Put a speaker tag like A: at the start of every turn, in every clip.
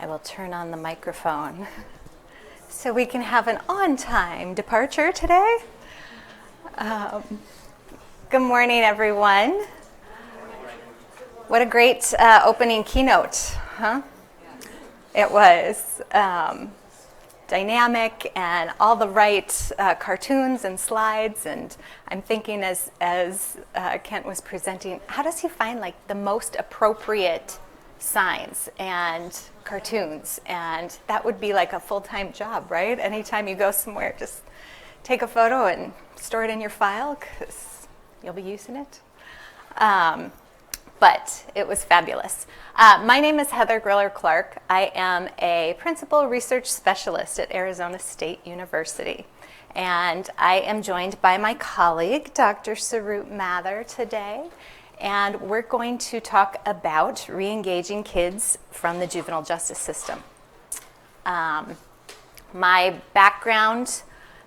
A: I will turn on the microphone so we can have an on-time departure today. Good morning, everyone. What a great opening keynote, huh? It was dynamic and all the right cartoons and slides. And I'm thinking as Kent was presenting, how does he find like the most appropriate signs and cartoons? And that would be like a full-time job, right? Anytime you go somewhere, just take a photo and store it in your file because you'll be using it. But it was fabulous. My name is Heather Griller-Clark. I am a principal research specialist at Arizona State University. And I am joined by my colleague, Dr. Sarup Mather, today. And we're going to talk about re-engaging kids from the juvenile justice system. My background,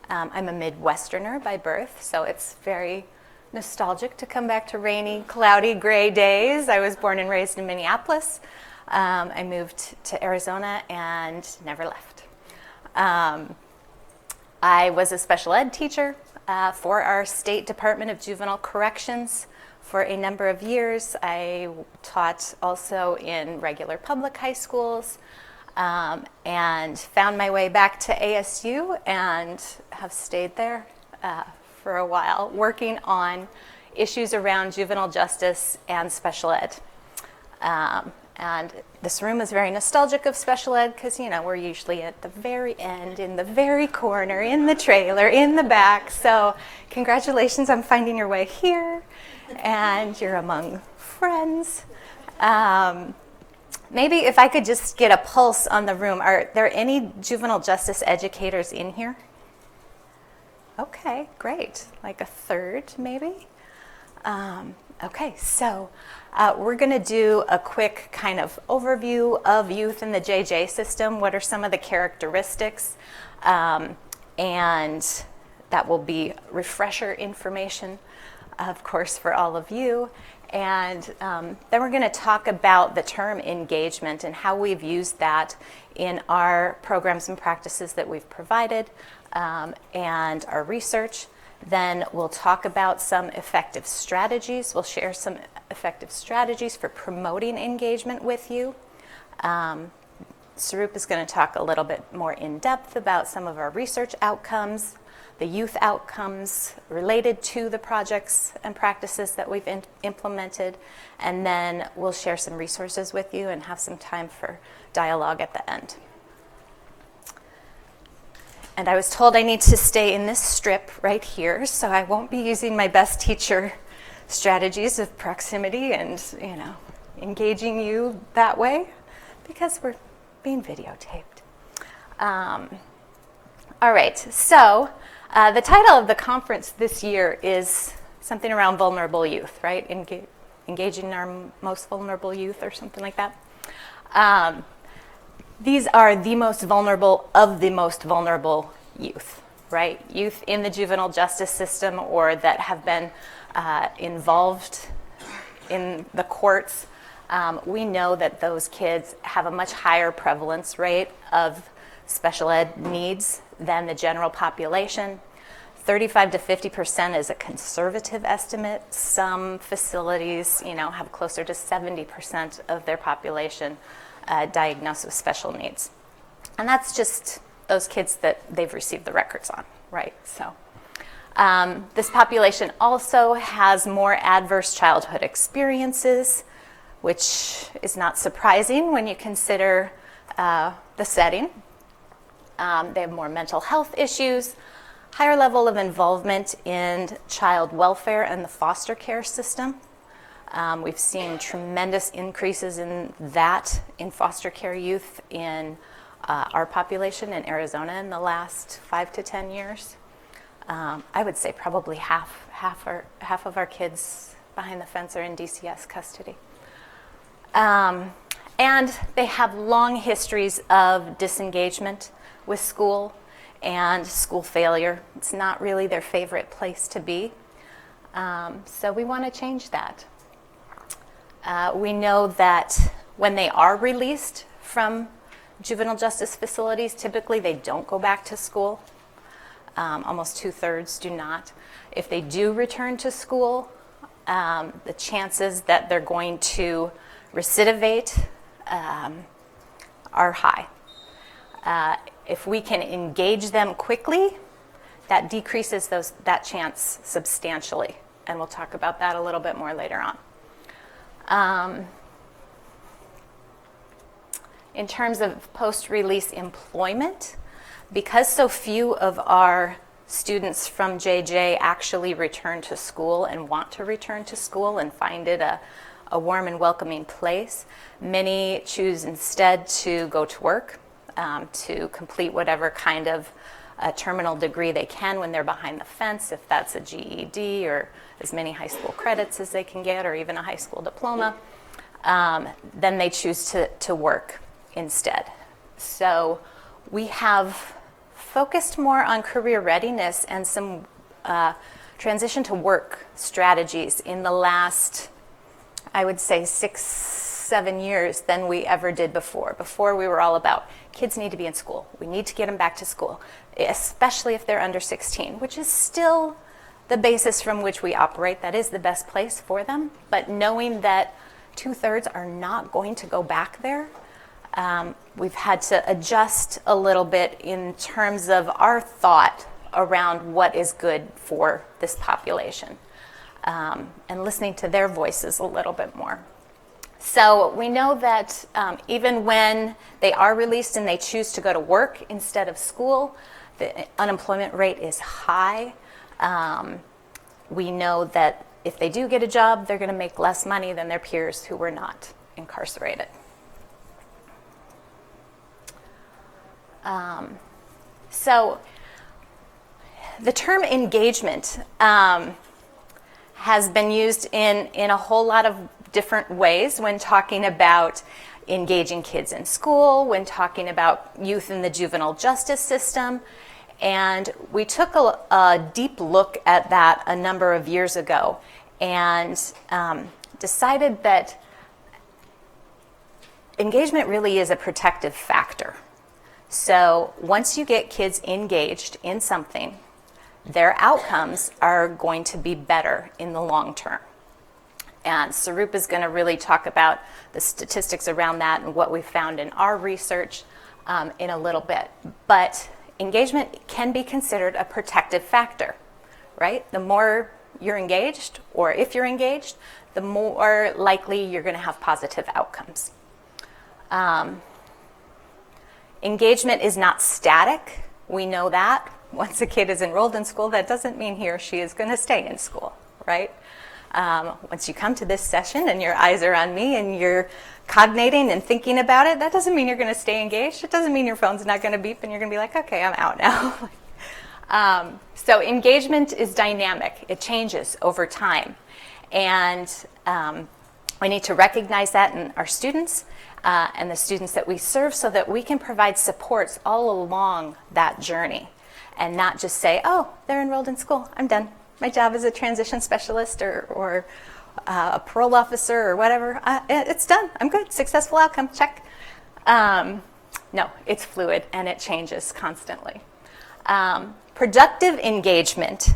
A: I'm a Midwesterner by birth, so it's very nostalgic to come back to rainy, cloudy, gray days. I was born and raised in Minneapolis. I moved to Arizona and never left. I was a special ed teacher for our State Department of Juvenile Corrections for a number of years. I taught also in regular public high schools and found my way back to ASU and have stayed there for a while, working on issues around juvenile justice and special ed. And this room is very nostalgic of special ed because, you know, we're usually at the very end, in the very corner, in the trailer, in the back. So congratulations on finding your way here, and you're among friends. Maybe if I could just get a pulse on the room. Are there any juvenile justice educators in here? Okay, great. Like a third, maybe? Okay, so we're going to do a quick kind of overview of youth in the JJ system. What are some of the characteristics? And that will be refresher information, of course, for all of you. And then we're going to talk about the term engagement and how we've used that in our programs and practices that we've provided. And our research. Then we'll talk about some effective strategies. We'll share some effective strategies for promoting engagement with you. Sarup is going to talk a little bit more in depth about some of our research outcomes, the youth outcomes related to the projects and practices that we've implemented. And then we'll share some resources with you and have some time for dialogue at the end. And I was told I need to stay in this strip right here, so I won't be using my best teacher strategies of proximity and, you know, engaging you that way because we're being videotaped. All right, so the title of the conference this year is something around vulnerable youth, right? Engaging our most vulnerable youth or something like that. These are the most vulnerable of the most vulnerable youth, right? Youth in the juvenile justice system or that have been involved in the courts. We know that those kids have a much higher prevalence rate of special ed needs than the general population. 35 to 50% is a conservative estimate. Some facilities, you know, have closer to 70% of their population diagnosed with special needs. And that's just those kids that they've received the records on, right? So this population also has more adverse childhood experiences, which is not surprising when you consider the setting. They have more mental health issues, higher level of involvement in child welfare and the foster care system. We've seen tremendous increases in that in foster care youth in our population in Arizona in the last 5 to 10 years. I would say probably half of our kids behind the fence are in DCS custody. And they have long histories of disengagement with school and school failure. It's not really their favorite place to be. So we want to change that. We know that when they are released from juvenile justice facilities, typically they don't go back to school. Almost 2/3 do not. If they do return to school, the chances that they're going to recidivate are high. If we can engage them quickly, that decreases that chance substantially. And we'll talk about that a little bit more later on. In terms of post-release employment, because so few of our students from JJ actually return to school and want to return to school and find it a warm and welcoming place, many choose instead to go to work, to complete whatever kind of terminal degree they can when they're behind the fence, if that's a GED or as many high school credits as they can get, or even a high school diploma. Then they choose to work instead. So we have focused more on career readiness and some transition to work strategies in the last, I would say, 6-7 years than we ever did before. Before we were all about kids need to be in school. We need to get them back to school, especially if they're under 16, which is still the basis from which we operate. That is the best place for them. But knowing that 2/3 are not going to go back there, we've had to adjust a little bit in terms of our thought around what is good for this population, and listening to their voices a little bit more. So we know that even when they are released and they choose to go to work instead of school, the unemployment rate is high. We know that if they do get a job, they're going to make less money than their peers who were not incarcerated. So the term engagement has been used in a whole lot of different ways when talking about engaging kids in school, when talking about youth in the juvenile justice system. And we took a deep look at that a number of years ago and decided that engagement really is a protective factor. So once you get kids engaged in something, their outcomes are going to be better in the long term. And Sarup is going to really talk about the statistics around that and what we found in our research in a little bit. But engagement can be considered a protective factor, right? The more you're engaged, or if you're engaged, the more likely you're going to have positive outcomes. Engagement is not static. We know that. Once a kid is enrolled in school, that doesn't mean he or she is going to stay in school, right? Once you come to this session and your eyes are on me and you're cognating and thinking about it, that doesn't mean you're going to stay engaged. It doesn't mean your phone's not going to beep and you're going to be like, okay, I'm out now. So engagement is dynamic. It changes over time. And we need to recognize that in our students and the students that we serve so that we can provide supports all along that journey and not just say, oh, they're enrolled in school, I'm done. My job as a transition specialist or a parole officer or whatever, it's done, I'm good, successful outcome, check. No, it's fluid and it changes constantly. Productive engagement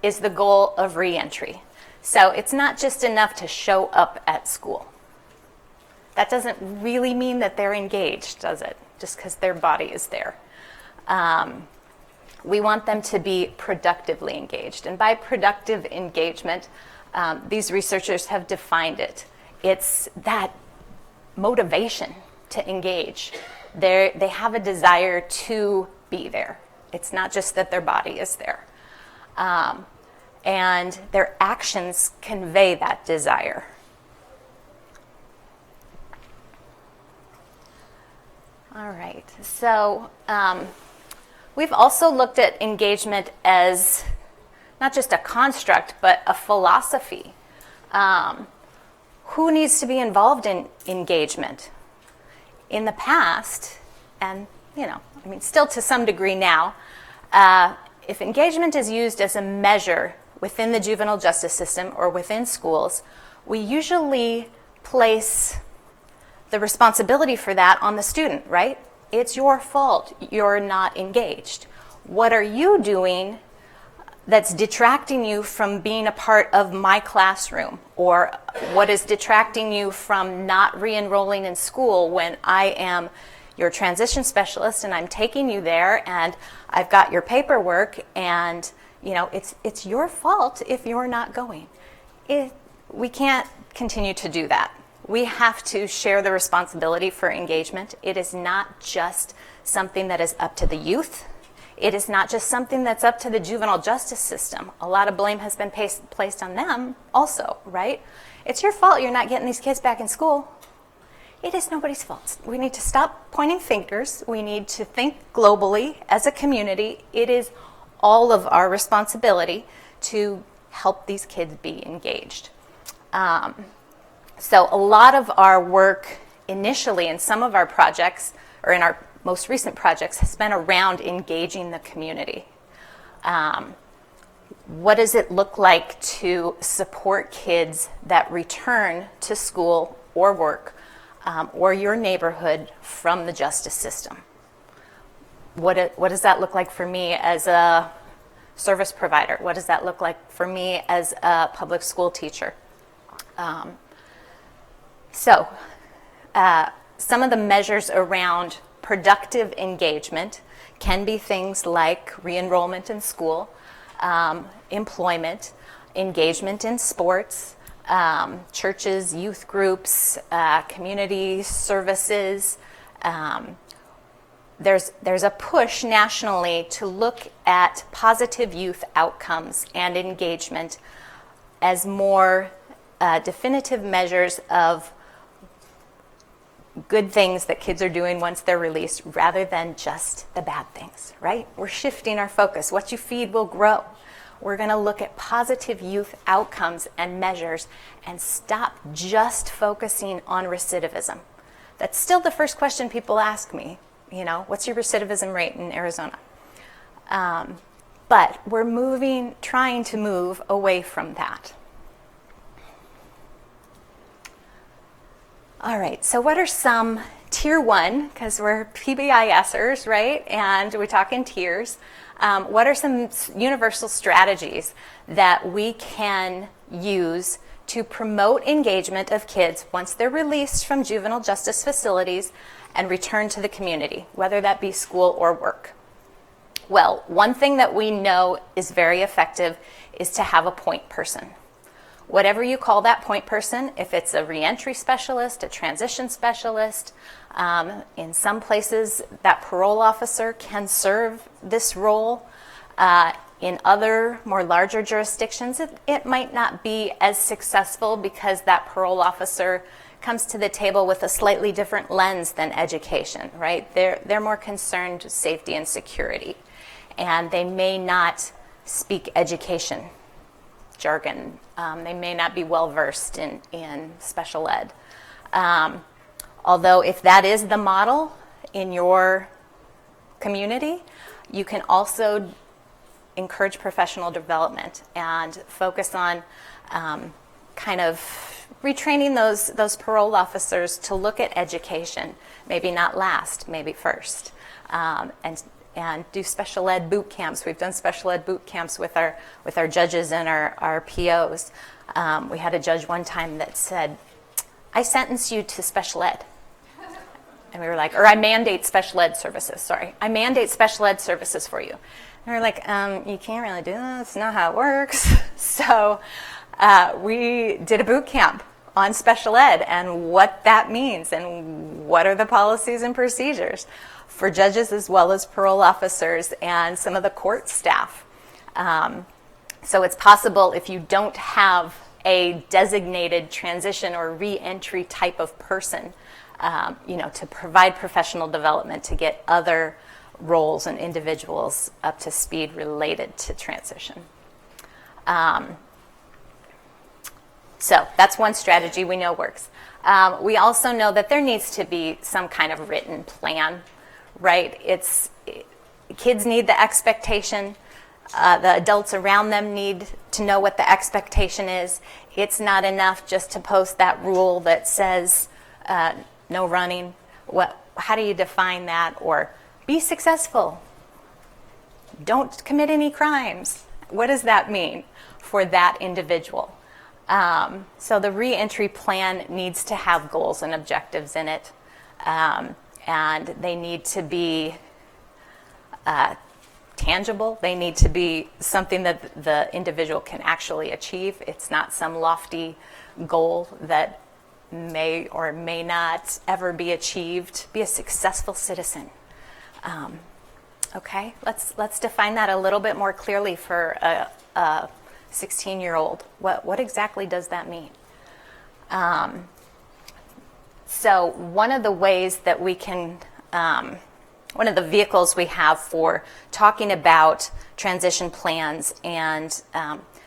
A: is the goal of reentry. So it's not just enough to show up at school. That doesn't really mean that they're engaged, does it? Just because their body is there. We want them to be productively engaged. And by productive engagement, these researchers have defined it. It's that motivation to engage. They have a desire to be there. It's not just that their body is there. And their actions convey that desire. All right, so we've also looked at engagement as not just a construct, but a philosophy. Who needs to be involved in engagement? In the past, and still to some degree now, if engagement is used as a measure within the juvenile justice system or within schools, we usually place the responsibility for that on the student, right? It's your fault you're not engaged. What are you doing that's detracting you from being a part of my classroom? Or what is detracting you from not re-enrolling in school when I am your transition specialist and I'm taking you there and I've got your paperwork, and it's your fault if you're not going. We can't continue to do that. We have to share the responsibility for engagement. It is not just something that is up to the youth. It is not just something that's up to the juvenile justice system. A lot of blame has been placed on them also, right? It's your fault you're not getting these kids back in school. It is nobody's fault. We need to stop pointing fingers. We need to think globally as a community. It is all of our responsibility to help these kids be engaged. So a lot of our work initially in some of our projects, or in our most recent projects, has been around engaging the community. What does it look like to support kids that return to school or work or your neighborhood from the justice system? What does that look like for me as a service provider? What does that look like for me as a public school teacher? So some of the measures around productive engagement can be things like re-enrollment in school, employment, engagement in sports, churches, youth groups, community services. There's a push nationally to look at positive youth outcomes and engagement as more definitive measures of good things that kids are doing once they're released, rather than just the bad things, right? We're shifting our focus. What you feed will grow. We're going to look at positive youth outcomes and measures and stop just focusing on recidivism. That's still the first question people ask me, what's your recidivism rate in Arizona? But we're trying to move away from that. All right, so what are some tier 1, because we're PBISers, right? And we talk in tiers. What are some universal strategies that we can use to promote engagement of kids once they're released from juvenile justice facilities and return to the community, whether that be school or work? Well, one thing that we know is very effective is to have a point person. Whatever you call that point person, if it's a reentry specialist, a transition specialist, in some places that parole officer can serve this role. In other more larger jurisdictions, it might not be as successful because that parole officer comes to the table with a slightly different lens than education, right? They're more concerned with safety and security, and they may not speak education jargon. They may not be well versed in special ed. Although if that is the model in your community, you can also encourage professional development and focus on kind of retraining those parole officers to look at education, maybe not last, maybe first, and do special ed boot camps. We've done special ed boot camps with our judges and our POs. We had a judge one time that said, "I sentence you to special ed." And we were like, or I mandate special ed services, I mandate special ed services for you. And we were like, you can't really do that. That's not how it works. So we did a boot camp on special ed and what that means and what are the policies and procedures for judges as well as parole officers and some of the court staff. So it's possible if you don't have a designated transition or re-entry type of person, to provide professional development to get other roles and individuals up to speed related to transition. So that's one strategy we know works. We also know that there needs to be some kind of written plan, right? Kids need the expectation. The adults around them need to know what the expectation is. It's not enough just to post that rule that says no running. how do you define that? Or be successful. Don't commit any crimes. What does that mean for that individual? So the reentry plan needs to have goals and objectives in it. And they need to be tangible. They need to be something that the individual can actually achieve. It's not some lofty goal that may or may not ever be achieved. Be a successful citizen. Okay, let's define that a little bit more clearly for a 16-year-old. What exactly does that mean? So one of the ways that we can, one of the vehicles we have for talking about transition plans and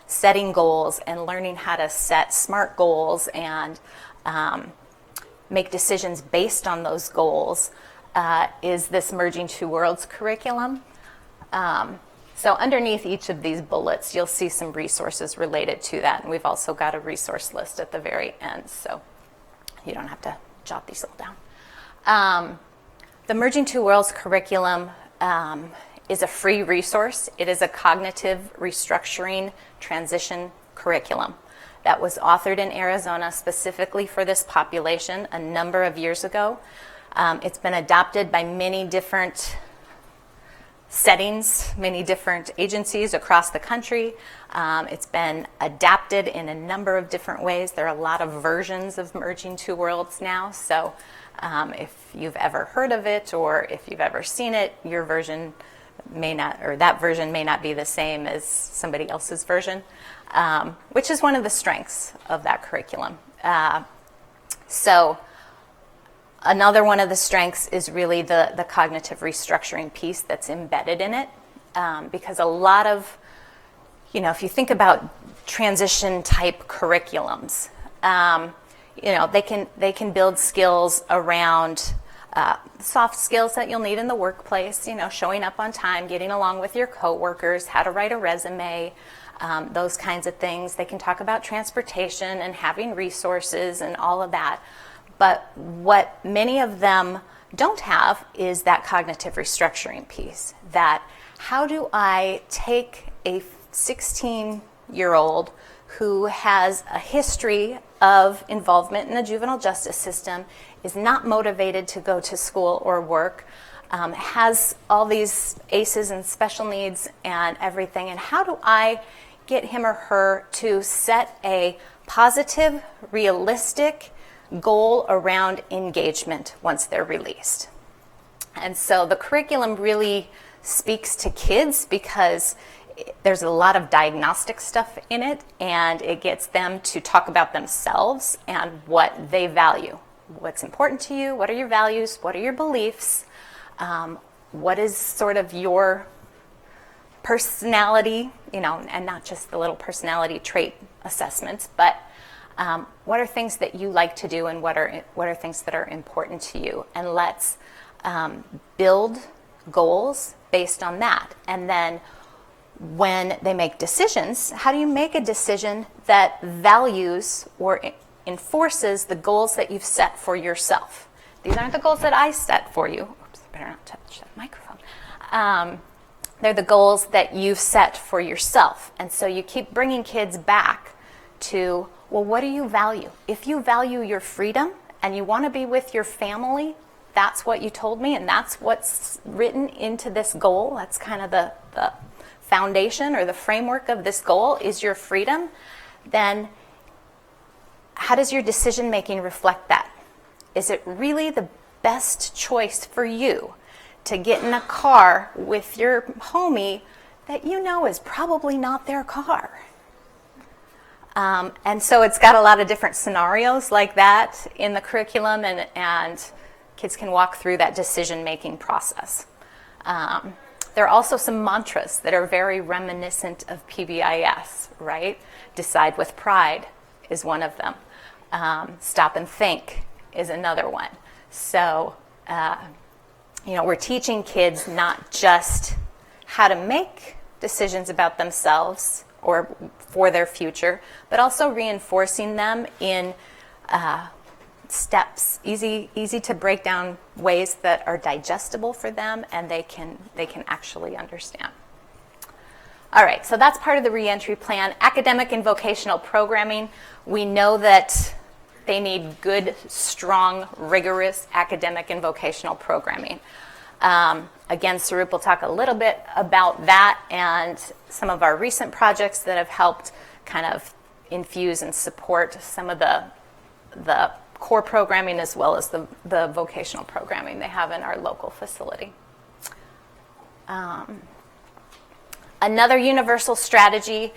A: setting goals and learning how to set SMART goals and make decisions based on those goals is this Merging Two Worlds curriculum. So underneath each of these bullets, you'll see some resources related to that. And we've also got a resource list at the very end, so you don't have to jot these all down. The Merging Two Worlds curriculum is a free resource. It is a cognitive restructuring transition curriculum that was authored in Arizona specifically for this population a number of years ago. It's been adopted by many different settings, many different agencies across the country. It's been adapted in a number of different ways. There are a lot of versions of Merging Two Worlds now, so if you've ever heard of it or if you've ever seen it, your version may not, or that version may not be the same as somebody else's version, which is one of the strengths of that curriculum. So another one of the strengths is really the cognitive restructuring piece that's embedded in it, because a lot of, if you think about transition type curriculums, they can build skills around soft skills that you'll need in the workplace, showing up on time, getting along with your coworkers, how to write a resume, those kinds of things. They can talk about transportation and having resources and all of that. But what many of them don't have is that cognitive restructuring piece. That how do I take a 16-year-old who has a history of involvement in the juvenile justice system, is not motivated to go to school or work, has all these ACEs and special needs and everything, and how do I get him or her to set a positive, realistic goal around engagement once they're released? And so the curriculum really speaks to kids because there's a lot of diagnostic stuff in it, and it gets them to talk about themselves and what they value. What's important to you? What are your values? What are your beliefs? What is sort of your personality, and not just the little personality trait assessments, but what are things that you like to do, and what are things that are important to you? And let's build goals based on that. And then when they make decisions, how do you make a decision that values or enforces the goals that you've set for yourself? These aren't the goals that I set for you. Oops, I better not touch that microphone. They're the goals that you've set for yourself. And so you keep bringing kids back to, well, what do you value? If you value your freedom and you want to be with your family, that's what you told me, and that's what's written into this goal. That's kind of the foundation or the framework of this goal is your freedom. Then how does your decision making reflect that? Is it really the best choice for you to get in a car with your homie that is probably not their car? And so it's got a lot of different scenarios like that in the curriculum, and kids can walk through that decision-making process. There are also some mantras that are very reminiscent of PBIS, right? Decide with pride is one of them. Stop and think is another one. So, we're teaching kids not just how to make decisions about themselves or for their future, but also reinforcing them in steps, easy to break down ways that are digestible for them and they can actually understand. All right, so that's part of the reentry plan. Academic and vocational programming, we know that they need good, strong, rigorous academic and vocational programming. Again, Sarup will talk a little bit about that and some of our recent projects that have helped kind of infuse and support some of the core programming as well as the vocational programming they have in our local facility. Another universal strategy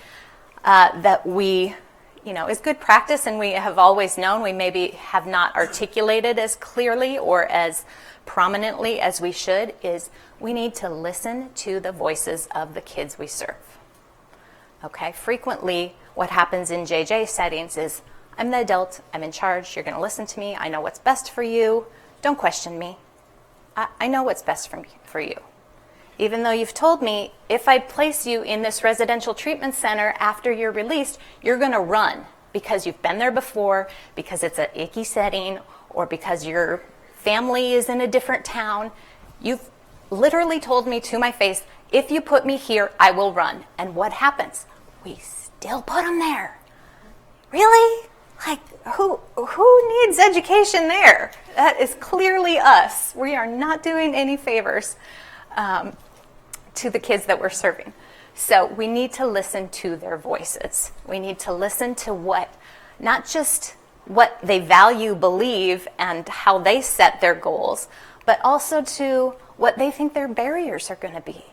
A: that we, is good practice and we have always known, we maybe have not articulated as clearly or as prominently as we should, is we need to listen to the voices of the kids we serve. Okay, frequently what happens in JJ settings is, I'm the adult, I'm in charge, you're going to listen to me, I know what's best for you, don't question me. I know what's best for you. Even though you've told me, if I place you in this residential treatment center after you're released, you're going to run because you've been there before, because it's an icky setting, or because your family is in a different town. You've literally told me to my face, if you put me here, I will run. And what happens? We still put them there. Really? Like, who needs education there? That is clearly us. We are not doing any favors to the kids that we're serving. So we need to listen to their voices. We need to listen to not just what they value, believe, and how they set their goals, but also to what they think their barriers are going to be.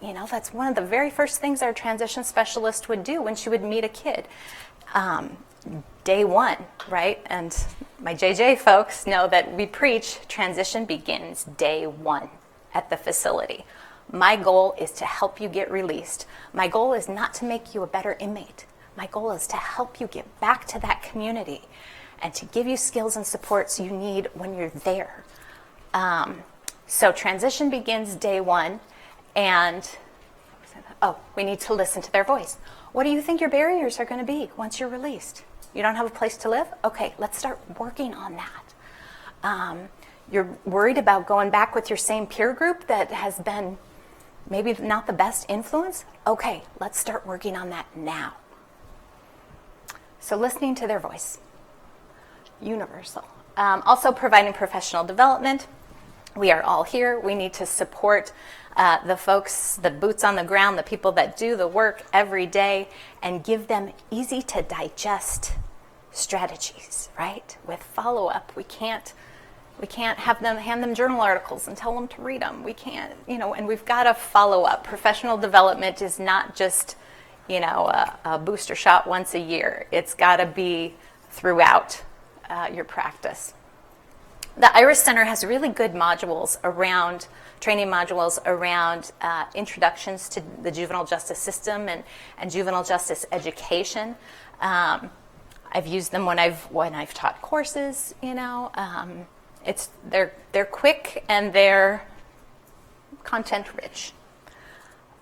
A: That's one of the very first things our transition specialist would do when she would meet a kid. Day one, right? And my JJ folks know that we preach transition begins day one at the facility. My goal is to help you get released. My goal is not to make you a better inmate. My goal is to help you get back to that community and to give you skills and supports you need when you're there. So transition begins day one, and we need to listen to their voice. What do you think your barriers are going to be once you're released? You don't have a place to live? Okay, let's start working on that. You're worried about going back with your same peer group that has been maybe not the best influence? Okay, let's start working on that now. So listening to their voice. Universal. Also providing professional development. We are all here. We need to support the folks, the boots on the ground, the people that do the work every day, and give them easy to digest strategies, right? With follow-up. We can't hand them journal articles and tell them to read them. We can't, and we've got to follow up. Professional development is not just, a booster shot once a year. It's got to be throughout your practice. The IRIS Center has really good training modules around introductions to the juvenile justice system and juvenile justice education. I've used them when I've taught courses, they're quick and they're content rich.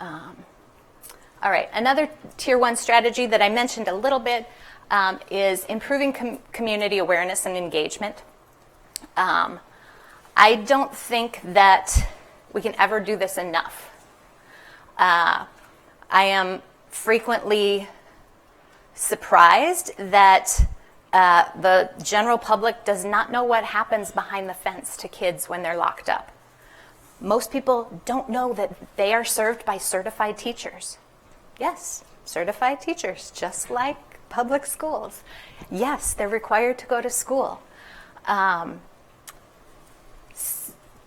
A: All right, another tier 1 strategy that I mentioned a little bit is improving community awareness and engagement. I don't think that we can ever do this enough. I am frequently surprised that the general public does not know what happens behind the fence to kids when they're locked up. Most people don't know that they are served by certified teachers. Yes, certified teachers, just like public schools. Yes, they're required to go to school.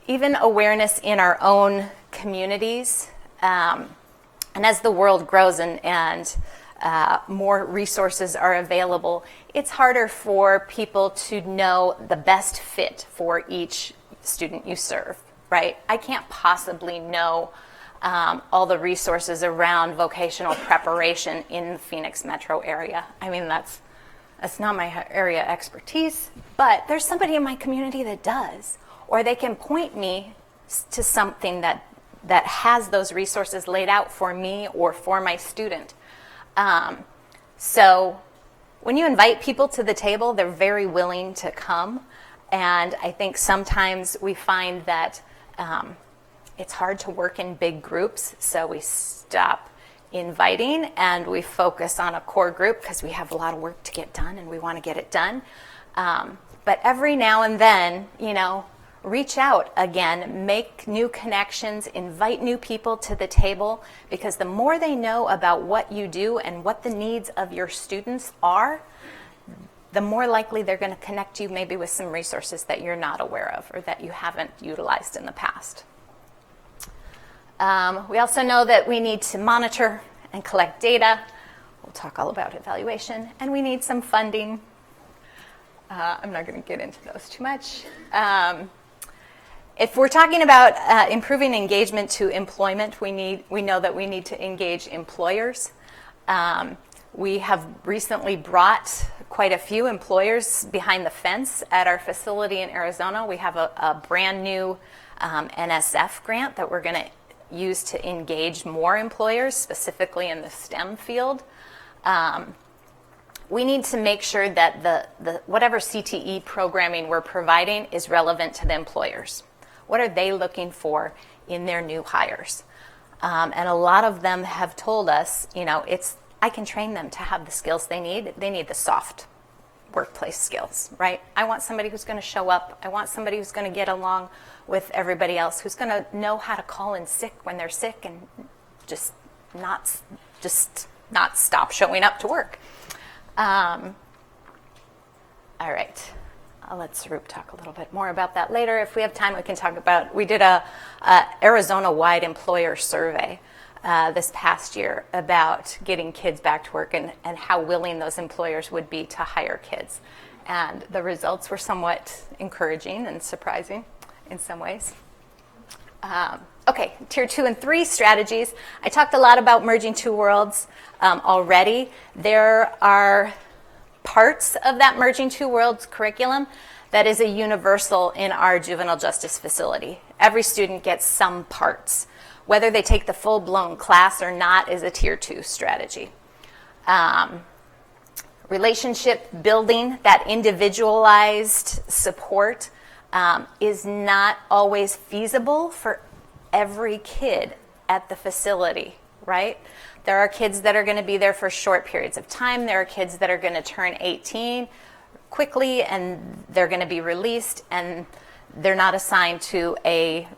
A: Even awareness in our own communities, and as the world grows and more resources are available, it's harder for people to know the best fit for each student you serve, right? I can't possibly know all the resources around vocational preparation in the Phoenix metro area. I mean, that's not my area of expertise, but there's somebody in my community that does, or they can point me to something that has those resources laid out for me or for my student. So when you invite people to the table, they're very willing to come. And I think sometimes we find that it's hard to work in big groups, so we stop inviting and we focus on a core group because we have a lot of work to get done and we want to get it done. But every now and then, reach out again, make new connections, invite new people to the table, because the more they know about what you do and what the needs of your students are, the more likely they're going to connect you maybe with some resources that you're not aware of or that you haven't utilized in the past. We also know that we need to monitor and collect data. We'll talk all about evaluation, and we need some funding. I'm not going to get into those too much. If we're talking about improving engagement to employment, we know that we need to engage employers. We have recently brought quite a few employers behind the fence at our facility in Arizona. We have a brand new NSF grant that we're going to use to engage more employers, specifically in the STEM field. We need to make sure that the whatever CTE programming we're providing is relevant to the employers. What are they looking for in their new hires? And a lot of them have told us, I can train them to have the skills they need. They need the soft workplace skills, right? I want somebody who's going to show up. I want somebody who's going to get along with everybody else, who's going to know how to call in sick when they're sick and just not stop showing up to work. All right. I'll let Sarup talk a little bit more about that later. If we have time, we can talk about, we did a Arizona-wide employer survey this past year about getting kids back to work and how willing those employers would be to hire kids. And the results were somewhat encouraging and surprising in some ways. Okay, tier 2 and 3 strategies. I talked a lot about merging two worlds already. There are parts of that merging two worlds curriculum that is a universal in our juvenile justice facility. Every student gets some parts. Whether they take the full-blown class or not is a tier 2 strategy. Relationship building, that individualized support, is not always feasible for every kid at the facility, right? There are kids that are going to be there for short periods of time. There are kids that are going to turn 18 quickly and they're going to be released and they're not assigned to a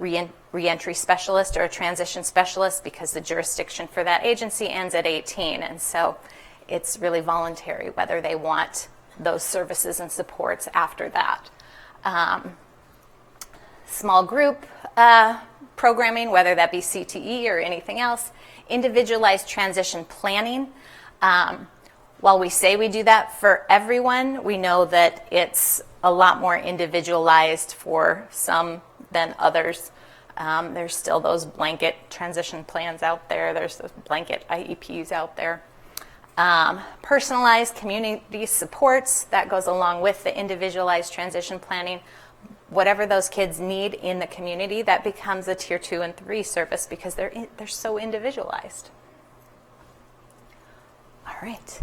A: reentry specialist or a transition specialist because the jurisdiction for that agency ends at 18. And so it's really voluntary whether they want those services and supports after that. Small group programming, whether that be CTE or anything else. Individualized transition planning. While we say we do that for everyone, we know that it's a lot more individualized for some than others. There's still those blanket transition plans out there. There's those blanket IEPs out there. Personalized community supports, that goes along with the individualized transition planning. Whatever those kids need in the community, that becomes a tier 2 and 3 service because they're so individualized. All right.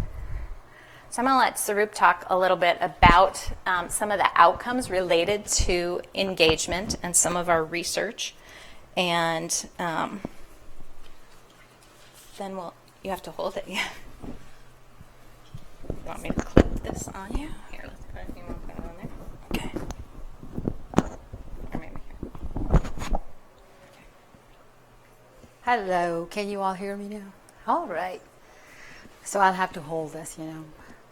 A: So I'm going to let Sarup talk a little bit about some of the outcomes related to engagement and some of our research. And then you have to hold it, yeah. You want me to clip this on you? Here, let's put a few more put on there. Okay. Or maybe here. Okay.
B: Hello, can you all hear me now? All right. So I'll have to hold this,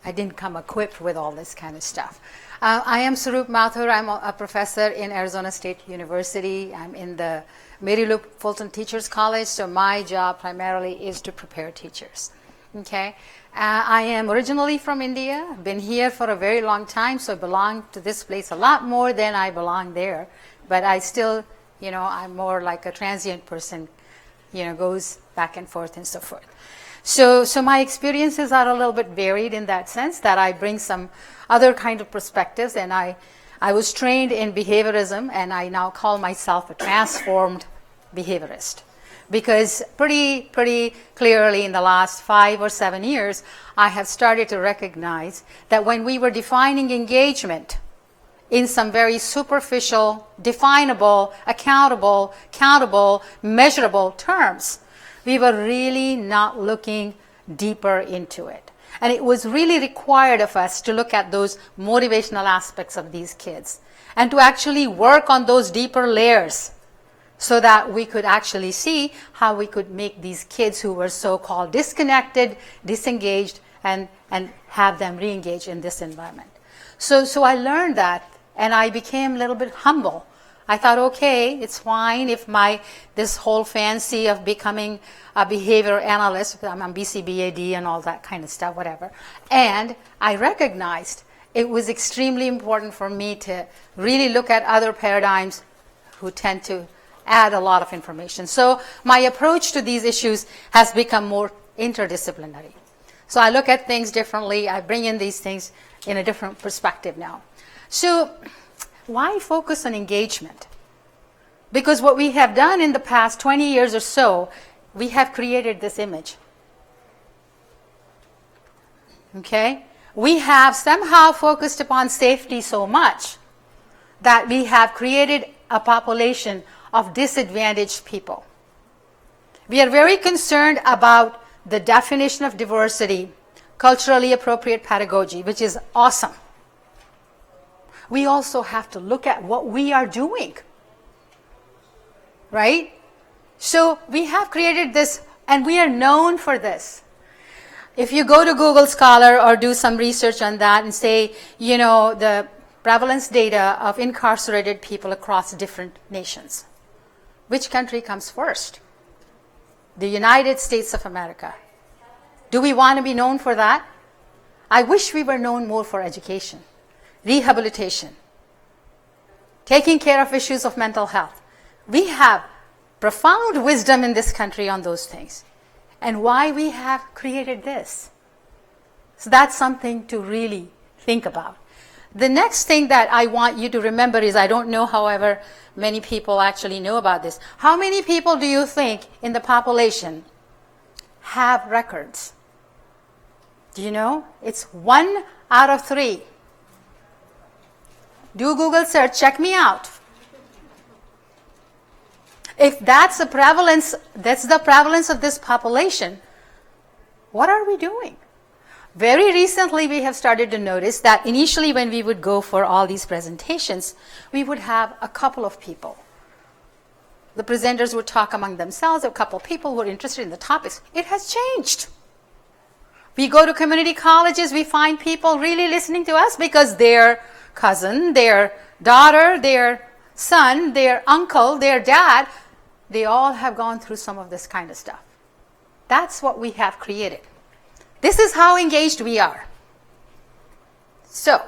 B: I didn't come equipped with all this kind of stuff. I am Sarup Mathur. I'm a professor in Arizona State University. I'm in the Mary Lou Fulton Teachers College, so my job primarily is to prepare teachers. Okay. I am originally from India. I've been here for a very long time, so I belong to this place a lot more than I belong there. But I still, I'm more like a transient person, goes back and forth and so forth. So my experiences are a little bit varied in that sense that I bring some other kind of perspectives, and I was trained in behaviorism, and I now call myself a transformed behaviorist. Because pretty clearly in the last 5 or 7 years, I have started to recognize that when we were defining engagement in some very superficial, definable, accountable, countable, measurable terms, we were really not looking deeper into it. And it was really required of us to look at those motivational aspects of these kids and to actually work on those deeper layers so that we could actually see how we could make these kids who were so-called disconnected, disengaged, and have them re-engage in this environment. So I learned that, and I became a little bit humble. I thought, okay, it's fine if this whole fancy of becoming a behavior analyst, I'm on BCBAD and all that kind of stuff, whatever. And I recognized it was extremely important for me to really look at other paradigms who tend to add a lot of information. So my approach to these issues has become more interdisciplinary. So I look at things differently. I bring in these things in a different perspective now. So why focus on engagement? Because what we have done in the past 20 years or so, we have created this image. Okay? We have somehow focused upon safety so much that we have created a population of disadvantaged people. We are very concerned about the definition of diversity, culturally appropriate pedagogy, which is awesome. We also have to look at what we are doing, right? So we have created this, and we are known for this. If you go to Google Scholar or do some research on that and say, you know, the prevalence data of incarcerated people across different nations, which country comes first? The United States of America. Do we want to be known for that? I wish we were known more for education, rehabilitation, taking care of issues of mental health. We have profound wisdom in this country on those things. And why we have created this. So that's something to really think about. The next thing that I want you to remember is, I don't know, however, many people actually know about this. How many people do you think in the population have records? Do you know? It's 1 out of 3. Do Google search, check me out. If that's the prevalence of this population, what are we doing? Very recently, we have started to notice that initially when we would go for all these presentations, we would have a couple of people. The presenters would talk among themselves, a couple of people were interested in the topics. It has changed. We go to community colleges, we find people really listening to us because their cousin, their daughter, their son, their uncle, their dad, they all have gone through some of this kind of stuff. That's what we have created. This is how engaged we are. So,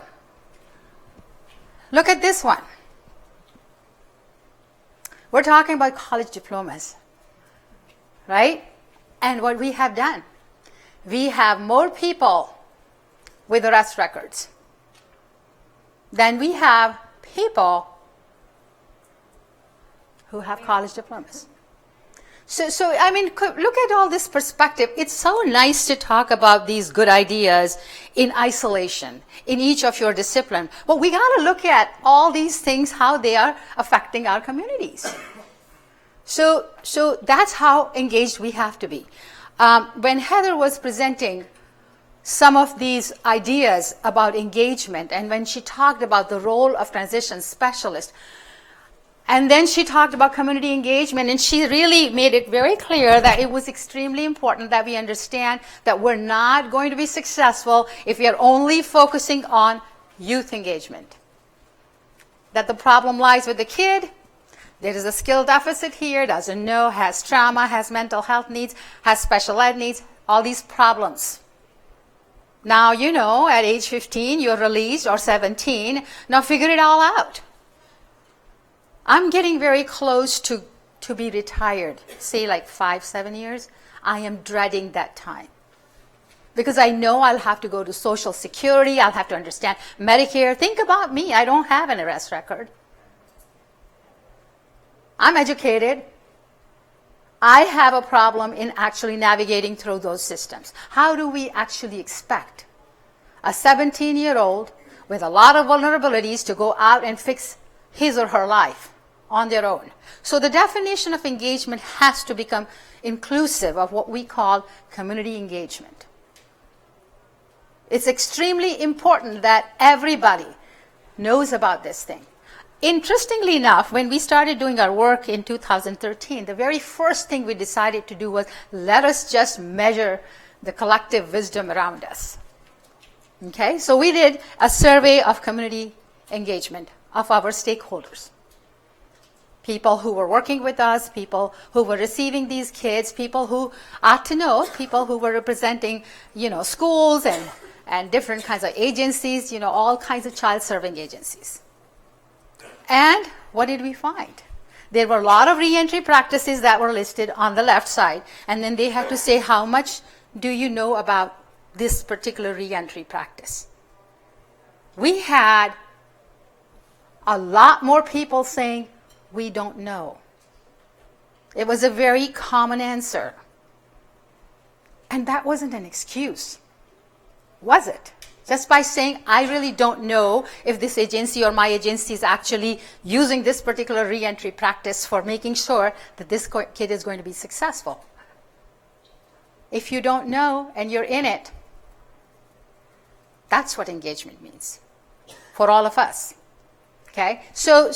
B: look at this one. We're talking about college diplomas, right? And what we have done, we have more people with arrest records than we have people who have college diplomas. So I mean, look at all this perspective. It's so nice to talk about these good ideas in isolation, in each of your discipline. But we got to look at all these things, how they are affecting our communities. So that's how engaged we have to be. When Heather was presenting some of these ideas about engagement, and when she talked about the role of transition specialists, and then she talked about community engagement, and she really made it very clear that it was extremely important that we understand that we're not going to be successful if we are only focusing on youth engagement. That the problem lies with the kid. There is a skill deficit here, doesn't know, has trauma, has mental health needs, has special ed needs, all these problems. Now, you know, at age 15, you're released, or 17. Now figure it all out. I'm getting very close to be retired, say like 5-7 years. I am dreading that time. Because I know I'll have to go to Social Security, I'll have to understand Medicare. Think about me, I don't have an arrest record. I'm educated. I have a problem in actually navigating through those systems. How do we actually expect a 17-year-old with a lot of vulnerabilities to go out and fix his or her life on their own? So the definition of engagement has to become inclusive of what we call community engagement. It's extremely important that everybody knows about this thing. Interestingly enough, when we started doing our work in 2013, the very first thing we decided to do was let us just measure the collective wisdom around us. Okay, so we did a survey of community engagement of our stakeholders. People who were working with us, people who were receiving these kids, people who ought to know, people who were representing, schools and different kinds of agencies, all kinds of child-serving agencies. And what did we find? There were a lot of reentry practices that were listed on the left side, and then they had to say, how much do you know about this particular reentry practice? We had a lot more people saying, we don't know. It was a very common answer. And that wasn't an excuse, was it? Just by saying, I really don't know if this agency or my agency is actually using this particular reentry practice for making sure that this kid is going to be successful. If you don't know and you're in it, that's what engagement means for all of us. Okay? So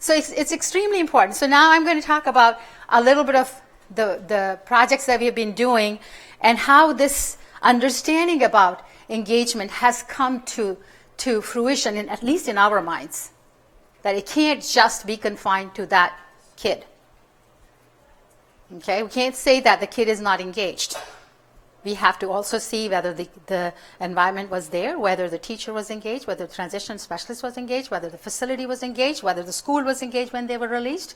B: it's extremely important. So now I'm going to talk about a little bit of the projects that we've been doing and how this understanding about engagement has come to fruition, at least in our minds, that it can't just be confined to that kid. Okay, we can't say that the kid is not engaged. We have to also see whether the environment was there, whether the teacher was engaged, whether the transition specialist was engaged, whether the facility was engaged, whether the school was engaged when they were released,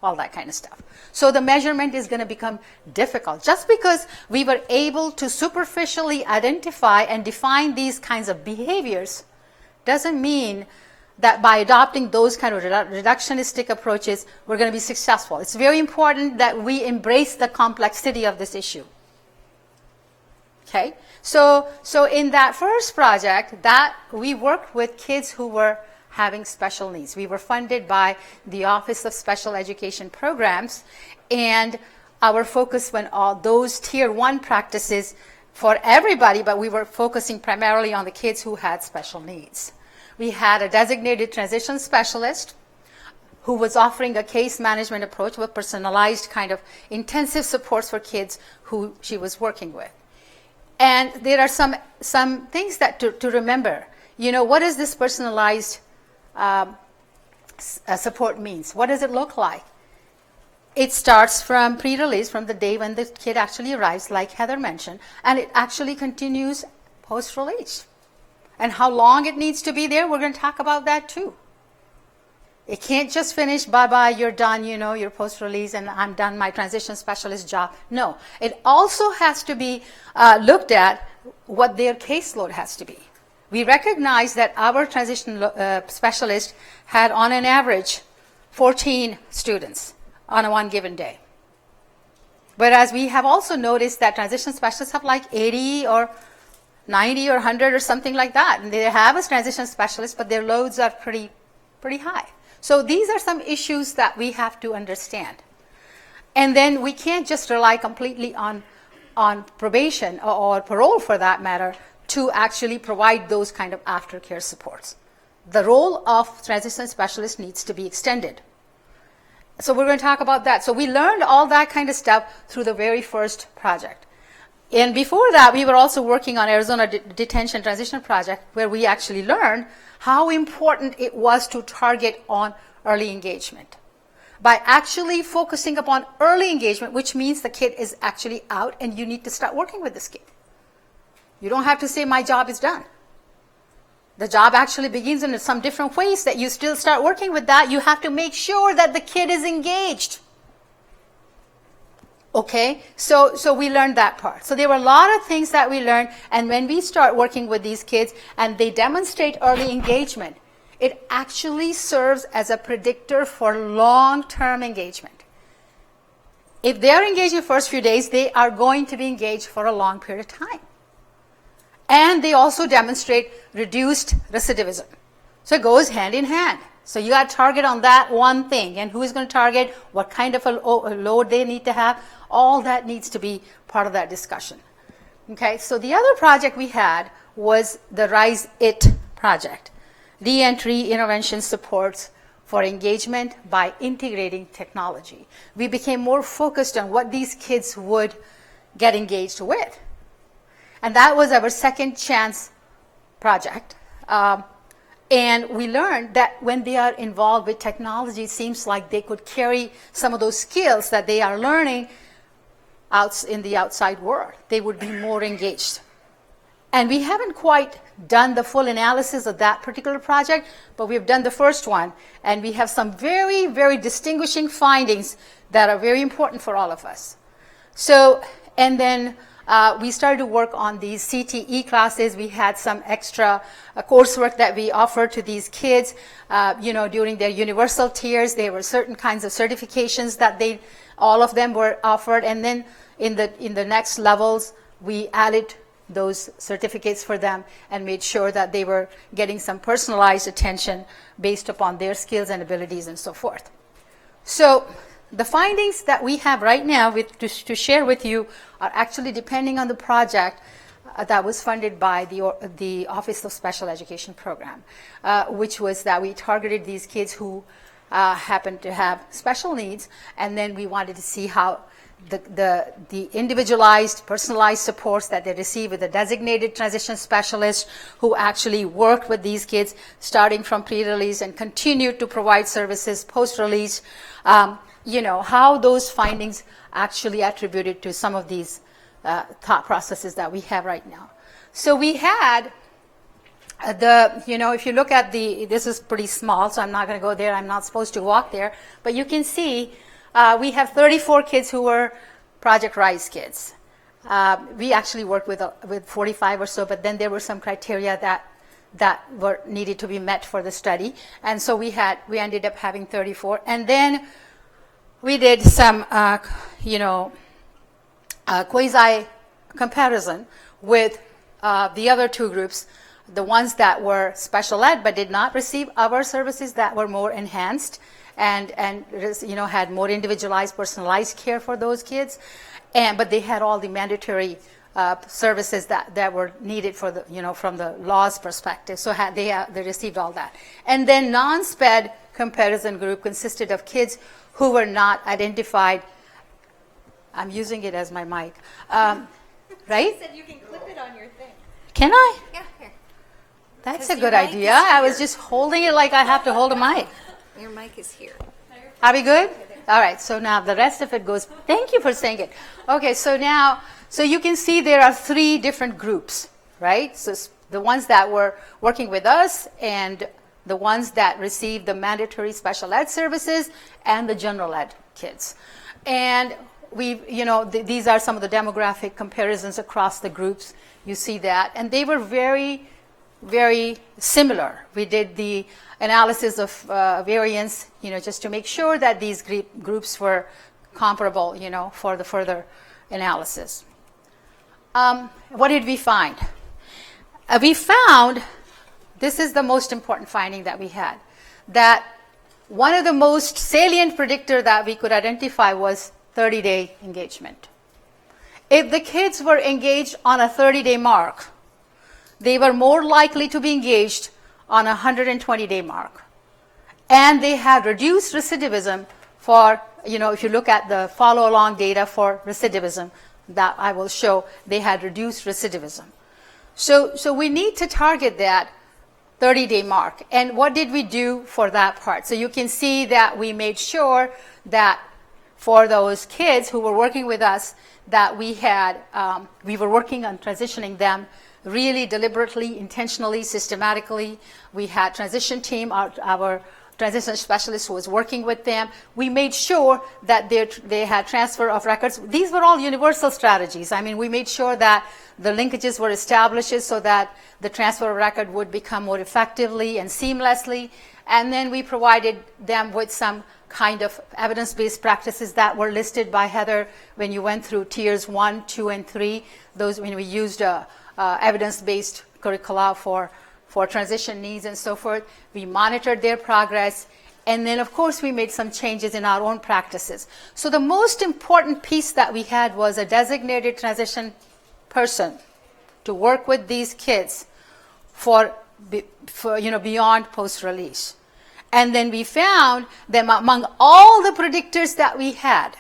B: all that kind of stuff. So the measurement is going to become difficult. Just because we were able to superficially identify and define these kinds of behaviors doesn't mean that by adopting those kind of reductionistic approaches, we're going to be successful. It's very important that we embrace the complexity of this issue. Okay, so in that first project, that we worked with kids who were having special needs. We were funded by the Office of Special Education Programs, and our focus went on those tier 1 practices for everybody, but we were focusing primarily on the kids who had special needs. We had a designated transition specialist who was offering a case management approach with personalized kind of intensive supports for kids who she was working with. And there are some things that to remember. What does this personalized support means? What does it look like? It starts from pre-release, from the day when the kid actually arrives, like Heather mentioned, and it actually continues post-release. And how long it needs to be there, we're going to talk about that too. It can't just finish, bye-bye, you're done, you're post-release, and I'm done my transition specialist job. No, it also has to be looked at what their caseload has to be. We recognize that our transition specialist had, on an average, 14 students on one given day. Whereas we have also noticed that transition specialists have like 80 or 90 or 100 or something like that. And they have a transition specialist, but their loads are pretty high. So these are some issues that we have to understand. And then we can't just rely completely on probation or parole, for that matter, to actually provide those kind of aftercare supports. The role of transition specialist needs to be extended. So we're going to talk about that. So we learned all that kind of stuff through the very first project. And before that, we were also working on Arizona Detention Transition Project, where we actually learned how important it was to target on early engagement. By actually focusing upon early engagement, which means the kid is actually out and you need to start working with this kid. You don't have to say, my job is done. The job actually begins in some different ways that you still start working with that. You have to make sure that the kid is engaged. Okay, so we learned that part. So there were a lot of things that we learned, and when we start working with these kids and they demonstrate early engagement, it actually serves as a predictor for long-term engagement. if they are engaged in the first few days, they are going to be engaged for a long period of time. And they also demonstrate reduced recidivism. So it goes hand in hand. So you got to target on that one thing. And who is going to target, what kind of a load they need to have, all that needs to be part of that discussion. Okay, so the other project we had was the RISE IT project, Reentry Intervention Supports for Engagement by Integrating Technology. We became more focused on what these kids would get engaged with. And that was our second chance project. And we learned that when they are involved with technology, it seems like they could carry some of those skills that they are learning out in the outside world. They would be more engaged. And we haven't quite done the full analysis of that particular project, but we've done the first one. And we have some very, very distinguishing findings that are very important for all of us. So, and then we started to work on these CTE classes. We had some extra coursework that we offered to these kids. During their universal tiers, there were certain kinds of certifications that all of them were offered. And then in the next levels, we added those certificates for them and made sure that they were getting some personalized attention based upon their skills and abilities and so forth. So the findings that we have right now to share with you are actually depending on the project that was funded by the Office of Special Education Program, which was that we targeted these kids who happened to have special needs, and then we wanted to see how the individualized, personalized supports that they receive with a designated transition specialist who actually worked with these kids starting from pre-release and continued to provide services post-release, how those findings actually attributed to some of these thought processes that we have right now. So we had if you look at this is pretty small, so I'm not going to go there. I'm not supposed to walk there. But you can see we have 34 kids who were Project RISE kids. We actually worked with 45 or so, but then there were some criteria that were needed to be met for the study. And so we ended up having 34. And then we did some, quasi comparison with the other two groups, the ones that were special ed but did not receive our services that were more enhanced and had more individualized, personalized care for those kids, but they had all the mandatory services that were needed for from the law's perspective. So they received all that. And then non-SPED comparison group consisted of kids who were not identified. I'm using it as my mic, right?
C: You said you can clip it on your thing.
B: Can I?
C: Yeah, here.
B: That's a good idea. I was just holding it like I have to hold a mic.
C: Your mic is here.
B: Are we good? All right, so now the rest of it goes, thank you for saying it. Okay, so you can see there are three different groups, right? So the ones that were working with us and the ones that received the mandatory special ed services and the general ed kids. And these are some of the demographic comparisons across the groups. You see that. And they were very, very similar. We did the analysis of variance, just to make sure that these groups were comparable, for the further analysis. What did we find? We found, this is the most important finding that we had, that one of the most salient predictor that we could identify was 30-day engagement. If the kids were engaged on a 30-day mark, they were more likely to be engaged on a 120-day mark. And they had reduced recidivism for, if you look at the follow-along data for recidivism, that I will show, they had reduced recidivism. So we need to target that 30-day mark. And what did we do for that part? So you can see that we made sure that for those kids who were working with us, that we were working on transitioning them really deliberately, intentionally, systematically. We had transition team, our transition specialist who was working with them. We made sure that they had transfer of records. These were all universal strategies. I mean, we made sure that the linkages were established so that the transfer of record would become more effectively and seamlessly. And then we provided them with some kind of evidence-based practices that were listed by Heather when you went through tiers 1, 2, and 3. Those when we used evidence-based curricula for transition needs and so forth. We monitored their progress. And then, of course, we made some changes in our own practices. So the most important piece that we had was a designated transition person to work with these kids for beyond post-release. And then we found that among all the predictors that we had,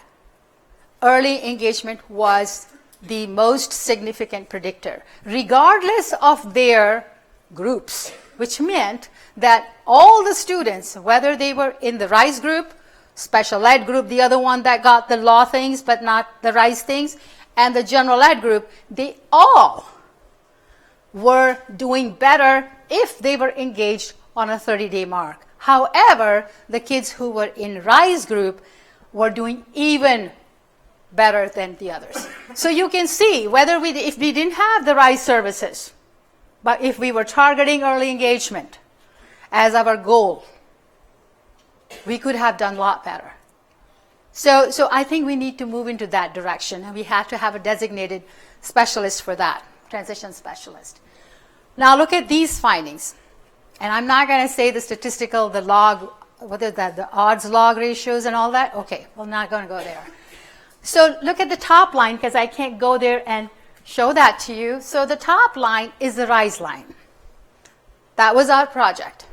B: early engagement was the most significant predictor, regardless of their groups, which meant that all the students, whether they were in the RISE group, special ed group, the other one that got the law things but not the RISE things, and the general ed group, they all were doing better if they were engaged on a 30-day mark. However, the kids who were in RISE group were doing even better than the others. So you can see whether if we didn't have the RISE services, but if we were targeting early engagement as our goal, we could have done a lot better. So I think we need to move into that direction, and we have to have a designated specialist for that, transition specialist. Now look at these findings. And I'm not going to say the statistical, the log, what is that, the odds log ratios and all that. Okay, we're not going to go there. So look at the top line, because I can't go there and show that to you. So the top line is the RISE line. That was our project.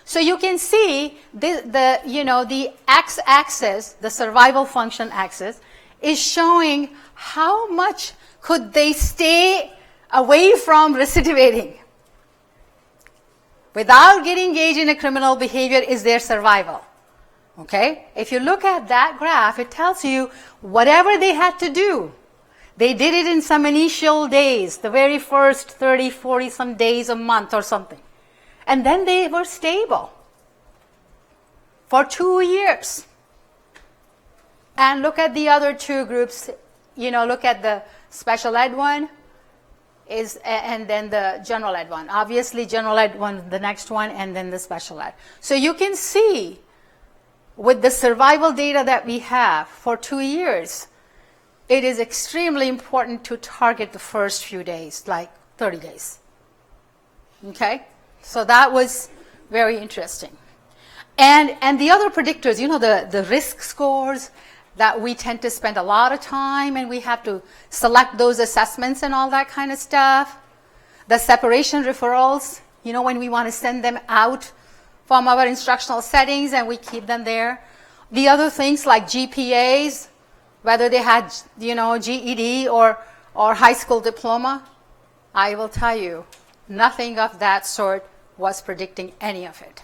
B: So you can see the x-axis, the survival function axis, is showing how much could they stay away from recidivating. Without getting engaged in a criminal behavior is their survival. Okay? If you look at that graph, it tells you whatever they had to do. They did it in some initial days, the very first 30, 40 some days, a month or something. And then they were stable for 2 years. And look at the other two groups. Look at the special ed one and then the general ed one. Obviously, general ed one, the next one, and then the special ed. So you can see with the survival data that we have for 2 years, it is extremely important to target the first few days, like 30 days. Okay? So that was very interesting. And the other predictors, the risk scores that we tend to spend a lot of time, and we have to select those assessments and all that kind of stuff. The separation referrals, when we want to send them out from our instructional settings and we keep them there. The other things like GPAs, whether they had, GED or high school diploma, I will tell you, nothing of that sort was predicting any of it.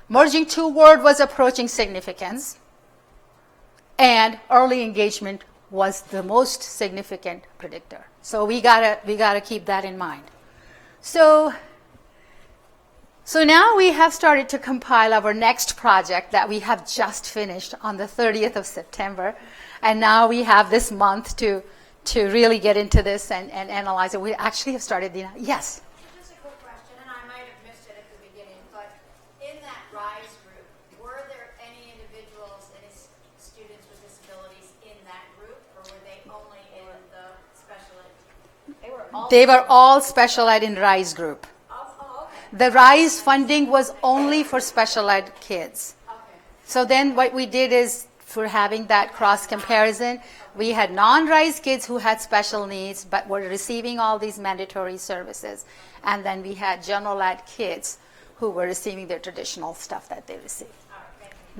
B: Merging two-word was approaching significance, and early engagement was the most significant predictor. So we gotta keep that in mind. So now we have started to compile our next project that we have just finished on the 30th of September. And now we have this month to really get into this and analyze it. We actually have started yes?
D: Just a quick question, and I might have missed it at the beginning, but in that RISE group, were there any individuals, any students with disabilities in that group, or were they only in the special ed?
B: They were all special ed in RISE group.
D: Okay.
B: The RISE funding was only for special ed kids.
D: Okay.
B: So then what we did is, for having that cross comparison, we had non-RISE kids who had special needs but were receiving all these mandatory services. And then we had general ed kids who were receiving their traditional stuff that they received.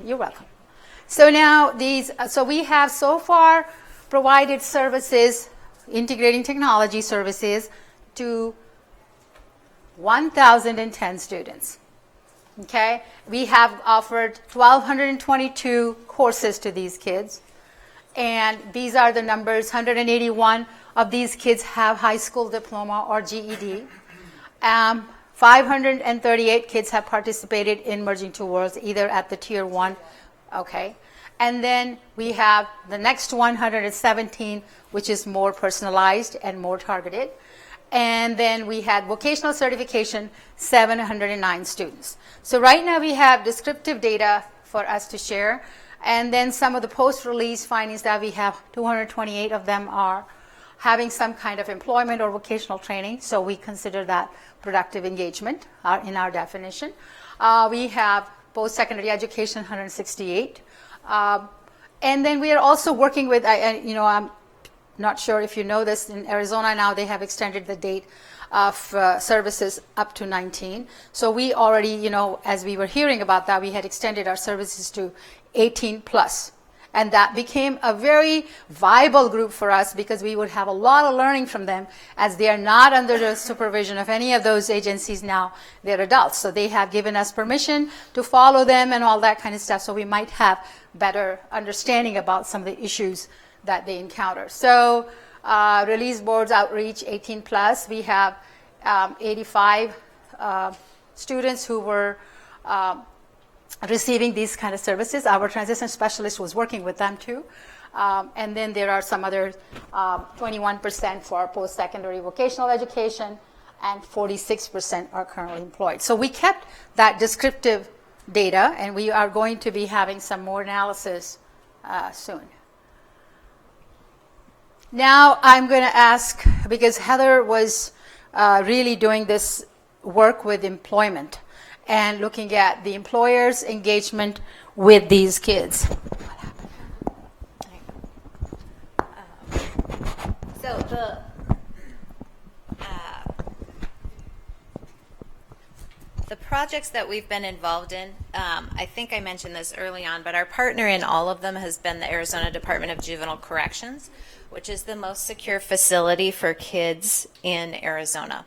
B: You're welcome. So now we have so far provided services, integrating technology services, to 1,010 students. Okay? We have offered 1,222 courses to these kids. And these are the numbers. 181 of these kids have high school diploma or GED. 538 kids have participated in Merging Two Worlds, either at the Tier 1. Okay. And then we have the next 117, which is more personalized and more targeted. And then we had vocational certification, 709 students. So right now we have descriptive data for us to share. And then some of the post-release findings that we have, 228 of them are having some kind of employment or vocational training. So we consider that productive engagement in our definition. We have post-secondary education, 168. And then we are also working with, I'm not sure if you know this, in Arizona now they have extended the date of services up to 19. So we already, as we were hearing about that, we had extended our services to 18 plus. And that became a very viable group for us because we would have a lot of learning from them as they are not under the supervision of any of those agencies now. They're adults. So they have given us permission to follow them and all that kind of stuff. So we might have better understanding about some of the issues that they encounter. So release boards outreach 18 plus. We have 85 students who were receiving these kind of services. Our transition specialist was working with them too. And then there are some other 21% for post-secondary vocational education and 46% are currently employed. So we kept that descriptive data and we are going to be having some more analysis soon. Now I'm going to ask, because Heather was really doing this work with employment and looking at the employer's engagement with these kids.
A: So the projects that we've been involved in, I think I mentioned this early on, but our partner in all of them has been the Arizona Department of Juvenile Corrections, which is the most secure facility for kids in Arizona.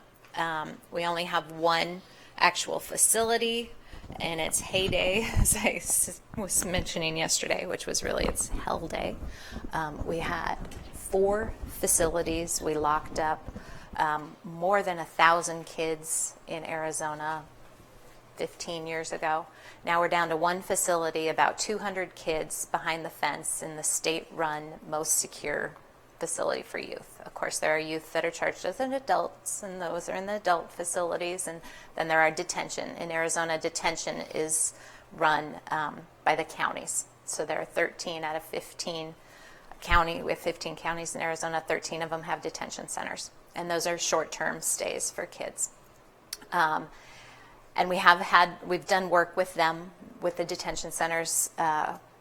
A: We only have one actual facility in its heyday, as I was mentioning yesterday, which was really its hell day. We had 4 facilities. We locked up more than 1,000 kids in Arizona 15 years ago. Now we're down to one facility, about 200 kids behind the fence in the state-run most secure facility for youth. Of course, there are youth that are charged as adults, and those are in the adult facilities, and then there are detention. In Arizona, detention is run by the counties. So there are 13 out of 15 county. We have 15 counties in Arizona. 13 of them have detention centers, and those are short-term stays for kids. And we've done work with them, with the detention centers,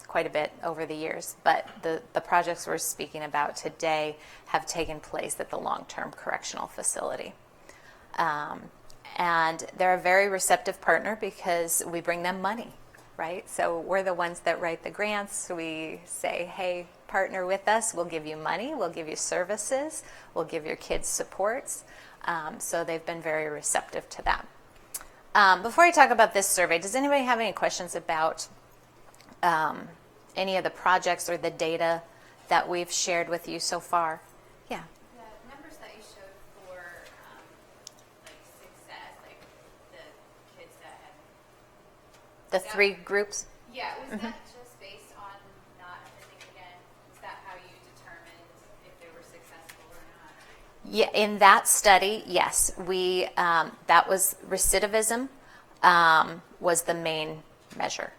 A: quite a bit over the years, but the projects we're speaking about today have taken place at the long-term correctional facility. And they're a very receptive partner because we bring them money, right? So we're the ones that write the grants. We say, hey, partner with us, we'll give you money, we'll give you services, we'll give your kids supports. So they've been very receptive to that. Before I talk about this survey, does anybody have any questions about any of the projects or the data that we've shared with you so far? Yeah.
E: The numbers that you showed for like success, like the kids that had
A: The 3 groups?
E: Yeah, was that just based on not attending again? Is that how you determined if they were successful or not?
A: Yeah, in that study, yes. We that was recidivism was the main measure.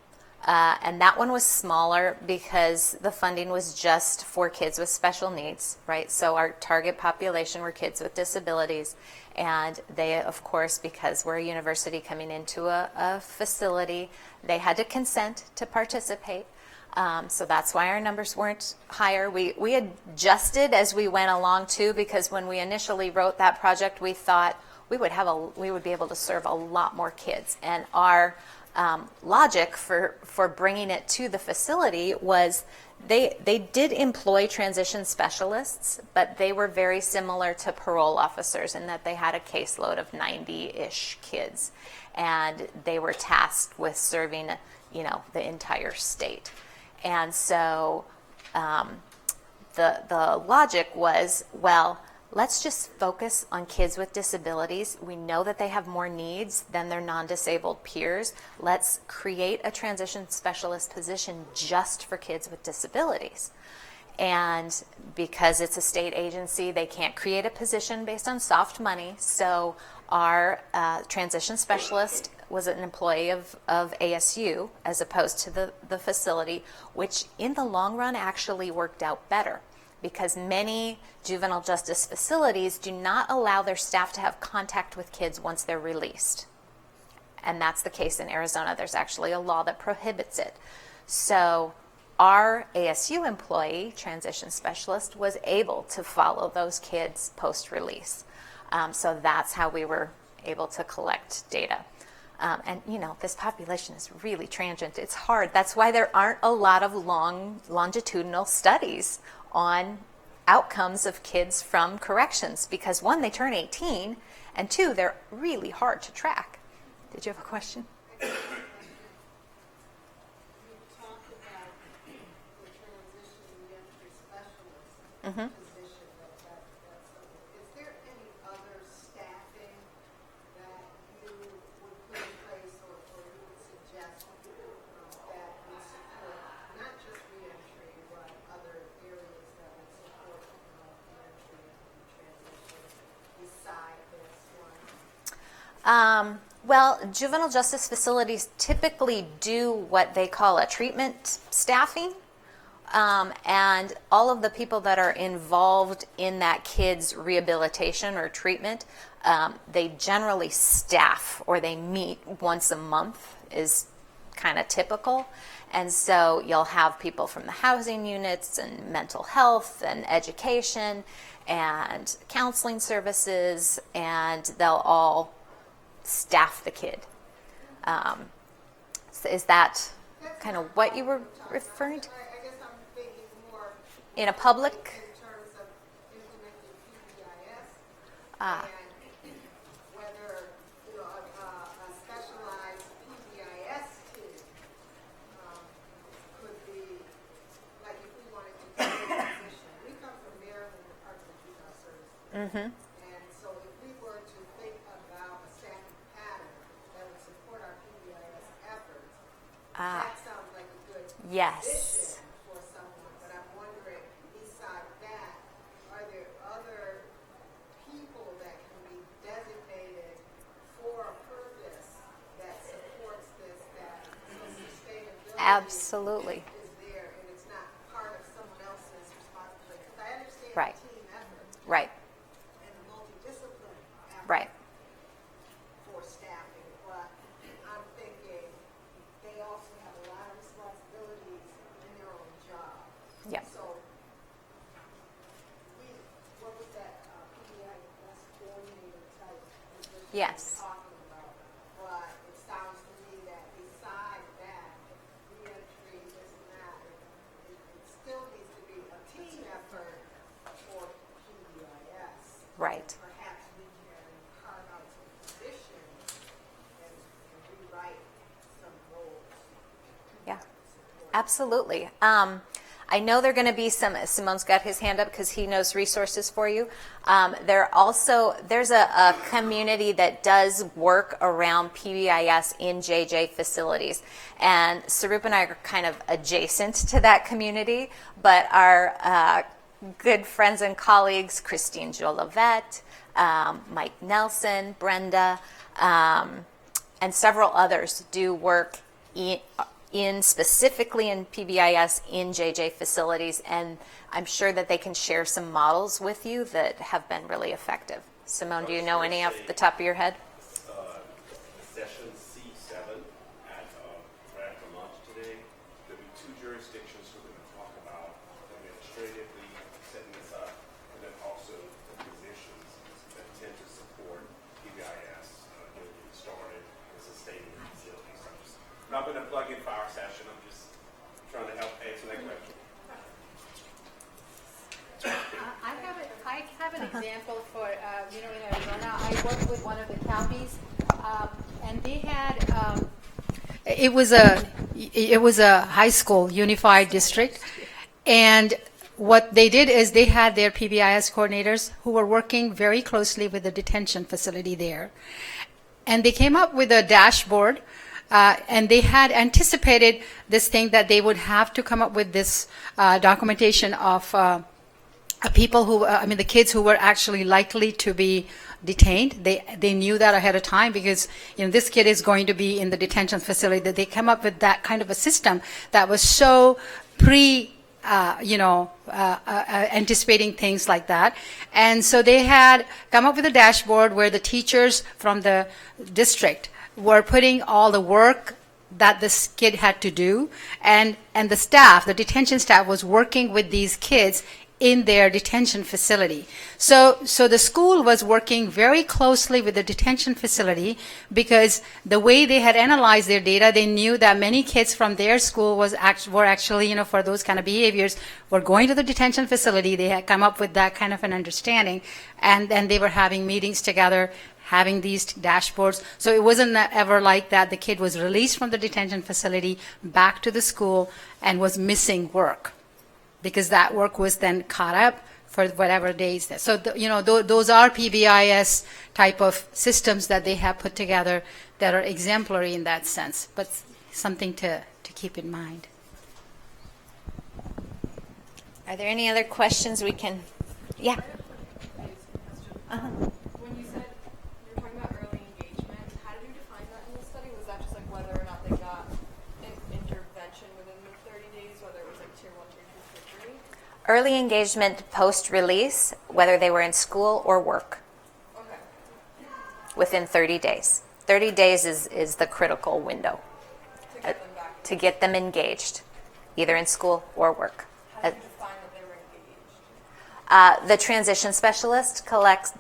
A: And that one was smaller because the funding was just for kids with special needs, right? So our target population were kids with disabilities. And they, of course, because we're a university coming into a facility, they had to consent to participate. So that's why our numbers weren't higher. We adjusted as we went along, too, because when we initially wrote that project, we thought we would be able to serve a lot more kids. And our logic for bringing it to the facility was they did employ transition specialists, but they were very similar to parole officers in that they had a caseload of 90-ish kids, and they were tasked with serving, the entire state. And so the logic was, well, let's just focus on kids with disabilities. We know that they have more needs than their non-disabled peers. Let's create a transition specialist position just for kids with disabilities. And because it's a state agency, they can't create a position based on soft money. So our transition specialist was an employee of ASU as opposed to the facility, which in the long run actually worked out better, because many juvenile justice facilities do not allow their staff to have contact with kids once they're released. And that's the case in Arizona. There's actually a law that prohibits it. So our ASU employee, transition specialist, was able to follow those kids post-release. So that's how we were able to collect data. And, you know, this population is really transient. It's hard. That's why there aren't a lot of longitudinal studies on outcomes of kids from corrections, because one, they turn 18, and two, they're really hard to track. Did you have a question?
F: You talked about the transition reentry specialist position. Is there any other staffing that you would put in place or you would suggest that would support not just reentry, but other areas that would support reentry and transition beside this one?
A: Well, juvenile justice facilities typically do what they call a treatment staffing. And all of the people that are involved in that kid's rehabilitation or treatment, they generally staff, or they meet once a month is kind of typical. And so you'll have people from the housing units and mental health and education and counseling services, and they'll all staff the kid. So is that kind of what you were referring to?
F: I guess I'm thinking more
A: In a public?
F: in terms of implementing PBIS
A: Ah.
F: and whether a specialized PBIS team could be, like if we wanted to do a position. We come from Maryland Department of Juvenile Services. And so if we were to think about a staffing pattern that would support our PBIS efforts, that sounds like a good
A: Yes.
F: position for someone. But I'm wondering, beside that, are there other people that can be designated for a purpose that supports this, that the sustainability
A: Absolutely.
F: is there and it's not part of someone else's responsibility? Because I understand
A: Right.
F: the team effort
A: Right.
F: and the multidisciplinary effort
A: Right.
F: for staffing, but I'm thinking they also have a lot of responsibilities in their own job.
A: Yep.
F: So, what was that PBIS coordinator type position
A: Yes.
F: we were talking about? But it sounds to me that beside that, reentry, this and that, it still needs to be a team effort for PBIS.
A: Right.
F: Perhaps we can carve out some positions and rewrite some roles.
A: Yeah. Absolutely. I know there are going to be some. Simone's got his hand up because he knows resources for you. There's a community that does work around PBIS in JJ facilities, and Sarup and I are kind of adjacent to that community. But our good friends and colleagues, Christine Jolivet, Mike Nelson, Brenda, and several others do work specifically in PBIS in JJ facilities, and I'm sure that they can share some models with you that have been really effective. Simone, do you know any off the top of your head?
G: Session C7 at right after lunch today. There'll be two jurisdictions we're going to talk about administratively setting this up, and then also the positions that tend to support PBIS getting started and sustaining the facilities. I'm not going to plug in for our session. I'm just trying to help answer that question.
B: I have an example for, in Arizona, I worked with one of the counties, and they had, it was a high school unified district, and what they did is they had their PBIS coordinators who were working very closely with the detention facility there. And they came up with a dashboard and they had anticipated this thing that they would have to come up with this documentation of people who, the kids who were actually likely to be detained. They knew that ahead of time because, this kid is going to be in the detention facility. That they came up with that kind of a system that was so anticipating things like that. And so they had come up with a dashboard where the teachers from the district were putting all the work that this kid had to do, and the staff, the detention staff, was working with these kids in their detention facility. So the school was working very closely with the detention facility because the way they had analyzed their data, they knew that many kids from their school were actually, for those kind of behaviors, were going to the detention facility. They had come up with that kind of an understanding, and then they were having meetings together, having these dashboards. So it wasn't ever like that the kid was released from the detention facility back to the school and was missing work, because that work was then caught up for whatever days. So, those are PBIS type of systems that they have put together that are exemplary in that sense, but something to keep in mind.
A: Are there any other questions we can? Yeah.
H: When you said you were talking about early engagement, how did you define that in the study? Was that just like whether or not they got an intervention within the 30 days, whether it was like tier 1, tier 2, tier 3?
A: Early engagement post-release, whether they were in school or work,
H: Okay.
A: within 30 days. 30 days is the critical window
H: To get them back.
A: to get them engaged, either in school or work.
H: How did you define that they were engaged?
A: The transition specialist collects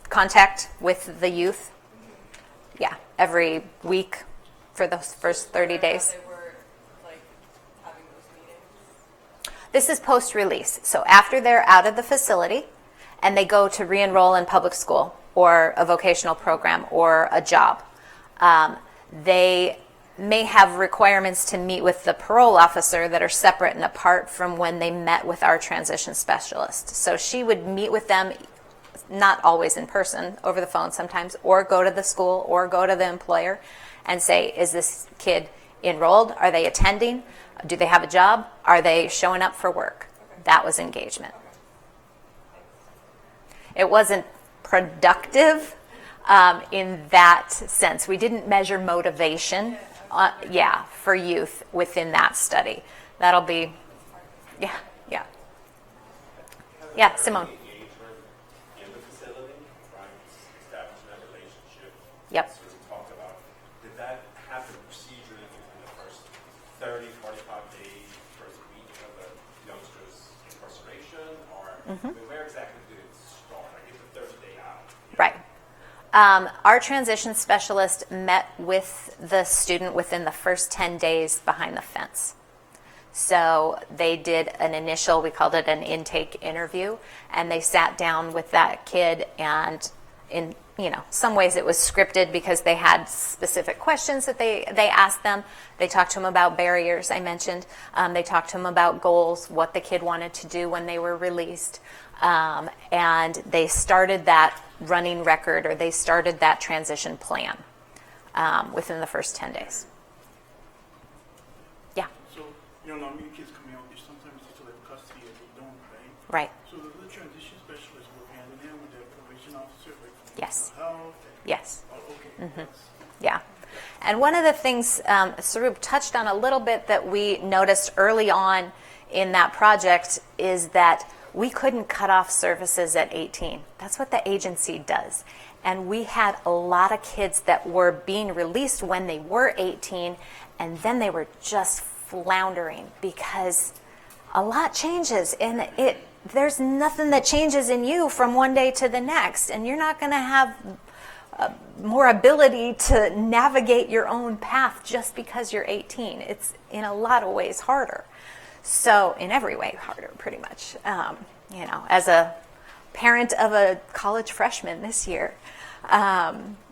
A: contact with the youth, every week for those first 30 days.
H: They were like having those meetings.
A: This is post-release. So after they're out of the facility and they go to re-enroll in public school or a vocational program or a job, they may have requirements to meet with the parole officer that are separate and apart from when they met with our transition specialist. So she would meet with them, not always in person, over the phone sometimes, or go to the school or go to the employer and say, is this kid enrolled? Are they attending? Do they have a job? Are they showing up for work? That was engagement. It wasn't productive in that sense. We didn't measure motivation, for youth within that study. That'll be, yeah. Yeah, Simone.
G: Engagement in the facility, right? Establishing that relationship.
A: Yep.
G: So we talked about, did that happen procedurally within the first 30, 45 days, first week of the youngster's incarceration? Or where exactly did it start? I get the 30-day out.
A: Right. Our transition specialist met with the student within the first 10 days behind the fence. So they did an initial, we called it an intake interview, and they sat down with that kid, and in some ways it was scripted because they had specific questions that they asked them. They talked to them about barriers, I mentioned. They talked to them about goals, what the kid wanted to do when they were released. And they started that running record, or they started that transition plan within the first 10 days. Yeah.
I: So, normally kids coming out, sometimes they still have custody and they don't, right?
A: Right.
I: So the transition specialists work hand in hand with the probation officer, like from
A: Yes.
I: mental health?
A: Yes.
I: Oh, okay. That's-
A: Yeah. And one of the things Sarup touched on a little bit that we noticed early on in that project is that we couldn't cut off services at 18. That's what the agency does. And we had a lot of kids that were being released when they were 18, and then they were just floundering because a lot changes, and there's nothing that changes in you from one day to the next, and you're not going to have more ability to navigate your own path just because you're 18. It's in a lot of ways harder. So in every way harder, pretty much. As a parent of a college freshman this year.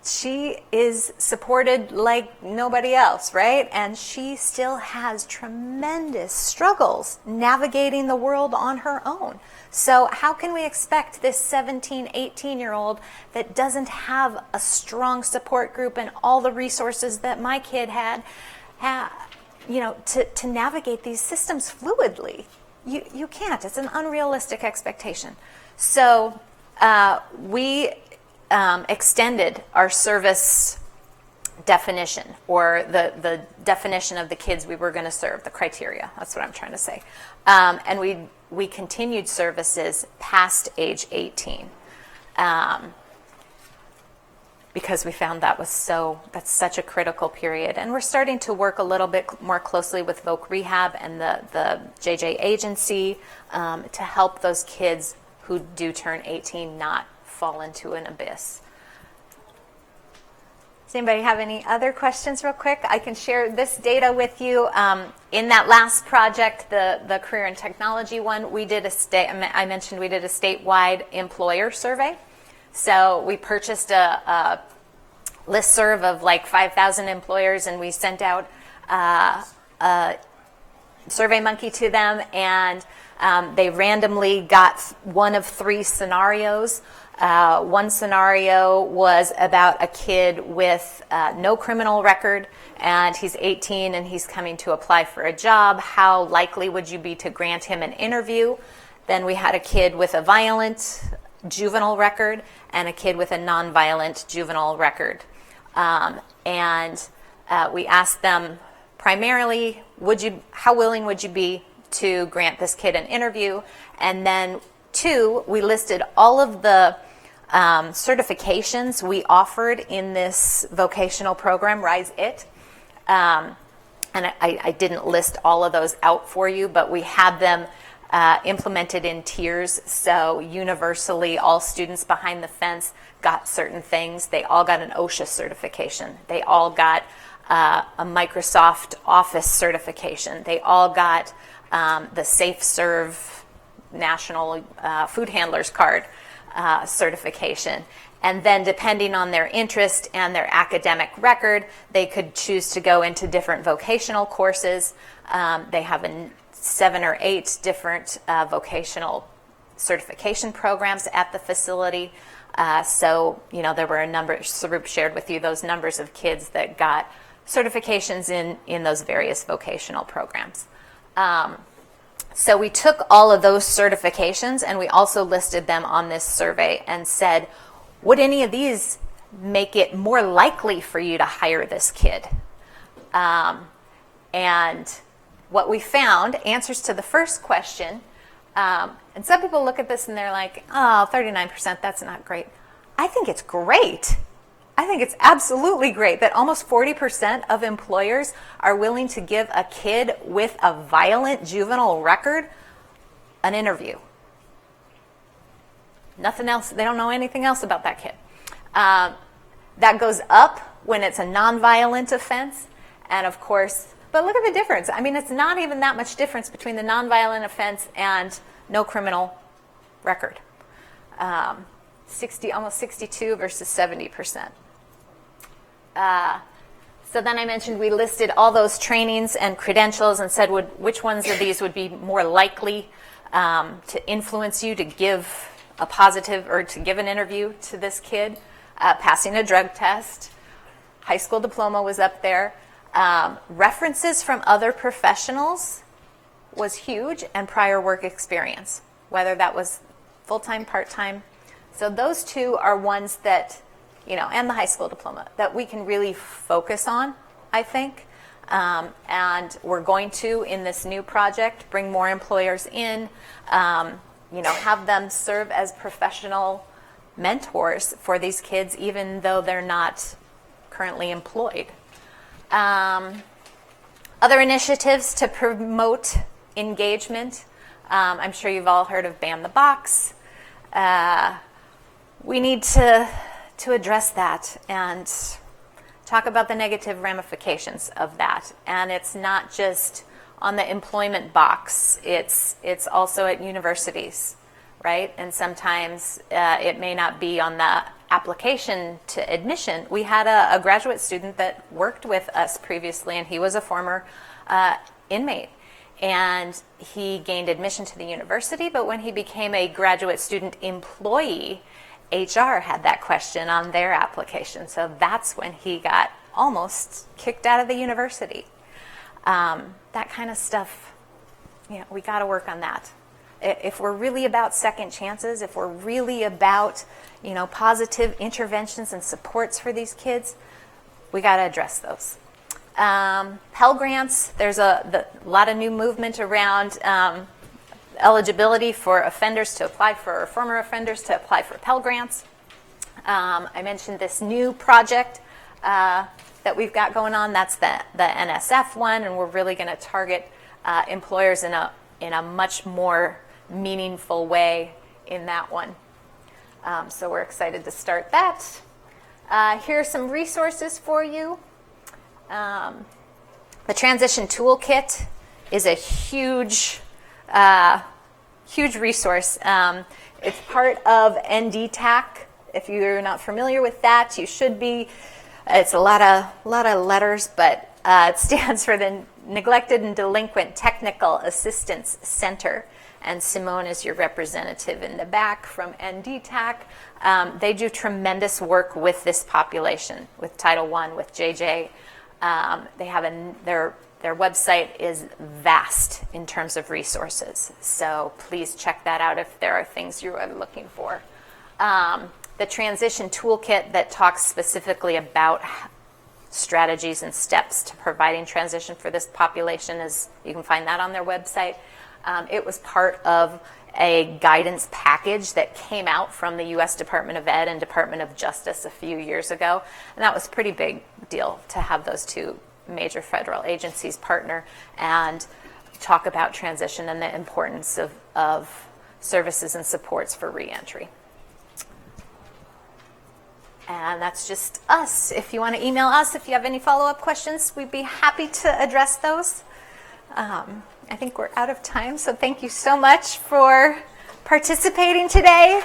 A: She is supported like nobody else, right? And she still has tremendous struggles navigating the world on her own. So how can we expect this 17, 18-year-old that doesn't have a strong support group and all the resources that my kid had, to navigate these systems fluidly? You can't. It's an unrealistic expectation. So we extended our service definition, or the definition of the kids we were going to serve, the criteria. That's what I'm trying to say. And we continued services past age 18 because we found that's such a critical period. And we're starting to work a little bit more closely with Voc Rehab and the JJ agency to help those kids who do turn 18 not fall into an abyss. Does anybody have any other questions real quick? I can share this data with you. In that last project, the career and technology one, we did I mentioned we did a statewide employer survey. So we purchased a listserv of like 5,000 employers, and we sent out a SurveyMonkey to them, and they randomly got one of 3 scenarios. One scenario was about a kid with no criminal record, and he's 18 and he's coming to apply for a job. How likely would you be to grant him an interview? Then we had a kid with a violent juvenile record and a kid with a nonviolent juvenile record. And we asked them primarily, how willing would you be to grant this kid an interview? And then 2, we listed all of the certifications we offered in this vocational program, Rise It. And I didn't list all of those out for you, but we had them implemented in tiers. So universally, all students behind the fence got certain things. They all got an OSHA certification. They all got a Microsoft Office certification. They all got the Safe Serve National Food Handlers Card certification. And then depending on their interest and their academic record, they could choose to go into different vocational courses. They have 7 or 8 different vocational certification programs at the facility. So, there were a number, Sarup shared with you those numbers of kids that got certifications in those various vocational programs. So we took all of those certifications and we also listed them on this survey and said, would any of these make it more likely for you to hire this kid? And what we found, answers to the first question, and some people look at this and they're like, 39%, that's not great. I think it's great. I think it's absolutely great that almost 40% of employers are willing to give a kid with a violent juvenile record an interview. Nothing else. They don't know anything else about that kid. That goes up when it's a nonviolent offense. And of course, but look at the difference. I mean, it's not even that much difference between the nonviolent offense and no criminal record. Almost 62 versus 70%. So then I mentioned we listed all those trainings and credentials and said which ones of these would be more likely to influence you to give a positive or to give an interview to this kid. Passing a drug test, high school diploma was up there. References from other professionals was huge, and prior work experience, whether that was full-time, part-time. So those 2 are ones that, and the high school diploma, that we can really focus on, I think. And we're going to, in this new project, bring more employers in, have them serve as professional mentors for these kids, even though they're not currently employed. Other initiatives to promote engagement. I'm sure you've all heard of Ban the Box. We need to address that and talk about the negative ramifications of that. And it's not just on the employment box. It's also at universities. right? And sometimes it may not be on the application to admission. We had a graduate student that worked with us previously, and he was a former inmate. And he gained admission to the university, but when he became a graduate student employee, HR had that question on their application. So that's when he got almost kicked out of the university. That kind of stuff, we got to work on that. If we're really about second chances, if we're really about, positive interventions and supports for these kids, we got to address those. Pell Grants, there's a lot of new movement around eligibility for offenders to apply for, or former offenders to apply for Pell Grants. I mentioned this new project that we've got going on. That's the NSF one, and we're really going to target employers in a much more meaningful way in that one. So we're excited to start that. Here are some resources for you. The Transition Toolkit is a huge resource. It's part of NDTAC. If you're not familiar with that, you should be. It's a lot of letters, but it stands for the Neglected and Delinquent Technical Assistance Center. And Simone is your representative in the back from NDTAC. They do tremendous work with this population, with Title I, with JJ. They have their website is vast in terms of resources. So please check that out if there are things you are looking for. The Transition Toolkit that talks specifically about strategies and steps to providing transition for this population you can find that on their website. It was part of a guidance package that came out from the U.S. Department of Ed and Department of Justice a few years ago. And that was a pretty big deal to have those two major federal agencies partner and talk about transition and the importance of services and supports for reentry. And that's just us. If you want to email us, if you have any follow-up questions, we'd be happy to address those. I think we're out of time, so thank you so much for participating today.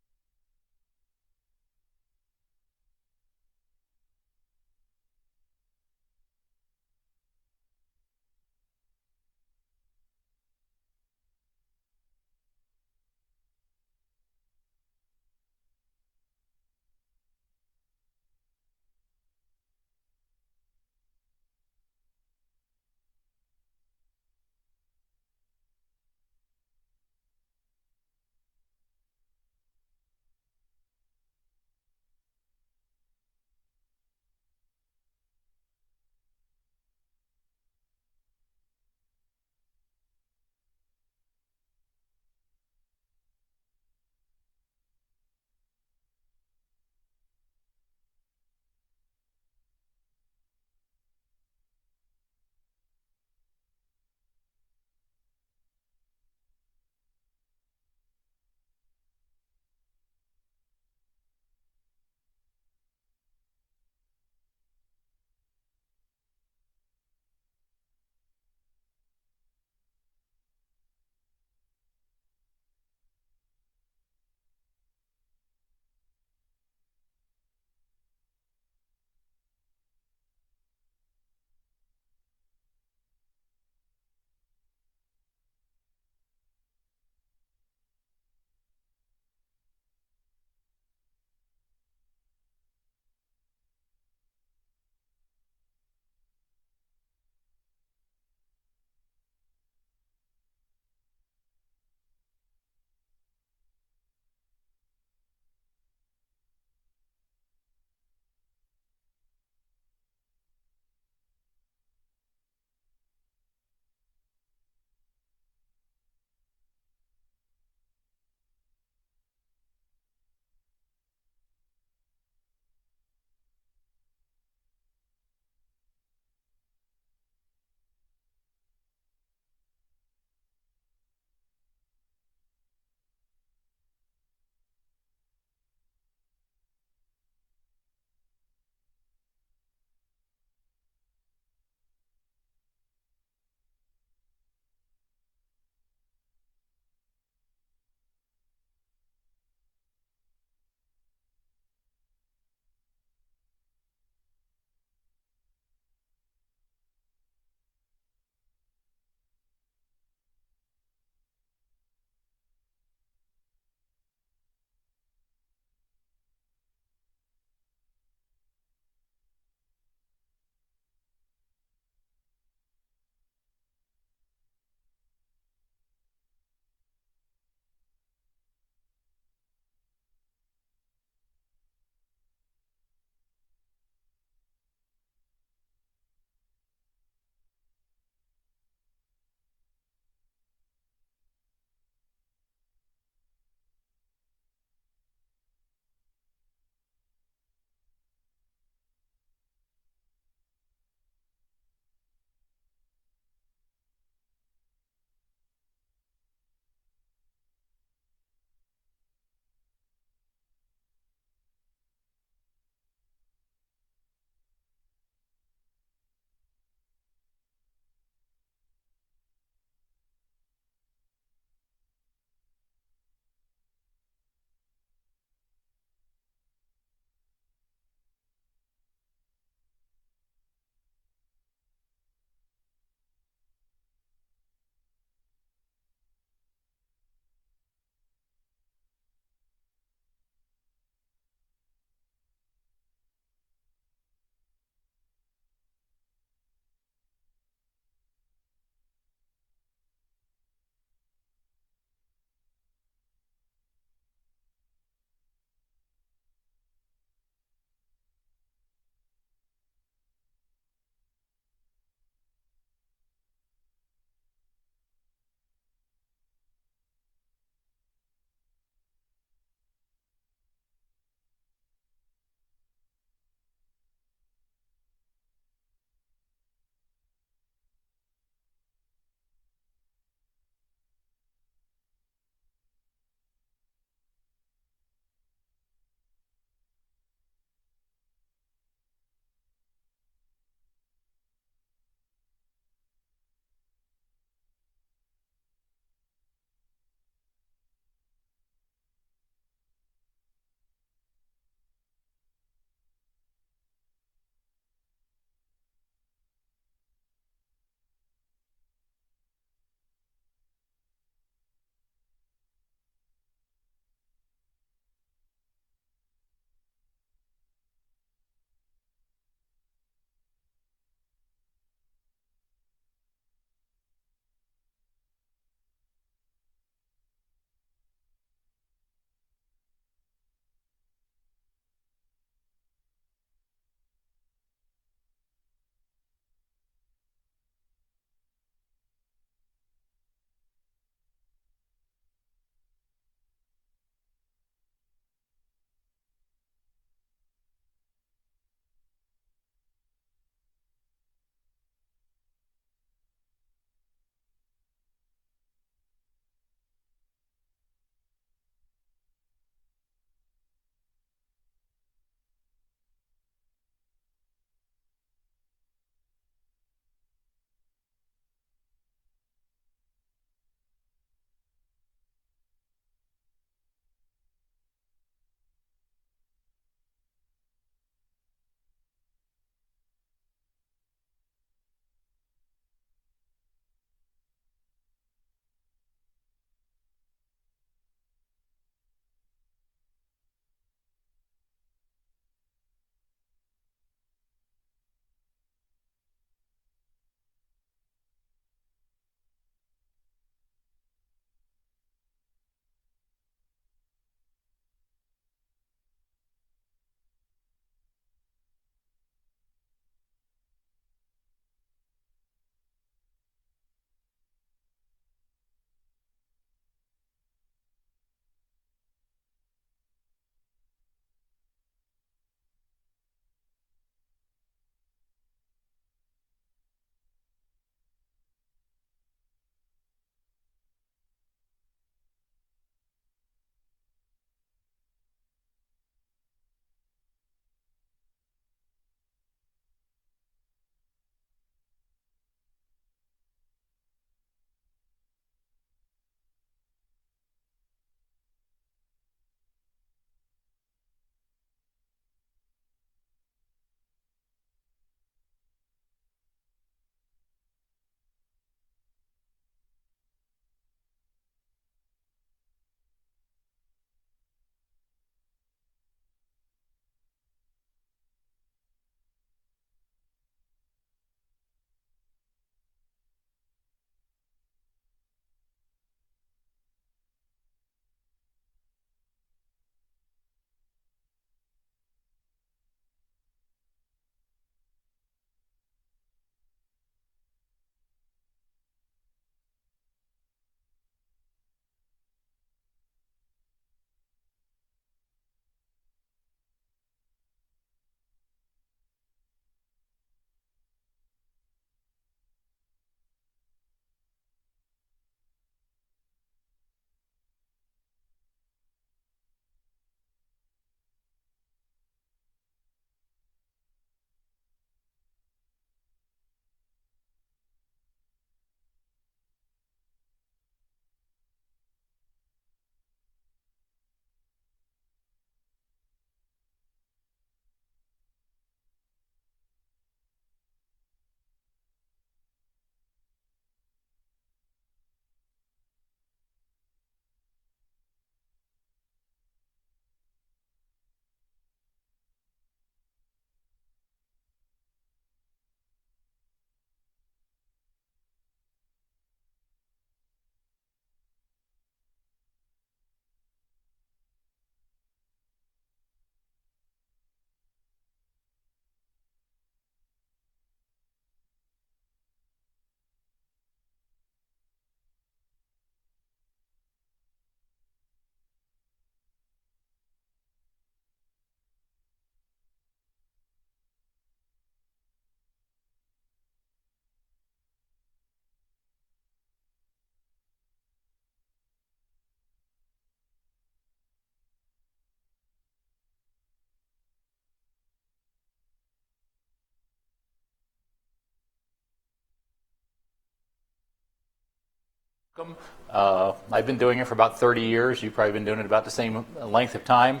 J: I've been doing it for about 30 years. You've probably been doing it about the same length of time.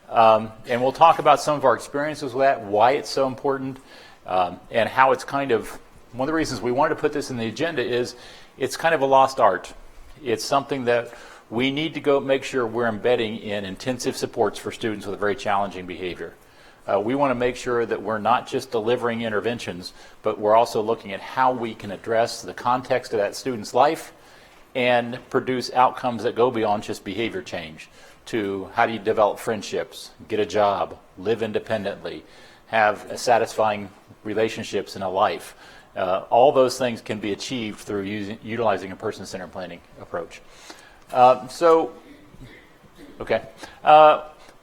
J: And we'll talk about some of our experiences with that, why it's so important, and how it's kind of, one of the reasons we wanted to put this in the agenda is it's kind of a lost art. It's something that we need to go make sure we're embedding in intensive supports for students with a very challenging behavior. We want to make sure that we're not just delivering interventions, but we're also looking at how we can address the context of that student's life and produce outcomes that go beyond just behavior change to how do you develop friendships, get a job, live independently, have satisfying relationships in a life. All those things can be achieved through utilizing a person-centered planning approach.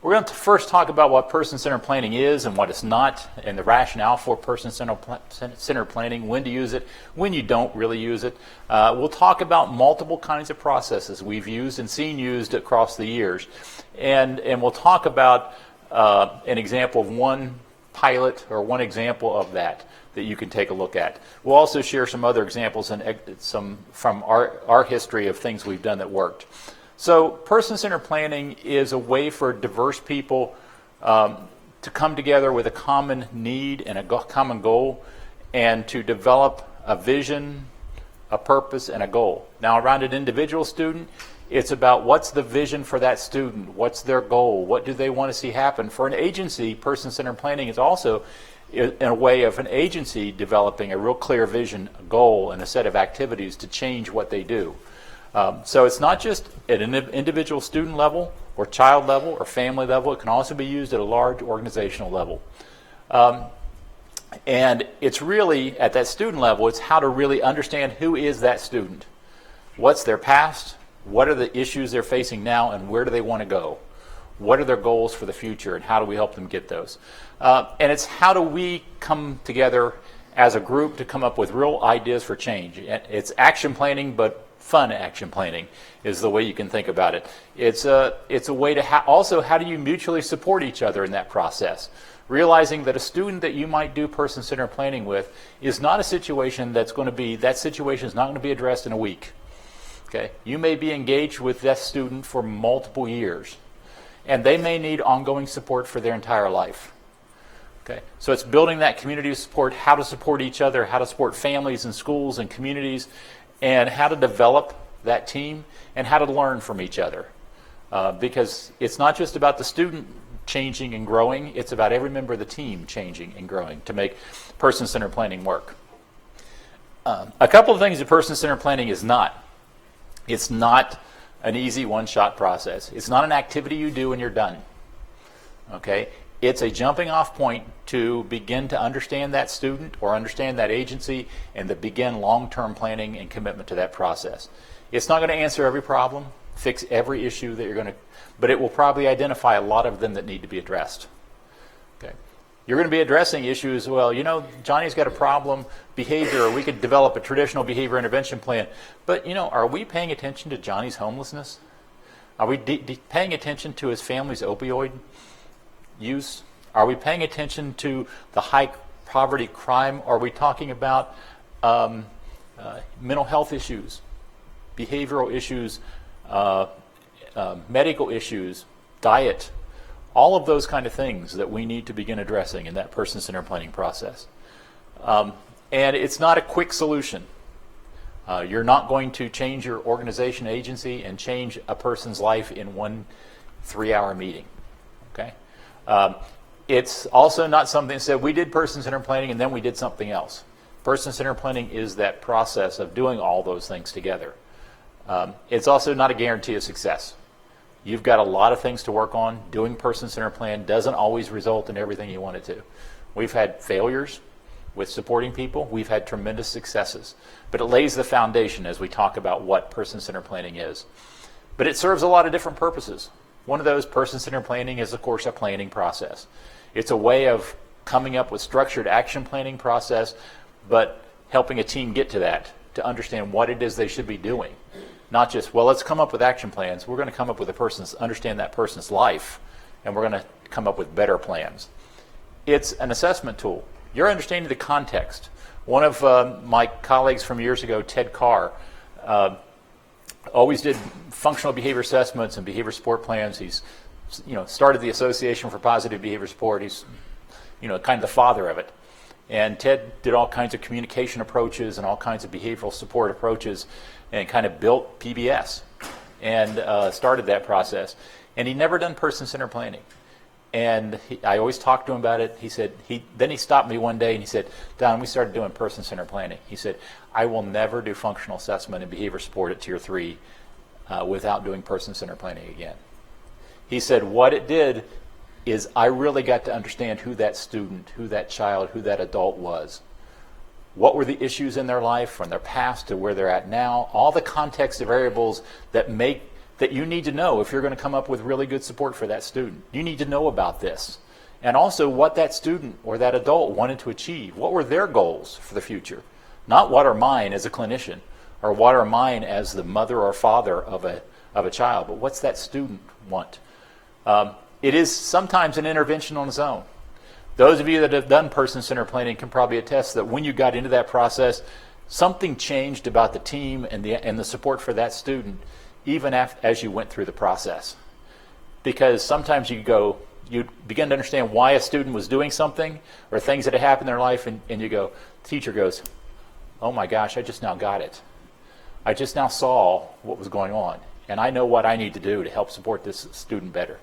J: We're going to first talk about what person-centered planning is and what it's not, and the rationale for person-centered planning, when to use it, when you don't really use it. We'll talk about multiple kinds of processes we've used and seen used across the years. And we'll talk about an example of one pilot or one example of that you can take a look at. We'll also share some other examples and some from our history of things we've done that worked. So person-centered planning is a way for diverse people to come together with a common need and a common goal and to develop a vision, a purpose, and a goal. Now, around an individual student, it's about what's the vision for that student, what's their goal, what do they want to see happen. For an agency, person-centered planning is also in a way of an agency developing a real clear vision, a goal, and a set of activities to change what they do. So it's not just at an individual student level or child level or family level. It can also be used at a large organizational level. And it's really, at that student level, it's how to really understand who is that student. What's their past? What are the issues they're facing now, and where do they want to go? What are their goals for the future, and how do we help them get those? And it's how do we come together as a group to come up with real ideas for change. It's action planning, but fun action planning is the way you can think about it. It's a way to also how do you mutually support each other in that process? Realizing that a student that you might do person-centered planning with is not a situation that situation is not going to be addressed in a week. Okay? You may be engaged with that student for multiple years, and they may need ongoing support for their entire life. Okay? So it's building that community of support, how to support each other, how to support families and schools and communities, and how to develop that team and how to learn from each other. Because it's not just about the student changing and growing, it's about every member of the team changing and growing to make person-centered planning work. A couple of things that person-centered planning is not. It's not an easy one-shot process. It's not an activity you do and you're done. Okay? It's a jumping off point to begin to understand that student or understand that agency and to begin long-term planning and commitment to that process. It's not going to answer every problem, fix every issue that you're going to, but it will probably identify a lot of them that need to be addressed. Okay. You're going to be addressing issues, well, you know, Johnny's got a problem behavior, or we could develop a traditional behavior intervention plan, but, you know, are we paying attention to Johnny's homelessness? Are we paying attention to his family's opioid use? Are we paying attention to the high poverty crime? Are we talking about mental health issues, behavioral issues, medical issues, diet, all of those kind of things that we need to begin addressing in that person-centered planning process. And it's not a quick solution. You're not going to change your organization agency and change a person's life in 1 3-hour meeting. Okay? It's also not something that said we did person-centered planning and then we did something else. Person-centered planning is that process of doing all those things together. It's also not a guarantee of success. You've got a lot of things to work on. Doing person-centered plan doesn't always result in everything you want it to. We've had failures with supporting people. We've had tremendous successes. But it lays the foundation as we talk about what person-centered planning is. But it serves a lot of different purposes. One of those, person-centered planning, is, of course, a planning process. It's a way of coming up with structured action planning process, but helping a team get to that, to understand what it is they should be doing. Not just, well, let's come up with action plans. We're going to come up with understand that person's life, and we're going to come up with better plans. It's an assessment tool. You're understanding the context. One of my colleagues from years ago, Ted Carr, always did functional behavior assessments and behavior support plans. He's, started the Association for Positive Behavior Support. He's, kind of the father of it. And Ted did all kinds of communication approaches and all kinds of behavioral support approaches and kind of built PBIS and started that process. And he'd never done person-centered planning. And I always talked to him about it. He said, then he stopped me one day and he said, Don, we started doing person-centered planning. He said, I will never do functional assessment and behavior support at Tier 3 without doing person-centered planning again. He said, what it did is I really got to understand who that student, who that child, who that adult was. What were the issues in their life from their past to where they're at now, all the context of variables that you need to know if you're going to come up with really good support for that student. You need to know about this. And also what that student or that adult wanted to achieve. What were their goals for the future? Not what are mine as a clinician or what are mine as the mother or father of a child, but what's that student want? It is sometimes an intervention on its own. Those of you that have done person-centered planning can probably attest that when you got into that process, something changed about the team and the support for that student, even as you went through the process. Because sometimes you begin to understand why a student was doing something or things that had happened in their life, and the teacher goes, oh my gosh, I just now got it. I just now saw what was going on, and I know what I need to do to help support this student better.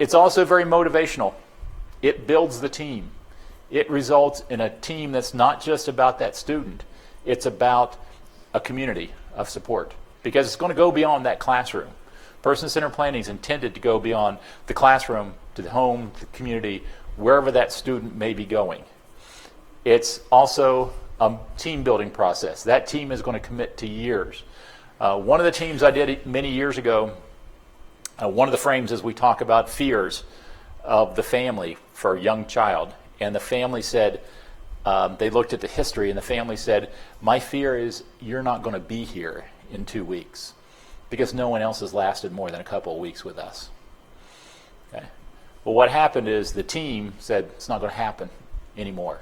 J: It's also very motivational. It builds the team. It results in a team that's not just about that student. It's about a community of support because it's going to go beyond that classroom. Person-centered planning is intended to go beyond the classroom, to the home, to the community, wherever that student may be going. It's also a team-building process. That team is going to commit to years. One of the teams I did many years ago, one of the frames is we talk about fears of the family for a young child. And the family said, they looked at the history, and the family said, my fear is you're not going to be here in 2 weeks because no one else has lasted more than a couple of weeks with us. Okay. Well, what happened is the team said, it's not going to happen anymore.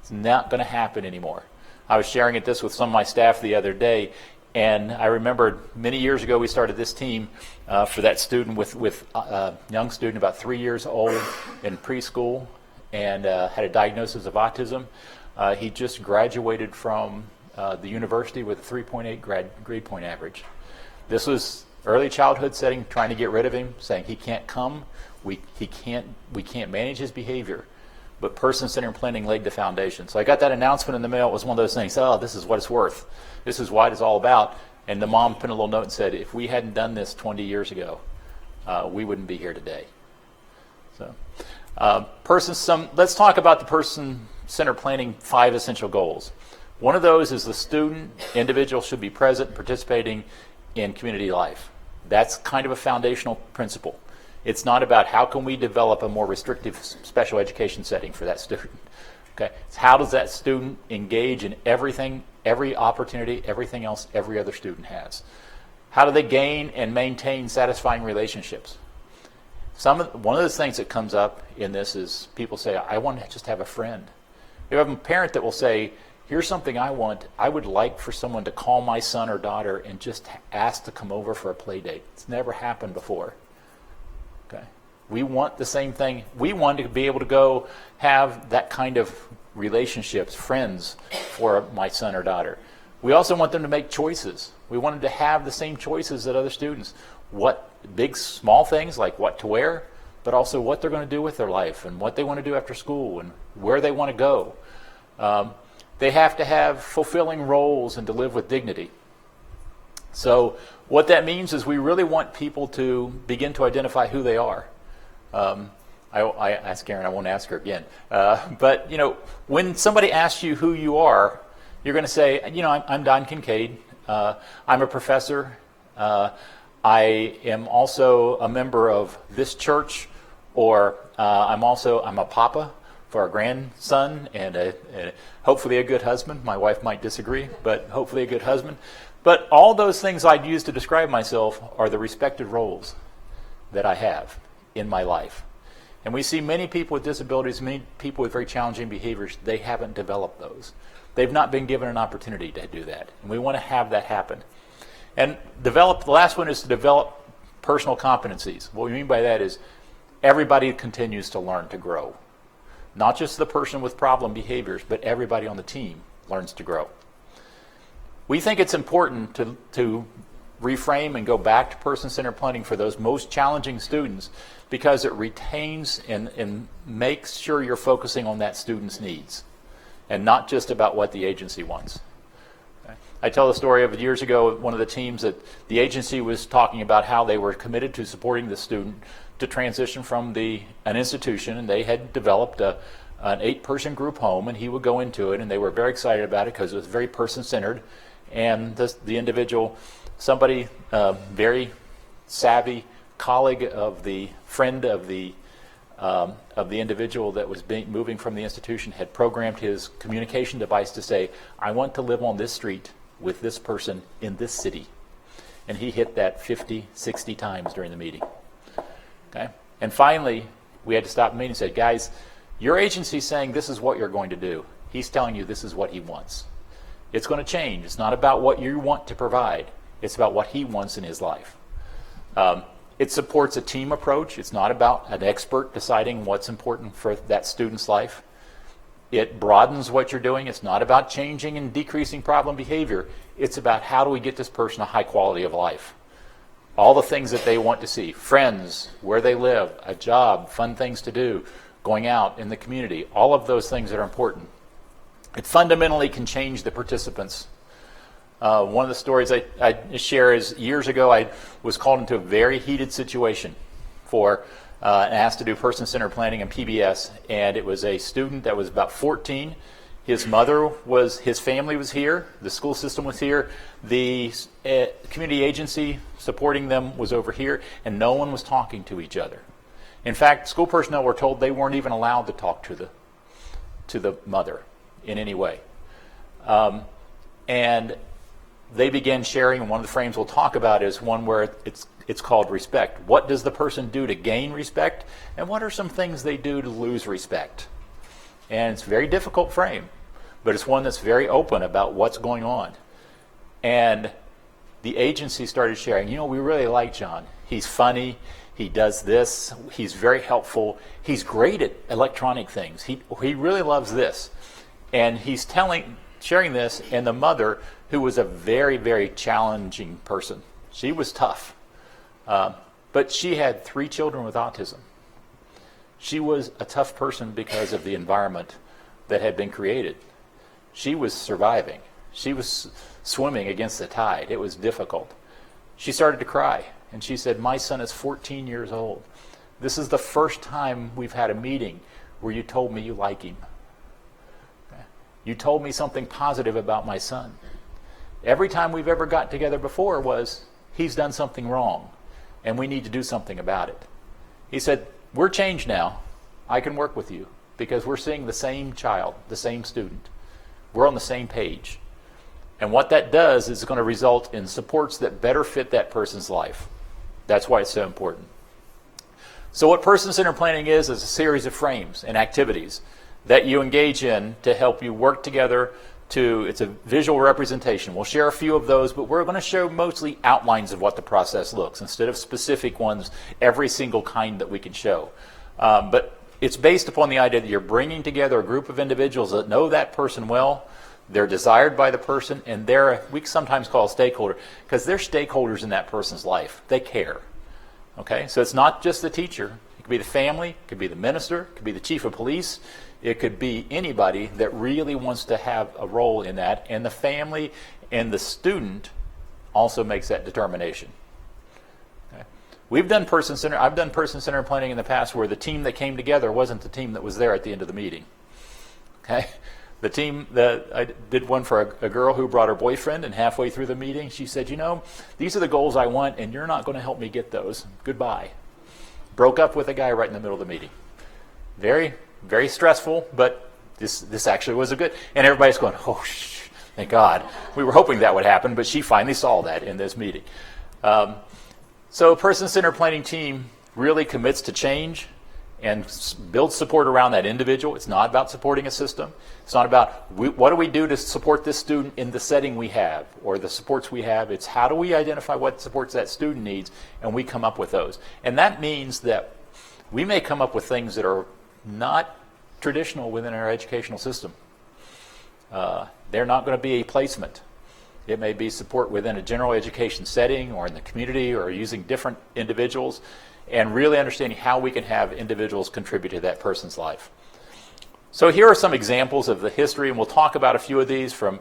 J: It's not going to happen anymore. I was sharing this with some of my staff the other day, and I remembered many years ago we started this team for that student with a young student about 3 years old in preschool and had a diagnosis of autism. He just graduated from the university with a 3.8 grade point average. This was early childhood setting, trying to get rid of him, saying he can't come, we can't manage his behavior. But person-centered planning laid the foundation. So I got that announcement in the mail. It was one of those things, oh, this is what it's worth. This is what it's all about. And the mom put a little note and said, if we hadn't done this 20 years ago, we wouldn't be here today. So, let's talk about the person-centered planning 5 essential goals. One of those is the student, individual should be present, participating in community life. That's kind of a foundational principle. It's not about how can we develop a more restrictive special education setting for that student. Okay, it's how does that student engage in everything, every opportunity, everything else every other student has. How do they gain and maintain satisfying relationships? One of those things that comes up in this is people say, I want to just have a friend. You have a parent that will say, here's something I want. I would like for someone to call my son or daughter and just ask to come over for a play date. It's never happened before. Okay. We want the same thing. We want to be able to go have that kind of relationships, friends for my son or daughter. We also want them to make choices. We want them to have the same choices that other students. What big, small things like what to wear, but also what they're going to do with their life and what they want to do after school and where they want to go. They have to have fulfilling roles and to live with dignity. So what that means is we really want people to begin to identify who they are. I asked Karen, I won't ask her again. But, when somebody asks you who you are, you're going to say, I'm Don Kincaid. I'm a professor. I am also a member of this church, or I'm a papa for a grandson and hopefully a good husband. My wife might disagree, but hopefully a good husband. But all those things I'd use to describe myself are the respected roles that I have in my life. And we see many people with disabilities, many people with very challenging behaviors, they haven't developed those. They've not been given an opportunity to do that. And we want to have that happen. And the last one is to develop personal competencies. What we mean by that is everybody continues to learn to grow. Not just the person with problem behaviors, but everybody on the team learns to grow. We think it's important to reframe and go back to person-centered planning for those most challenging students because it retains and makes sure you're focusing on that student's needs and not just about what the agency wants. Okay? I tell the story of years ago, one of the teams that the agency was talking about how they were committed to supporting the student to transition from an institution, and they had developed an 8-person group home, and he would go into it, and they were very excited about it because it was very person-centered, and the individual, somebody very savvy colleague of the friend of the individual that was moving from the institution had programmed his communication device to say, I want to live on this street with this person in this city. And he hit that 50, 60 times during the meeting. Okay? And finally, we had to stop the meeting and say, guys, your agency's saying this is what you're going to do. He's telling you this is what he wants. It's going to change. It's not about what you want to provide. It's about what he wants in his life. It supports a team approach. It's not about an expert deciding what's important for that student's life. It broadens what you're doing. It's not about changing and decreasing problem behavior. It's about how do we get this person a high quality of life. All the things that they want to see, friends, where they live, a job, fun things to do, going out in the community, all of those things that are important. It fundamentally can change the participants. One of the stories I share is years ago I was called into a very heated situation and asked to do person-centered planning and PBIS, and it was a student that was about 14. His family was here, the school system was here, the community agency supporting them was over here, and no one was talking to each other. In fact, school personnel were told they weren't even allowed to talk to the mother in any way. And they began sharing, and one of the frames we'll talk about is one where it's called respect. What does the person do to gain respect, and what are some things they do to lose respect? And it's a very difficult frame, but it's one that's very open about what's going on. And the agency started sharing, we really like John. He's funny, he does this, he's very helpful, he's great at electronic things, he really loves this. And he's sharing this, and the mother, who was a very, very challenging person. She was tough. But she had 3 children with autism. She was a tough person because of the environment that had been created. She was surviving. She was swimming against the tide. It was difficult. She started to cry, and she said, my son is 14 years old. This is the first time we've had a meeting where you told me you like him. You told me something positive about my son. Every time we've ever got together before was, he's done something wrong, and we need to do something about it. He said, we're changed now. I can work with you because we're seeing the same child, the same student. We're on the same page. And what that does is going to result in supports that better fit that person's life. That's why it's so important. So what person-centered planning is a series of frames and activities that you engage in to help you work together. It's a visual representation. We'll share a few of those, but we're going to show mostly outlines of what the process looks instead of specific ones, every single kind that we can show. But it's based upon the idea that you're bringing together a group of individuals that know that person well, they're desired by the person, and we sometimes call a stakeholder because they're stakeholders in that person's life. They care. Okay, so it's not just the teacher. It could be the family, it could be the minister, it could be the chief of police, it could be anybody that really wants to have a role in that, and the family and the student also makes that determination. Okay. I've done person-centered planning in the past where the team that came together wasn't the team that was there at the end of the meeting. Okay, the team that I did one for a girl who brought her boyfriend, and halfway through the meeting she said, these are the goals I want, and you're not going to help me get those. Goodbye. Broke up with a guy right in the middle of the meeting. Very, very stressful, but this actually was a good, and everybody's going, oh, thank God. We were hoping that would happen, but she finally saw that in this meeting. So a person-centered planning team really commits to change and build support around that individual. It's not about supporting a system. It's not about what do we do to support this student in the setting we have or the supports we have. It's how do we identify what supports that student needs, and we come up with those. And that means that we may come up with things that are not traditional within our educational system. They're not going to be a placement. It may be support within a general education setting or in the community or using different individuals, and really understanding how we can have individuals contribute to that person's life. So here are some examples of the history, and we'll talk about a few of these from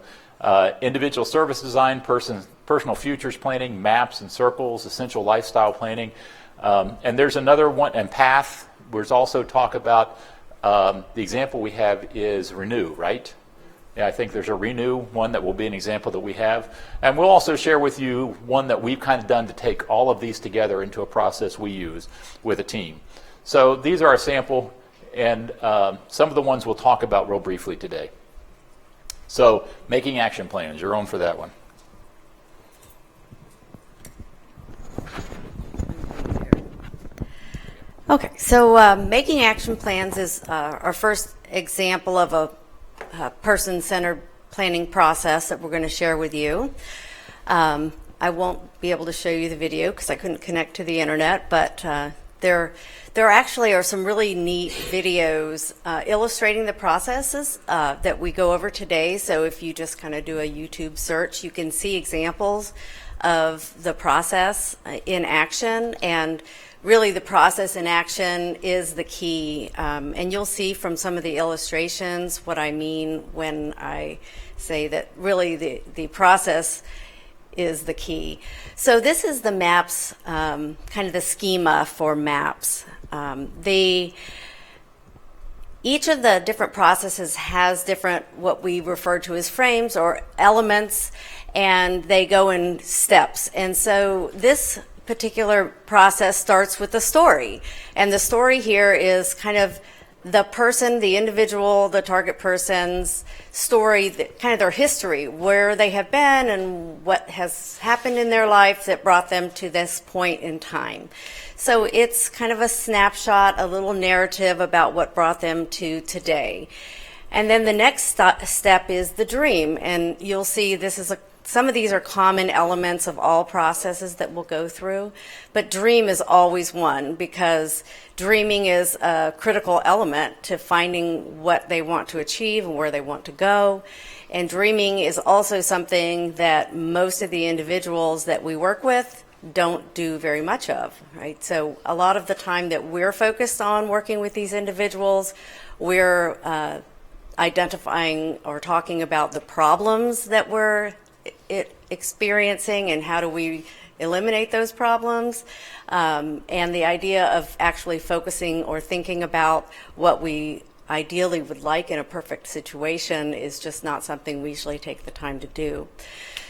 J: individual service design, personal futures planning, maps and circles, essential lifestyle planning. And there's another one, and path. There's also talk about the example we have is renew, right? Yeah, I think there's a renew one that will be an example that we have. And we'll also share with you one that we've kind of done to take all of these together into a process we use with a team. So these are a sample, and some of the ones we'll talk about real briefly today. So making action plans, you're on for that one.
K: Okay, so making action plans is our first example of a person-centered planning process that we're going to share with you. I won't be able to show you the video because I couldn't connect to the internet, but there actually are some really neat videos illustrating the processes that we go over today. So if you just kind of do a YouTube search, you can see examples of the process in action, and really the process in action is the key. And you'll see from some of the illustrations what I mean when I say that really the process is the key. So this is the MAPS, kind of the schema for MAPS. Each of the different processes has different, what we refer to as frames or elements, and they go in steps. And so this particular process starts with the story. And the story here is kind of the person, the individual, the target person's story, kind of their history, where they have been and what has happened in their life that brought them to this point in time. So it's kind of a snapshot, a little narrative about what brought them to today. And then the next step is the dream. And you'll see this is some of these are common elements of all processes that we'll go through, but dream is always one because dreaming is a critical element to finding what they want to achieve and where they want to go. And dreaming is also something that most of the individuals that we work with don't do very much of, right? So a lot of the time that we're focused on working with these individuals, we're identifying or talking about the problems that we're experiencing and how do we eliminate those problems, and the idea of actually focusing or thinking about what we ideally would like in a perfect situation is just not something we usually take the time to do.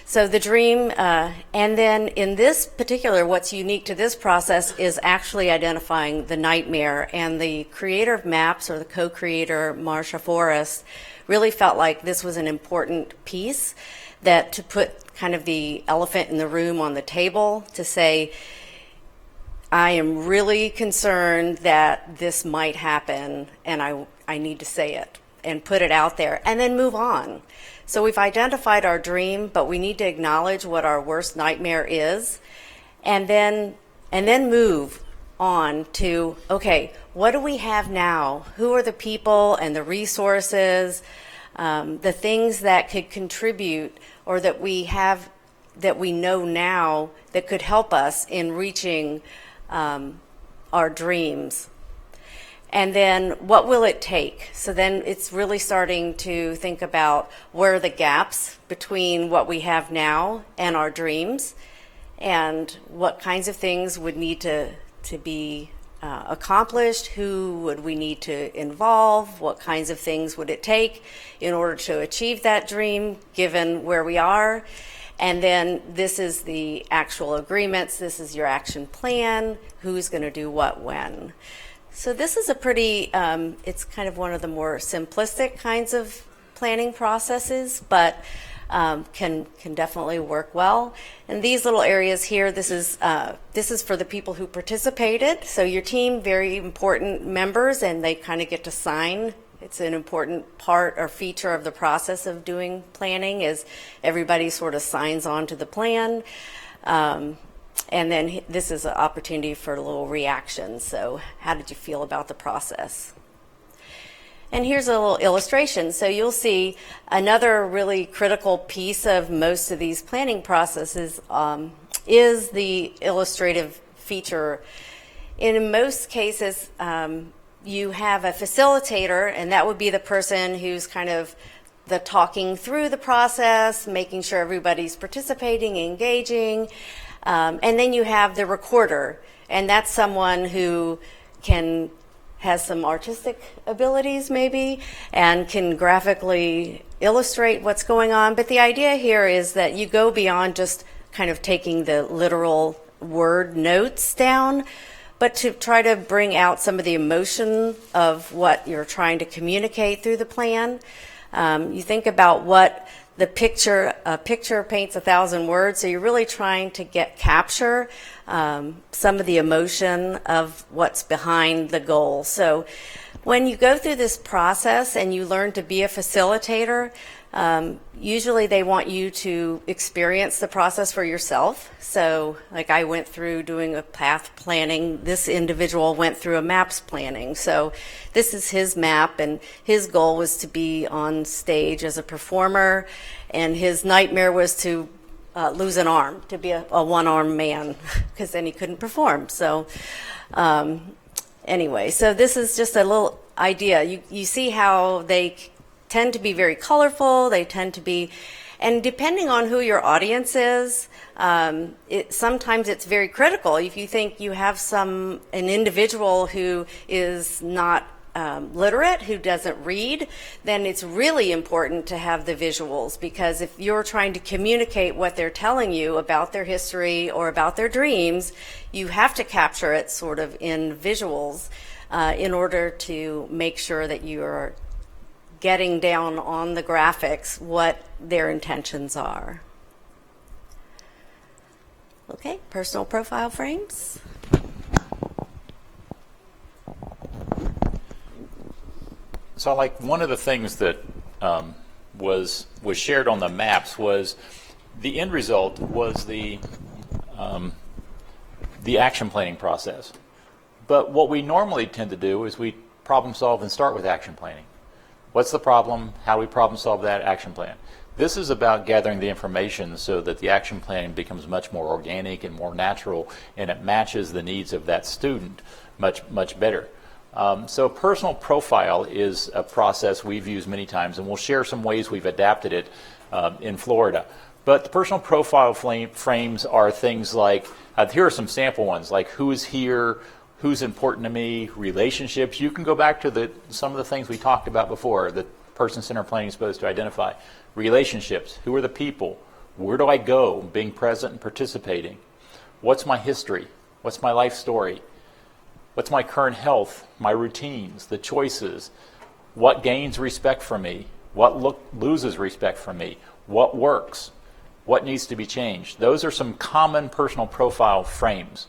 K: So the dream, and then in this particular, what's unique to this process is actually identifying the nightmare, and the creator of MAPS, or the co-creator, Marsha Forrest, really felt like this was an important piece, that to put kind of the elephant in the room on the table, to say, I am really concerned that this might happen, and I need to say it and put it out there, and then move on. So we've identified our dream, but we need to acknowledge what our worst nightmare is, and then move on to, okay, what do we have now? Who are the people and the resources, the things that could contribute or that we have, that we know now that could help us in reaching our dreams? And then what will it take? So then it's really starting to think about where are the gaps between what we have now and our dreams, and what kinds of things would need to be accomplished, who would we need to involve, what kinds of things would it take in order to achieve that dream given where we are. And then this is the actual agreements, this is your action plan, who's going to do what when. So this is a pretty, it's kind of one of the more simplistic kinds of planning processes, but can definitely work well. And these little areas here, this is for the people who participated. So your team, very important members, and they kind of get to sign. It's an important part or feature of the process of doing planning is everybody sort of signs on to the plan. And then this is an opportunity for a little reaction. So how did you feel about the process? And here's a little illustration. So you'll see another really critical piece of most of these planning processes is the illustrative feature. In most cases, you have a facilitator, and that would be the person who's kind of the talking through the process, making sure everybody's participating, engaging. And then you have the recorder, and that's someone who has some artistic abilities maybe and can graphically illustrate what's going on. But the idea here is that you go beyond just kind of taking the literal word notes down, but to try to bring out some of the emotion of what you're trying to communicate through the plan. You think about what a picture paints 1,000 words, so you're really trying to capture some of the emotion of what's behind the goal. So when you go through this process and you learn to be a facilitator, usually they want you to experience the process for yourself. So like I went through doing a path planning, this individual went through a MAPS planning. So this is his map, and his goal was to be on stage as a performer, and his nightmare was to lose an arm, to be a one-armed man, because then he couldn't perform. So anyway, so this is just a little idea. You see how they tend to be very colorful. They tend to be, and depending on who your audience is, sometimes it's very critical. If you think you have an individual who is not literate, who doesn't read, then it's really important to have the visuals, because if you're trying to communicate what they're telling you about their history or about their dreams, you have to capture it sort of in visuals in order to make sure that you're getting down on the graphics what their intentions are. Okay, personal profile frames.
J: So like one of the things that was shared on the maps was the end result was the action planning process. But what we normally tend to do is we problem solve and start with action planning. What's the problem? How do we problem solve that? Action plan. This is about gathering the information so that the action plan becomes much more organic and more natural, and it matches the needs of that student much better. So personal profile is a process we've used many times, and we'll share some ways we've adapted it in Florida. But the personal profile frames are things like, here are some sample ones, like who is here, who's important to me, relationships. You can go back to some of the things we talked about before that person-centered planning is supposed to identify. Relationships, who are the people, where do I go, being present and participating. What's my history, what's my life story, what's my current health, my routines, the choices, what gains respect from me, what loses respect from me, what works, what needs to be changed. Those are some common personal profile frames.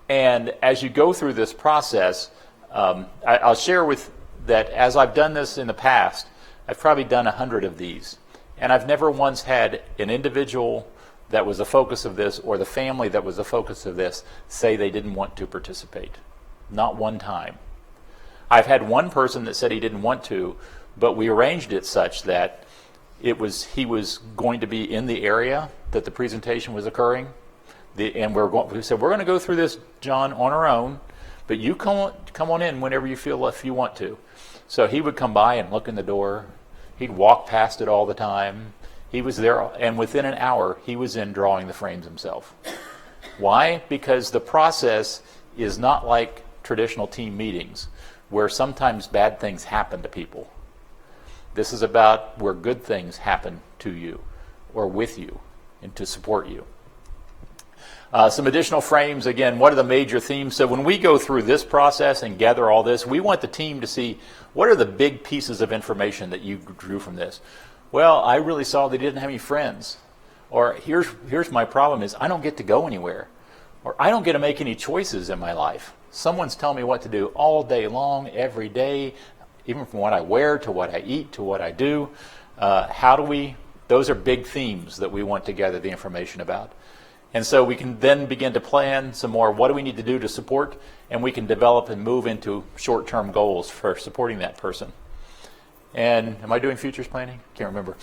J: And as you go through this process, I'll share with that as I've done this in the past, I've probably done 100 of these. And I've never once had an individual that was the focus of this or the family that was the focus of this say they didn't want to participate. Not one time. I've had one person that said he didn't want to, but we arranged it such that he was going to be in the area that the presentation was occurring. And we said, we're going to go through this, John, on our own, but you come on in whenever you feel if you want to. So he would come by and look in the door. He'd walk past it all the time. He was there, and within an hour, he was in drawing the frames himself. Why? Because the process is not like traditional team meetings, where sometimes bad things happen to people. This is about where good things happen to you or with you and to support you. Some additional frames, again, what are the major themes? So when we go through this process and gather all this, we want the team to see what are the big pieces of information that you drew from this. Well, I really saw they didn't have any friends. Or here's my problem is I don't get to go anywhere. Or I don't get to make any choices in my life. Someone's telling me what to do all day long, every day, even from what I wear to what I eat to what I do. Those are big themes that we want to gather the information about. And so we can then begin to plan some more, what do we need to do to support, and we can develop and move into short-term goals for supporting that person. And am I doing futures planning? Can't remember.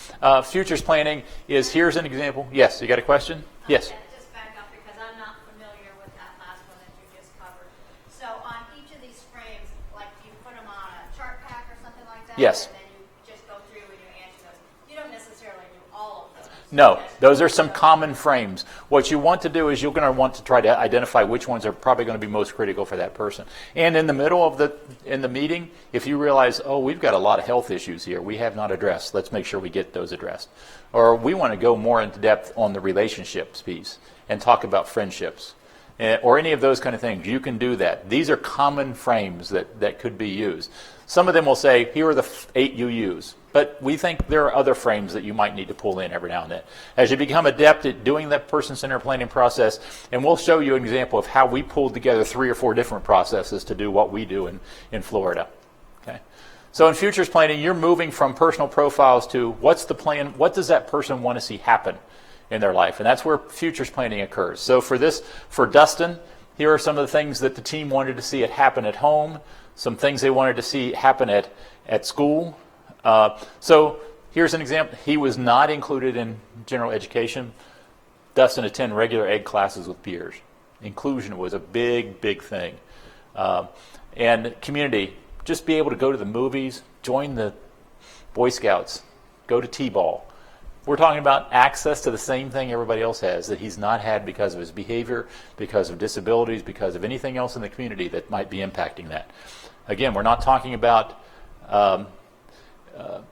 J: Futures planning is, here's an example. Yes, you got a question? Yes.
D: Just back up because I'm not familiar with that last one that you just covered. So on each of these frames, like you put them on a chart pack or something like that?
J: Yes.
D: And then you just go through and you answer those. You don't necessarily do all of those.
J: No, those are some common frames. What you want to do is you're going to want to try to identify which ones are probably going to be most critical for that person. And in the middle of the meeting, if you realize, oh, we've got a lot of health issues here we have not addressed, let's make sure we get those addressed. Or we want to go more into depth on the relationships piece and talk about friendships. Or any of those kind of things, you can do that. These are common frames that could be used. Some of them will say, here are the 8 you use. But we think there are other frames that you might need to pull in every now and then. As you become adept at doing that person-centered planning process, and we'll show you an example of how we pulled together 3 or 4 different processes to do what we do in Florida. Okay. So in futures planning, you're moving from personal profiles to what's the plan, what does that person want to see happen in their life? And that's where futures planning occurs. So for Dustin, here are some of the things that the team wanted to see it happen at home, some things they wanted to see happen at school. So here's an example. He was not included in general education. Dustin attended regular ed classes with peers. Inclusion was a big, big thing. And community, just be able to go to the movies, join the Boy Scouts, go to T-ball. We're talking about access to the same thing everybody else has that he's not had because of his behavior, because of disabilities, because of anything else in the community that might be impacting that. Again, we're not talking about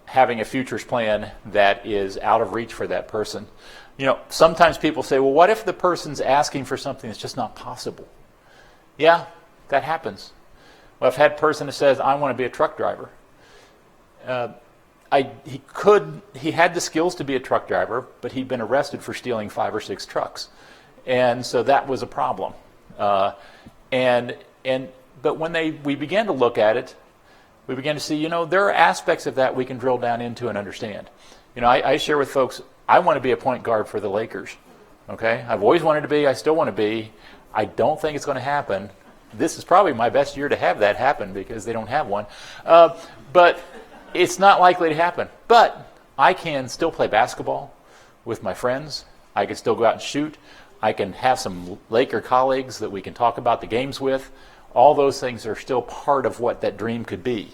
J: having a futures plan that is out of reach for that person. You know, sometimes people say, well, what if the person's asking for something that's just not possible? Yeah, that happens. Well, I've had a person that says, I want to be a truck driver. He had the skills to be a truck driver, but he'd been arrested for stealing 5 or 6 trucks. And so that was a problem. But when we began to look at it, we began to see, you know, there are aspects of that we can drill down into and understand. You know, I share with folks, I want to be a point guard for the Lakers. Okay? I've always wanted to be. I still want to be. I don't think it's going to happen. This is probably my best year to have that happen because they don't have one. But it's not likely to happen. But I can still play basketball with my friends. I can still go out and shoot. I can have some Laker colleagues that we can talk about the games with. All those things are still part of what that dream could be.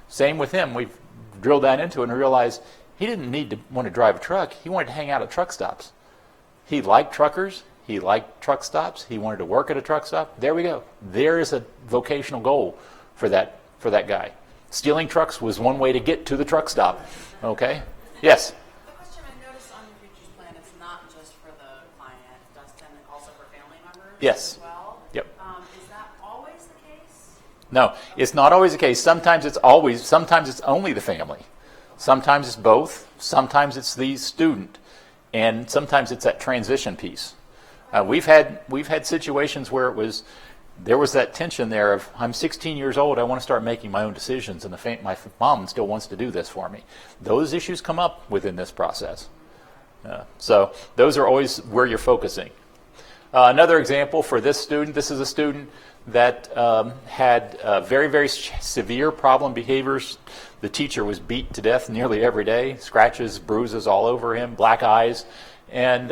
J: Same with him. We've drilled down into it and realized he didn't need to want to drive a truck. He wanted to hang out at truck stops. He liked truckers. He liked truck stops. He wanted to work at a truck stop. There we go. There is a vocational goal for that guy. Stealing trucks was one way to get to the truck stop. Okay? Yes?
L: The question I noticed on your futures plan, it's not just for the client, Dustin, also for family members
J: Yes.
L: as well.
J: Yep.
L: Is that always the case?
J: No, it's not always the case. Sometimes it's only the family. Sometimes it's both. Sometimes it's the student. And sometimes it's that transition piece. We've had situations where there was that tension there of, I'm 16 years old, I want to start making my own decisions, and my mom still wants to do this for me. Those issues come up within this process. So those are always where you're focusing. Another example for this student, this is a student that had very, very severe problem behaviors. The teacher was beat to death nearly every day, scratches, bruises all over him, black eyes. And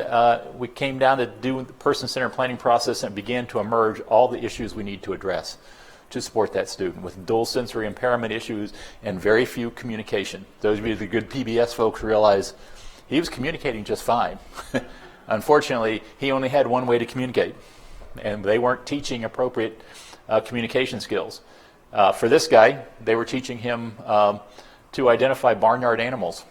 J: we came down to do the person-centered planning process and began to emerge all the issues we need to address to support that student with dual sensory impairment issues and very few communication. Those of you the good PBIS folks realize he was communicating just fine. Unfortunately, he only had one way to communicate, and they weren't teaching appropriate communication skills. For this guy, they were teaching him to identify barnyard animals.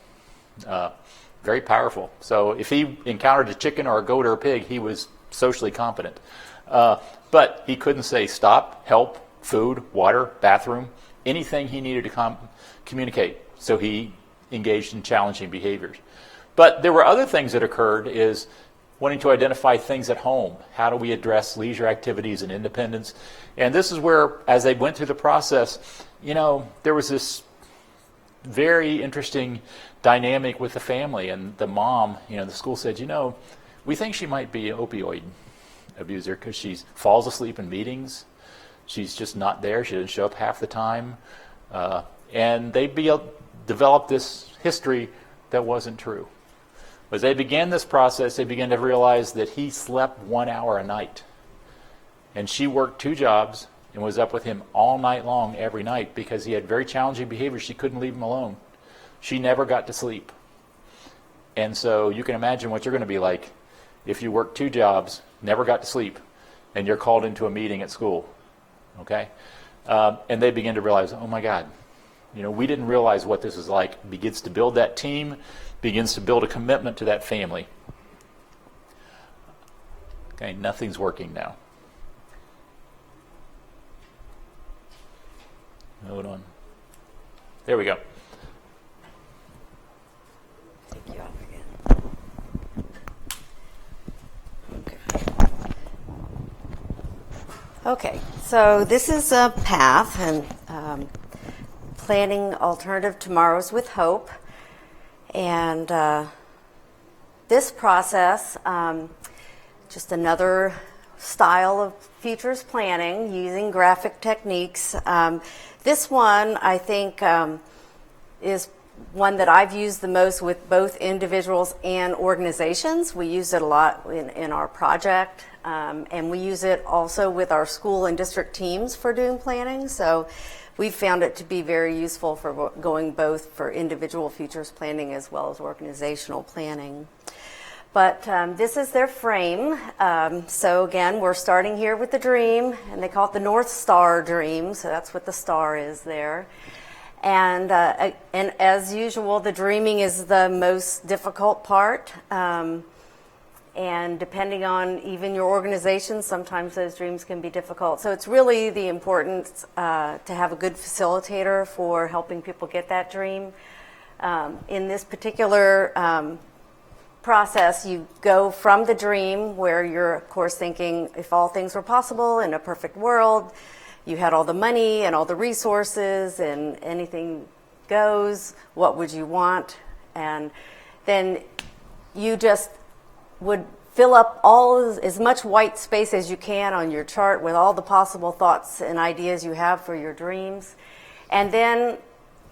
J: Very powerful. So if he encountered a chicken or a goat or a pig, he was socially competent. But he couldn't say stop, help, food, water, bathroom, anything he needed to communicate. So he engaged in challenging behaviors. But there were other things that occurred, is wanting to identify things at home. How do we address leisure activities and independence? And this is where, as they went through the process, there was this very interesting dynamic with the family. And the mom, the school said, we think she might be an opioid abuser because she falls asleep in meetings. She's just not there. She doesn't show up half the time. And they developed this history that wasn't true. As they began this process, they began to realize that he slept 1 hour a night. And she worked 2 jobs and was up with him all night long every night because he had very challenging behavior. She couldn't leave him alone. She never got to sleep. And so you can imagine what you're going to be like if you work 2 jobs, never got to sleep, and you're called into a meeting at school. Okay? And they begin to realize, oh my God, we didn't realize what this is like. Begins to build that team, begins to build a commitment to that family. Okay, nothing's working now. Hold on. There we go.
K: Take you off again. Okay, so this is a path, and planning alternative tomorrows with hope. And this process, just another style of futures planning using graphic techniques. This one, I think, is one that I've used the most with both individuals and organizations. We use it a lot in our project, and we use it also with our school and district teams for doing planning. So we've found it to be very useful for going both for individual futures planning as well as organizational planning. But this is their frame. So again, we're starting here with the dream, and they call it the North Star dream. So that's what the star is there. And as usual, the dreaming is the most difficult part. And depending on even your organization, sometimes those dreams can be difficult. So it's really the importance to have a good facilitator for helping people get that dream. In this particular process, you go from the dream where you're, of course, thinking if all things were possible in a perfect world, you had all the money and all the resources and anything goes, what would you want? And then you just would fill up as much white space as you can on your chart with all the possible thoughts and ideas you have for your dreams. And then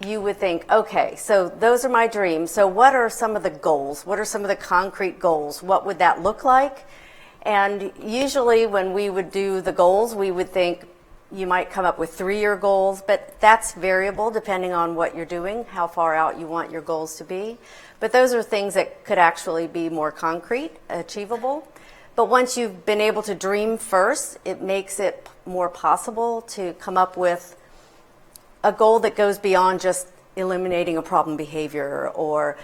K: you would think, okay, so those are my dreams. So what are some of the goals? What are some of the concrete goals? What would that look like? And usually when we would do the goals, we would think you might come up with 3-year goals, but that's variable depending on what you're doing, how far out you want your goals to be. But those are things that could actually be more concrete, achievable. But once you've been able to dream first, it makes it more possible to come up with a goal that goes beyond just eliminating a problem behavior or,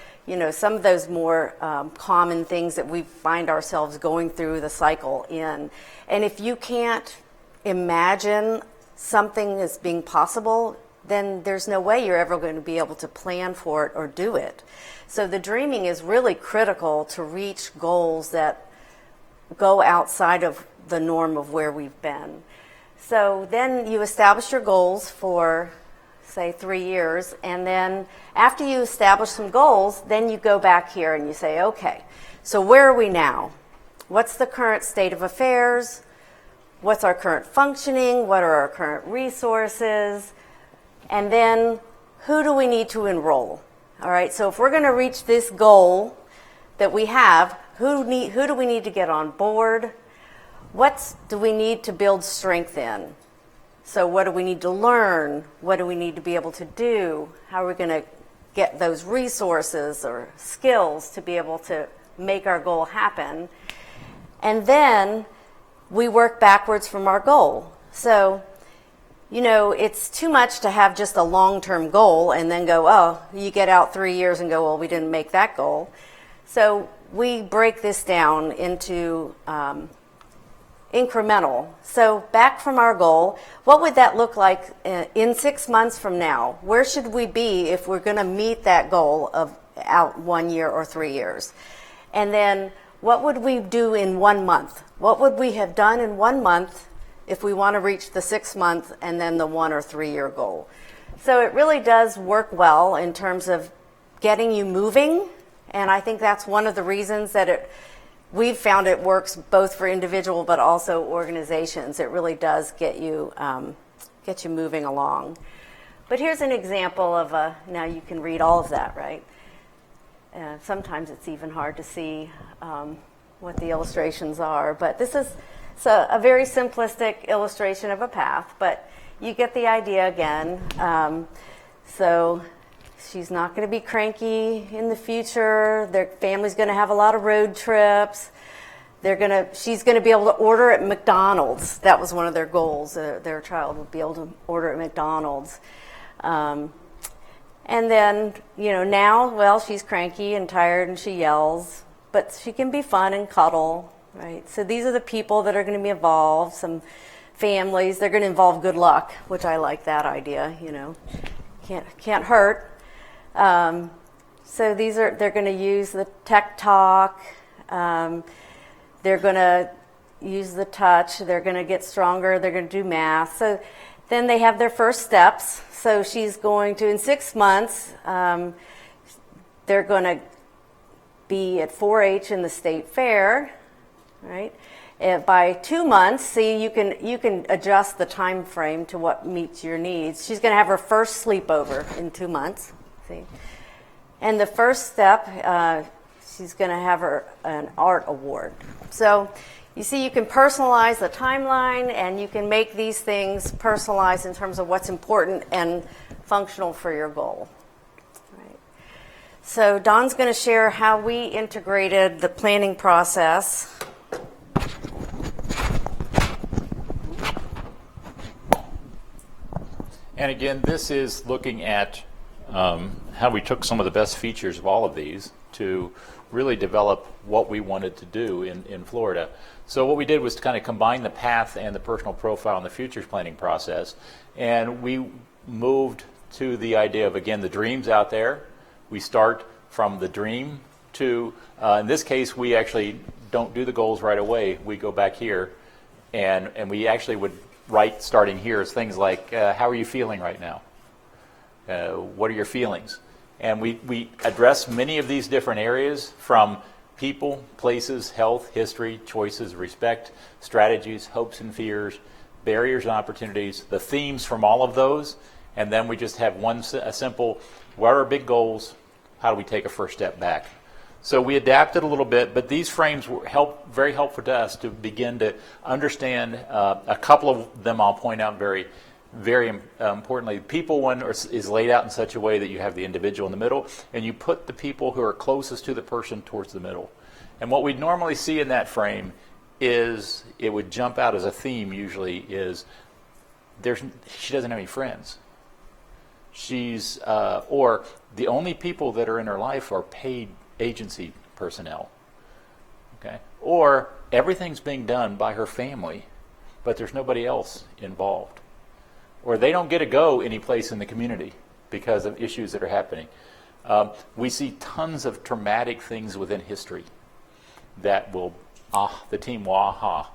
K: some of those more common things that we find ourselves going through the cycle in. And if you can't imagine something as being possible, then there's no way you're ever going to be able to plan for it or do it. So the dreaming is really critical to reach goals that go outside of the norm of where we've been. So then you establish your goals for, say, 3 years, and then after you establish some goals, then you go back here and you say, okay, so where are we now? What's the current state of affairs? What's our current functioning? What are our current resources? And then who do we need to enroll? All right, so if we're going to reach this goal that we have, who do we need to get on board? What do we need to build strength in? So what do we need to learn? What do we need to be able to do? How are we going to get those resources or skills to be able to make our goal happen? And then we work backwards from our goal. So, it's too much to have just a long-term goal and then go, oh, you get out 3 years and go, well, we didn't make that goal. So we break this down into incremental. So back from our goal, what would that look like in 6 months from now? Where should we be if we're going to meet that goal of out 1 year or 3 years? And then what would we do in 1 month? What would we have done in 1 month if we want to reach the 6 month and then the 1 or 3 year goal? So it really does work well in terms of getting you moving. And I think that's one of the reasons that we've found it works both for individual but also organizations. It really does get you moving along. But here's an example of now you can read all of that, right? Sometimes it's even hard to see what the illustrations are, but this is a very simplistic illustration of a path, but you get the idea again. So she's not going to be cranky in the future. Their family's going to have a lot of road trips. She's going to be able to order at McDonald's. That was one of their goals. Their child would be able to order at McDonald's. And then, now, well, she's cranky and tired and she yells, but she can be fun and cuddle, right? So these are the people that are going to be involved, some families. They're going to involve good luck, which I like that idea, Can't hurt. So they're going to use the tech talk. They're going to use the touch. They're going to get stronger. They're going to do math. So then they have their first steps. So she's going to, in 6 months, they're going to be at 4-H in the state fair, right? And by 2 months, see, you can adjust the time frame to what meets your needs. She's going to have her first sleepover in 2 months, see? And the first step, she's going to have an art award. So you see, you can personalize the timeline, and you can make these things personalized in terms of what's important and functional for your goal. Right. So Dawn's going to share how we integrated the planning process.
J: And again, this is looking at how we took some of the best features of all of these to really develop what we wanted to do in Florida. So what we did was to kind of combine the path and the personal profile and the futures planning process. And we moved to the idea of, again, the dreams out there. We start from the dream to, in this case, we actually don't do the goals right away. We go back here, and we actually would write, starting here, is things like, how are you feeling right now? What are your feelings? And we address many of these different areas, from people, places, health, history, choices, respect, strategies, hopes and fears, barriers and opportunities, the themes from all of those, and then we just have a simple, what are our big goals? How do we take a first step back? So we adapted a little bit, but these frames were very helpful to us to begin to understand. A couple of them I'll point out very importantly. People one is laid out in such a way that you have the individual in the middle, and you put the people who are closest to the person towards the middle. And what we'd normally see in that frame is, it would jump out as a theme usually, is she doesn't have any friends. Or the only people that are in her life are paid agency personnel. Okay? Or everything's being done by her family, but there's nobody else involved. Or they don't get to go any place in the community because of issues that are happening. We see tons of traumatic things within history that will, the team will aha.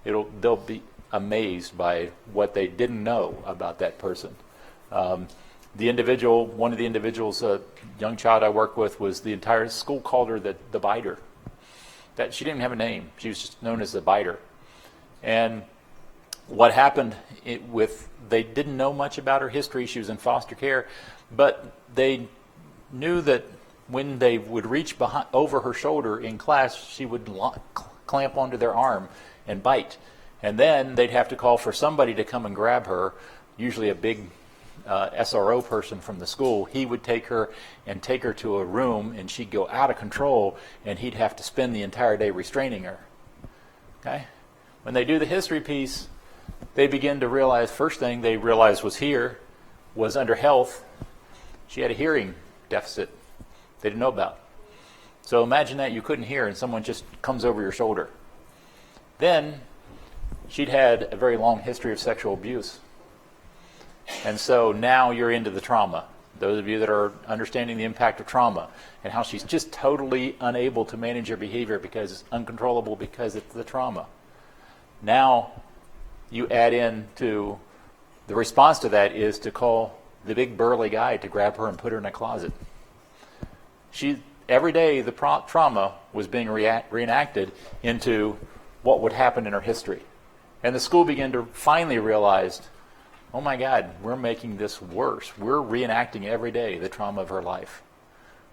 J: They'll be amazed by what they didn't know about that person. One of the individuals, a young child I worked with, was the entire school called her the biter. That she didn't even have a name. She was just known as the biter. And what happened they didn't know much about her history. She was in foster care, but they knew that when they would reach over her shoulder in class, she would clamp onto their arm and bite. And then they'd have to call for somebody to come and grab her, usually a big SRO person from the school. He would take her to a room, and she'd go out of control, and he'd have to spend the entire day restraining her. Okay? When they do the history piece, they begin to realize, first thing they realized was under health. She had a hearing deficit they didn't know about. So imagine that you couldn't hear and someone just comes over your shoulder. Then she'd had a very long history of sexual abuse. And so now you're into the trauma. Those of you that are understanding the impact of trauma and how she's just totally unable to manage her behavior because it's uncontrollable because it's the trauma. Now you add in to the response to that is to call the big burly guy to grab her and put her in a closet. Every day the trauma was being reenacted into what would happen in her history. And the school began to finally realize, oh my God, we're making this worse. We're reenacting every day the trauma of her life.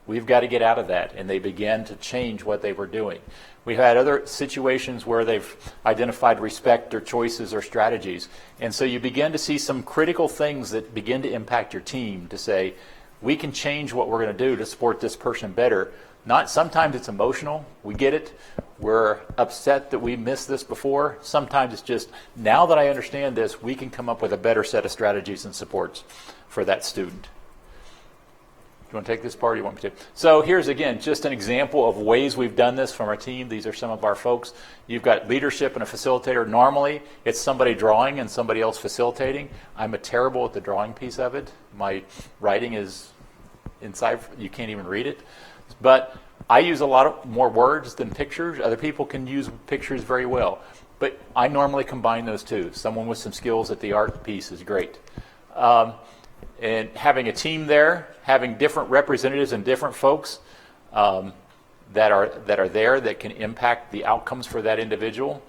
J: We've got to get out of that. And they began to change what they were doing. We've had other situations where they've identified respect or choices or strategies. And so you begin to see some critical things that begin to impact your team to say, we can change what we're going to do to support this person better. Sometimes it's emotional. We get it. We're upset that we missed this before. Sometimes it's just, now that I understand this, we can come up with a better set of strategies and supports for that student. Do you want to take this part or do you want me to? So here's, again, just an example of ways we've done this from our team. These are some of our folks. You've got leadership and a facilitator. Normally, it's somebody drawing and somebody else facilitating. I'm terrible at the drawing piece of it. My writing is inside. You can't even read it. But I use a lot more words than pictures. Other people can use pictures very well. But I normally combine those two. Someone with some skills at the art piece is great. And having a team there, having different representatives and different folks that are there that can impact the outcomes for that individual.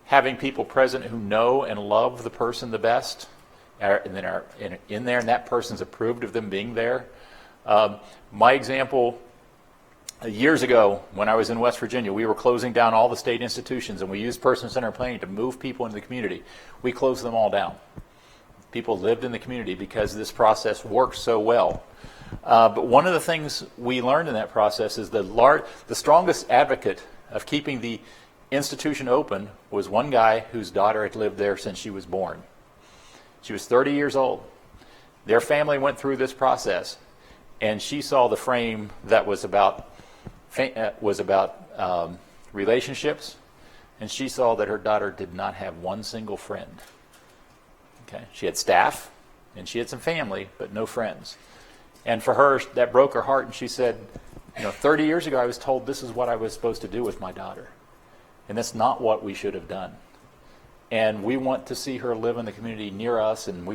J: Having people present who know and love the person the best, and then are in there, and that person's approved of them being there. My example, years ago when I was in West Virginia, we were closing down all the state institutions, and we used person-centered planning to move people into the community. We closed them all down. People lived in the community because this process worked so well. But one of the things we learned in that process is the strongest advocate of keeping the institution open was one guy whose daughter had lived there since she was born. She was 30 years old. Their family went through this process, and she saw the frame that was about relationships, and she saw that her daughter did not have one single friend. Okay, she had staff, and she had some family, but no friends. And for her, that broke her heart, and she said, 30 years ago I was told this is what I was supposed to do with my daughter, and that's not what we should have done. And we want to see her live in the community near us, and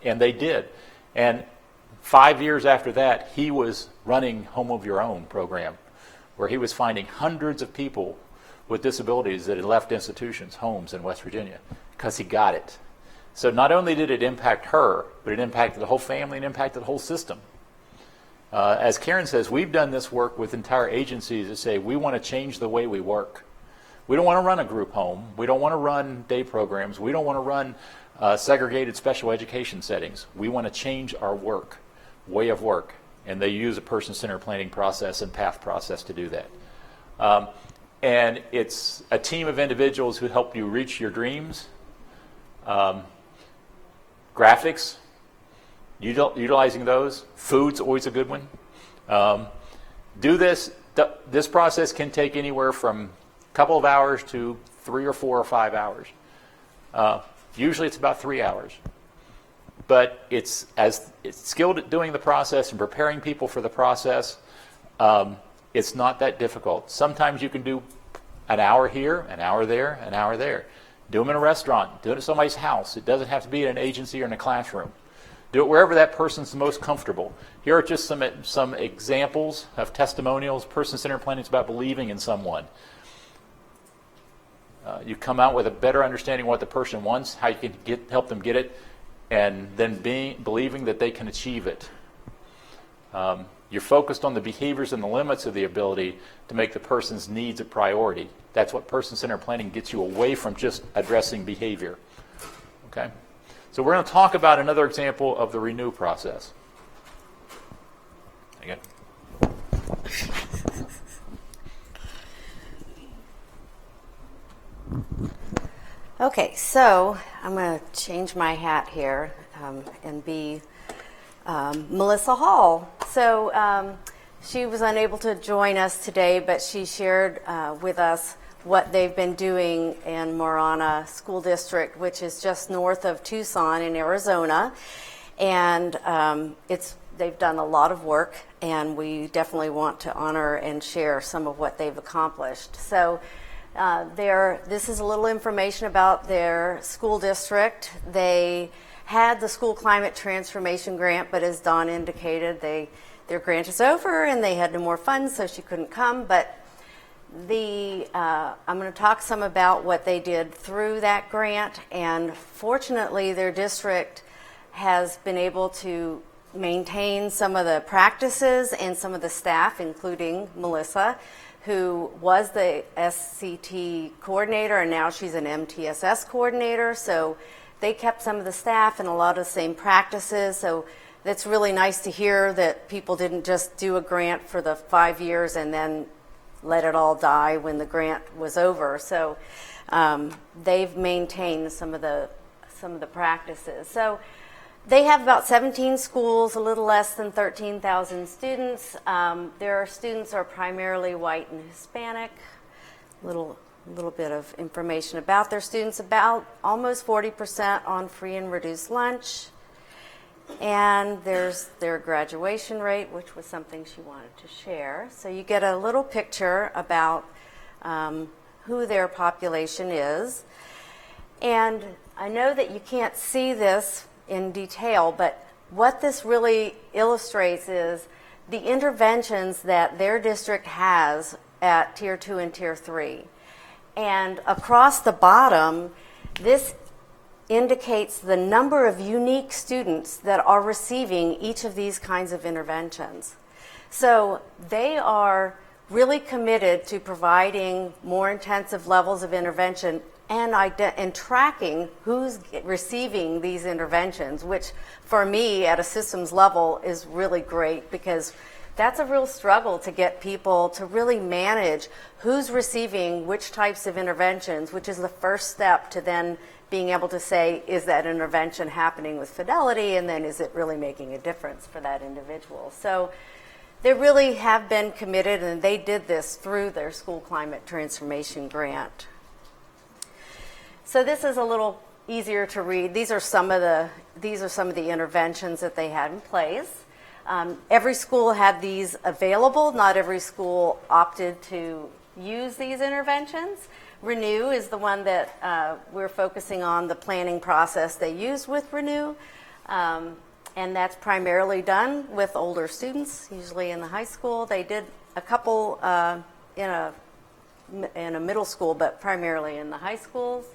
J: and they did. And 5 years after that, he was running Home of Your Own program, where he was finding hundreds of people with disabilities that had left institutions, homes in West Virginia, because he got it. So not only did it impact her, but it impacted the whole family and impacted the whole system. As Karen says, we've done this work with entire agencies that say we want to change the way we work. We don't want to run a group home. We don't want to run day programs. We don't want to run segregated special education settings. We want to change our way of work. And they use a person-centered planning process and PATH process to do that. And it's a team of individuals who help you reach your dreams. Graphics, utilizing those. Food's always a good one. Do this. This process can take anywhere from a couple of hours to 3 or 4 or 5 hours. Usually it's about 3 hours. But it's skilled at doing the process and preparing people for the process. It's not that difficult. Sometimes you can do an hour here, an hour there, an hour there. Do them in a restaurant. Do it at somebody's house. It doesn't have to be in an agency or in a classroom. Do it wherever that person's the most comfortable. Here are just some examples of testimonials. Person-centered planning is about believing in someone. You come out with a better understanding of what the person wants, how you can help them get it, and then believing that they can achieve it. You're focused on the behaviors and the limits of the ability to make the person's needs a priority. That's what person-centered planning gets you away from just addressing behavior. Okay? So we're going to talk about another example of the renew process. Again.
K: Okay, so I'm going to change my hat here and be Melissa Hall. So she was unable to join us today, but she shared with us what they've been doing in Marana School District, which is just north of Tucson in Arizona. And they've done a lot of work, and we definitely want to honor and share some of what they've accomplished. So this is a little information about their school district. They had the School Climate Transformation Grant, but as Dawn indicated, their grant is over and they had no more funds, so she couldn't come. But I'm going to talk some about what they did through that grant, and fortunately their district has been able to maintain some of the practices and some of the staff, including Melissa, who was the SCT coordinator, and now she's an MTSS coordinator. So they kept some of the staff and a lot of the same practices. So that's really nice to hear that people didn't just do a grant for the 5 years and then let it all die when the grant was over. So they've maintained some of the practices. So they have about 17 schools, a little less than 13,000 students. Their students are primarily white and Hispanic. A little bit of information about their students, about almost 40% on free and reduced lunch. And there's their graduation rate, which was something she wanted to share. So you get a little picture about who their population is. And I know that you can't see this in detail, but what this really illustrates is the interventions that their district has at Tier 2 and Tier 3. And across the bottom, this indicates the number of unique students that are receiving each of these kinds of interventions. So they are really committed to providing more intensive levels of intervention and tracking who's receiving these interventions, which for me at a systems level is really great, because that's a real struggle to get people to really manage who's receiving which types of interventions, which is the first step to then being able to say, is that intervention happening with fidelity, and then is it really making a difference for that individual? So they really have been committed, and they did this through their School Climate Transformation Grant. So this is a little easier to read. These are some of the interventions that they had in place. Every school had these available. Not every school opted to use these interventions. Renew is the one that we're focusing on, the planning process they used with Renew. And that's primarily done with older students, usually in the high school. They did a couple in a middle school, but primarily in the high schools.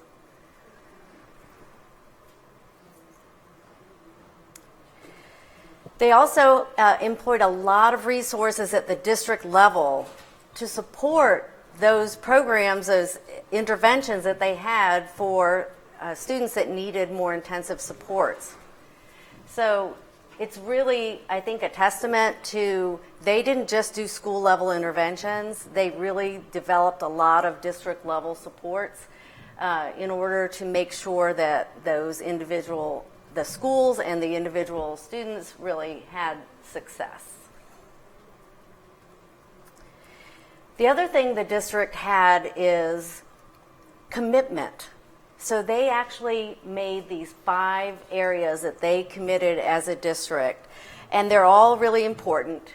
K: They also employed a lot of resources at the district level to support those programs, those interventions that they had for students that needed more intensive supports. So it's really, I think, a testament to, they didn't just do school level interventions, they really developed a lot of district level supports in order to make sure that the schools and the individual students really had success. The other thing the district had is commitment. So they actually made these 5 areas that they committed as a district, and they're all really important,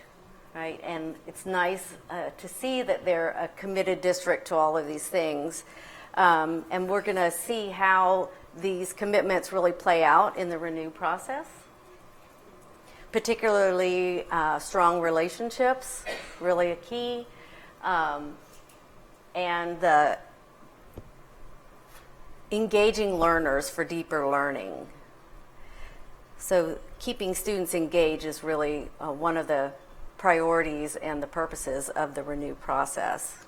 K: right? And it's nice to see that they're a committed district to all of these things. And we're going to see how these commitments really play out in the Renew process. Particularly strong relationships, really a key. And the engaging learners for deeper learning. So keeping students engaged is really one of the priorities and the purposes of the Renew process.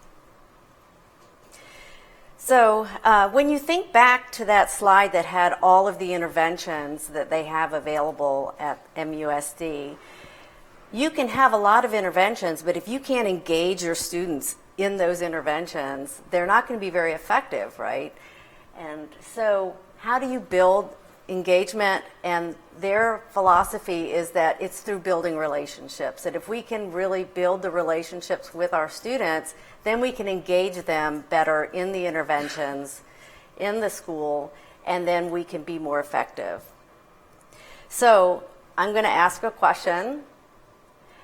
K: So when you think back to that slide that had all of the interventions that they have available at MUSD, you can have a lot of interventions, but if you can't engage your students in those interventions, they're not going to be very effective, right? And so how do you build engagement, and their philosophy is that it's through building relationships. That if we can really build the relationships with our students, then we can engage them better in the interventions, in the school, and then we can be more effective. So I'm going to ask a question.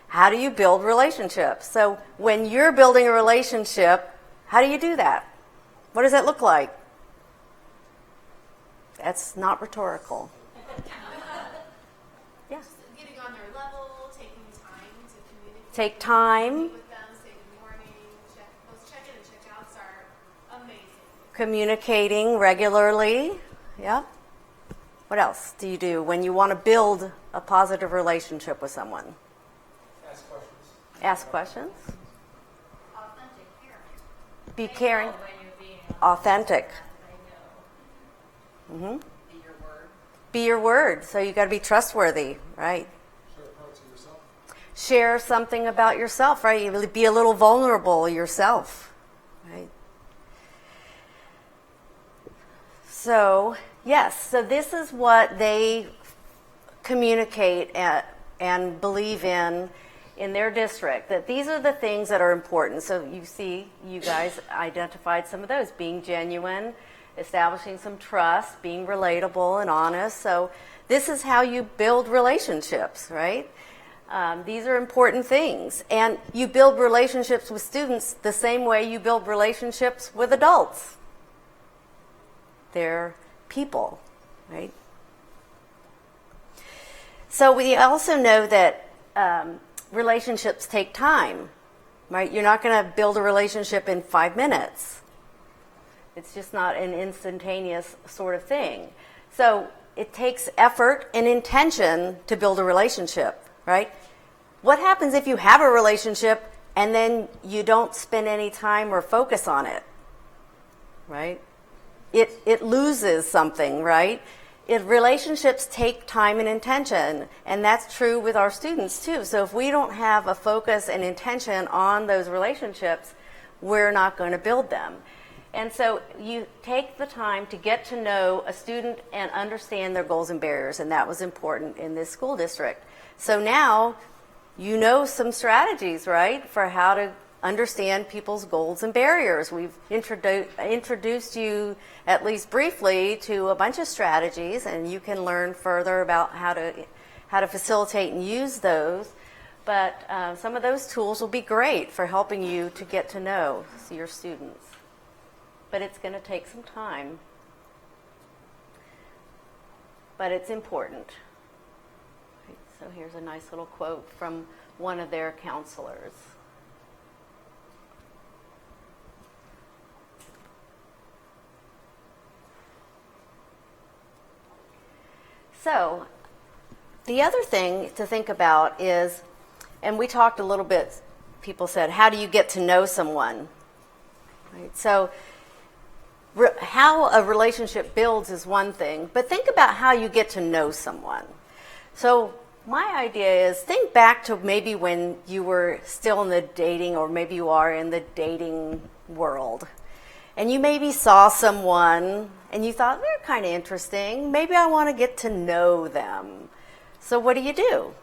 K: How do you build relationships? So when you're building a relationship, how do you do that? What does that look like? That's not rhetorical. Yeah.
E: Getting on their level, taking time to communicate.
K: Take time.
E: With them, say good morning. Those check-in and check-outs are amazing.
K: Communicating regularly. Yeah. What else do you do when you want to build a positive relationship with someone?
I: Ask questions.
K: Ask questions.
D: Authentic caring.
K: Be caring. Authentic. Mm-hmm. Be your word. So you got to be trustworthy, right?
I: Share parts of yourself.
K: Share something about yourself, right? You be a little vulnerable yourself, right? So, yes, so this is what they communicate and believe in their district, that these are the things that are important. So you see, you guys identified some of those: being genuine, establishing some trust, being relatable and honest. So this is how you build relationships, right? These are important things. And you build relationships with students the same way you build relationships with adults. They're people, right? So we also know that relationships take time, right? You're not going to build a relationship in 5 minutes. It's just not an instantaneous sort of thing. So it takes effort and intention to build a relationship, right? What happens if you have a relationship and then you don't spend any time or focus on it, right? It loses something, right? Relationships take time and intention, and that's true with our students too. So if we don't have a focus and intention on those relationships, we're not going to build them. And so you take the time to get to know a student and understand their goals and barriers, and that was important in this school district. So now you know some strategies, right, for how to understand people's goals and barriers. We've introduced you, at least briefly, to a bunch of strategies, and you can learn further about how to facilitate and use those. But some of those tools will be great for helping you to get to know your students. But it's going to take some time. But it's important. Right, so here's a nice little quote from one of their counselors. So the other thing to think about is, and we talked a little bit, people said, how do you get to know someone? Right? So how a relationship builds is one thing, but think about how you get to know someone. So my idea is, think back to maybe when you were still in the dating, or maybe you are in the dating world, and you maybe saw someone and you thought, they're kind of interesting, maybe I want to get to know them. So what do?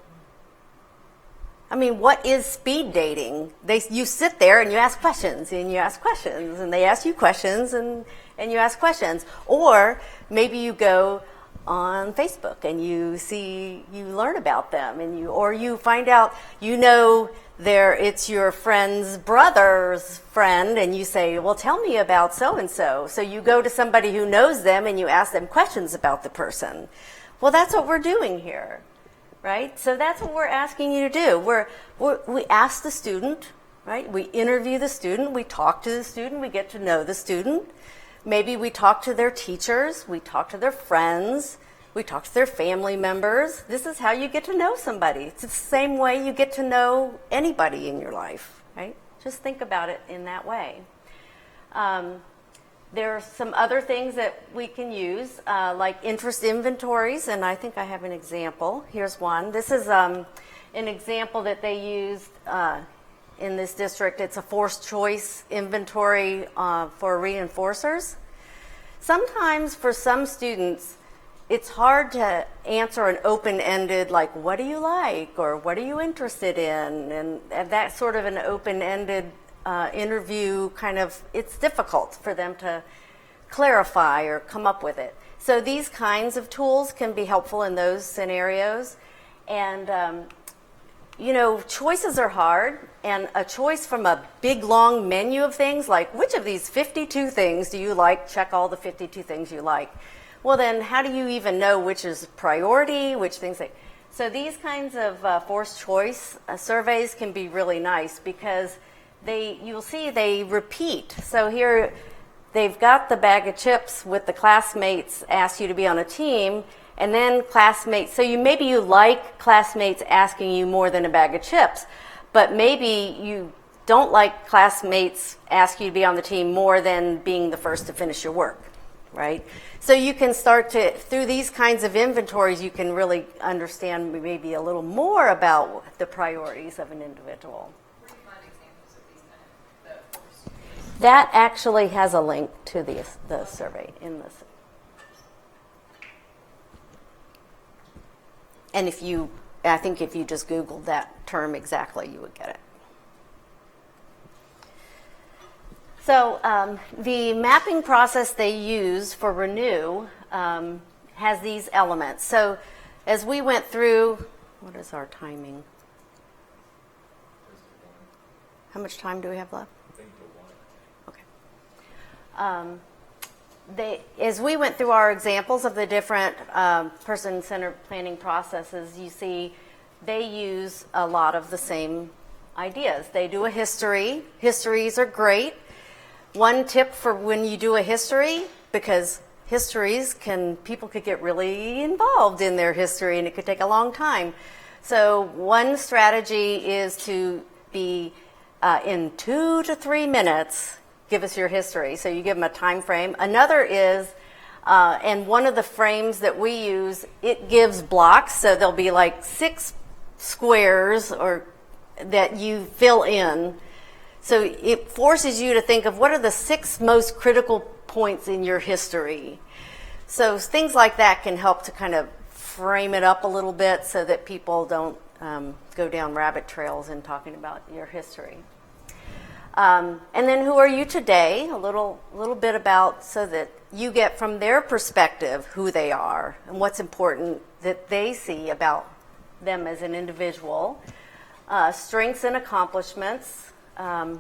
K: I mean, what is speed dating? You sit there and you ask questions, and you ask questions, and they ask you questions, and you ask questions. Or maybe you go on Facebook and you learn about them, and or you find out, it's your friend's brother's friend, and you say, well, tell me about so-and-so. So you go to somebody who knows them and you ask them questions about the person. Well, that's what we're doing here. Right? So that's what we're asking you to do. We ask the student, right? We interview the student, we talk to the student, we get to know the student. Maybe we talk to their teachers, we talk to their friends, we talk to their family members. This is how you get to know somebody. It's the same way you get to know anybody in your life, right? Just think about it in that way. There are some other things that we can use, like interest inventories, and I think I have an example. Here's one. This is an example that they used in this district. It's a forced choice inventory for reinforcers. Sometimes for some students, it's hard to answer an open-ended, like, what do you like, or what are you interested in? And that sort of an open-ended interview kind of, it's difficult for them to clarify or come up with it. So these kinds of tools can be helpful in those scenarios. And, you know, choices are hard, and a choice from a big, long menu of things, like which of these 52 things do you like, check all the 52 things you like. Well, then how do you even know which is priority, which things like... So these kinds of forced choice surveys can be really nice because you'll see they repeat. So here they've got the bag of chips with the classmates ask you to be on a team, and then classmates, so maybe you like classmates asking you more than a bag of chips, but maybe you don't like classmates ask you to be on the team more than being the first to finish your work, right? So you can start to, through these kinds of inventories, you can really understand maybe a little more about the priorities of an individual.
E: Where do you find examples of these kind of forced?
K: That actually has a link to the survey in this. And I think if you just Googled that term exactly, you would get it. So the mapping process they use for Renew has these elements. So as we went through, what is our timing? How much time do we have left? Okay. As we went through our examples of the different person-centered planning processes, you see they use a lot of the same ideas. They do a history. Histories are great. One tip for when you do a history, because people could get really involved in their history and it could take a long time. So one strategy is to be in 2 to 3 minutes, give us your history. So you give them a time frame. Another is, and one of the frames that we use, it gives blocks. So there'll be like 6 squares that you fill in. So it forces you to think of what are the 6 most critical points in your history. So things like that can help to kind of frame it up a little bit so that people don't go down rabbit trails in talking about your history. And then who are you today? A little bit about, so that you get from their perspective who they are and what's important that they see about them as an individual. Strengths and accomplishments.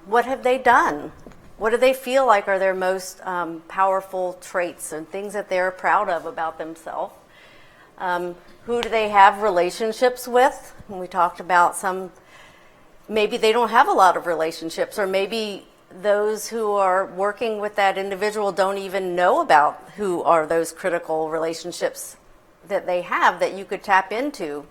K: What have they done? What do they feel like are their most powerful traits and things that they're proud of about themselves? Who do they have relationships with? And we talked about maybe they don't have a lot of relationships, or maybe those who are working with that individual don't even know about who are those critical relationships that they have that you could tap into.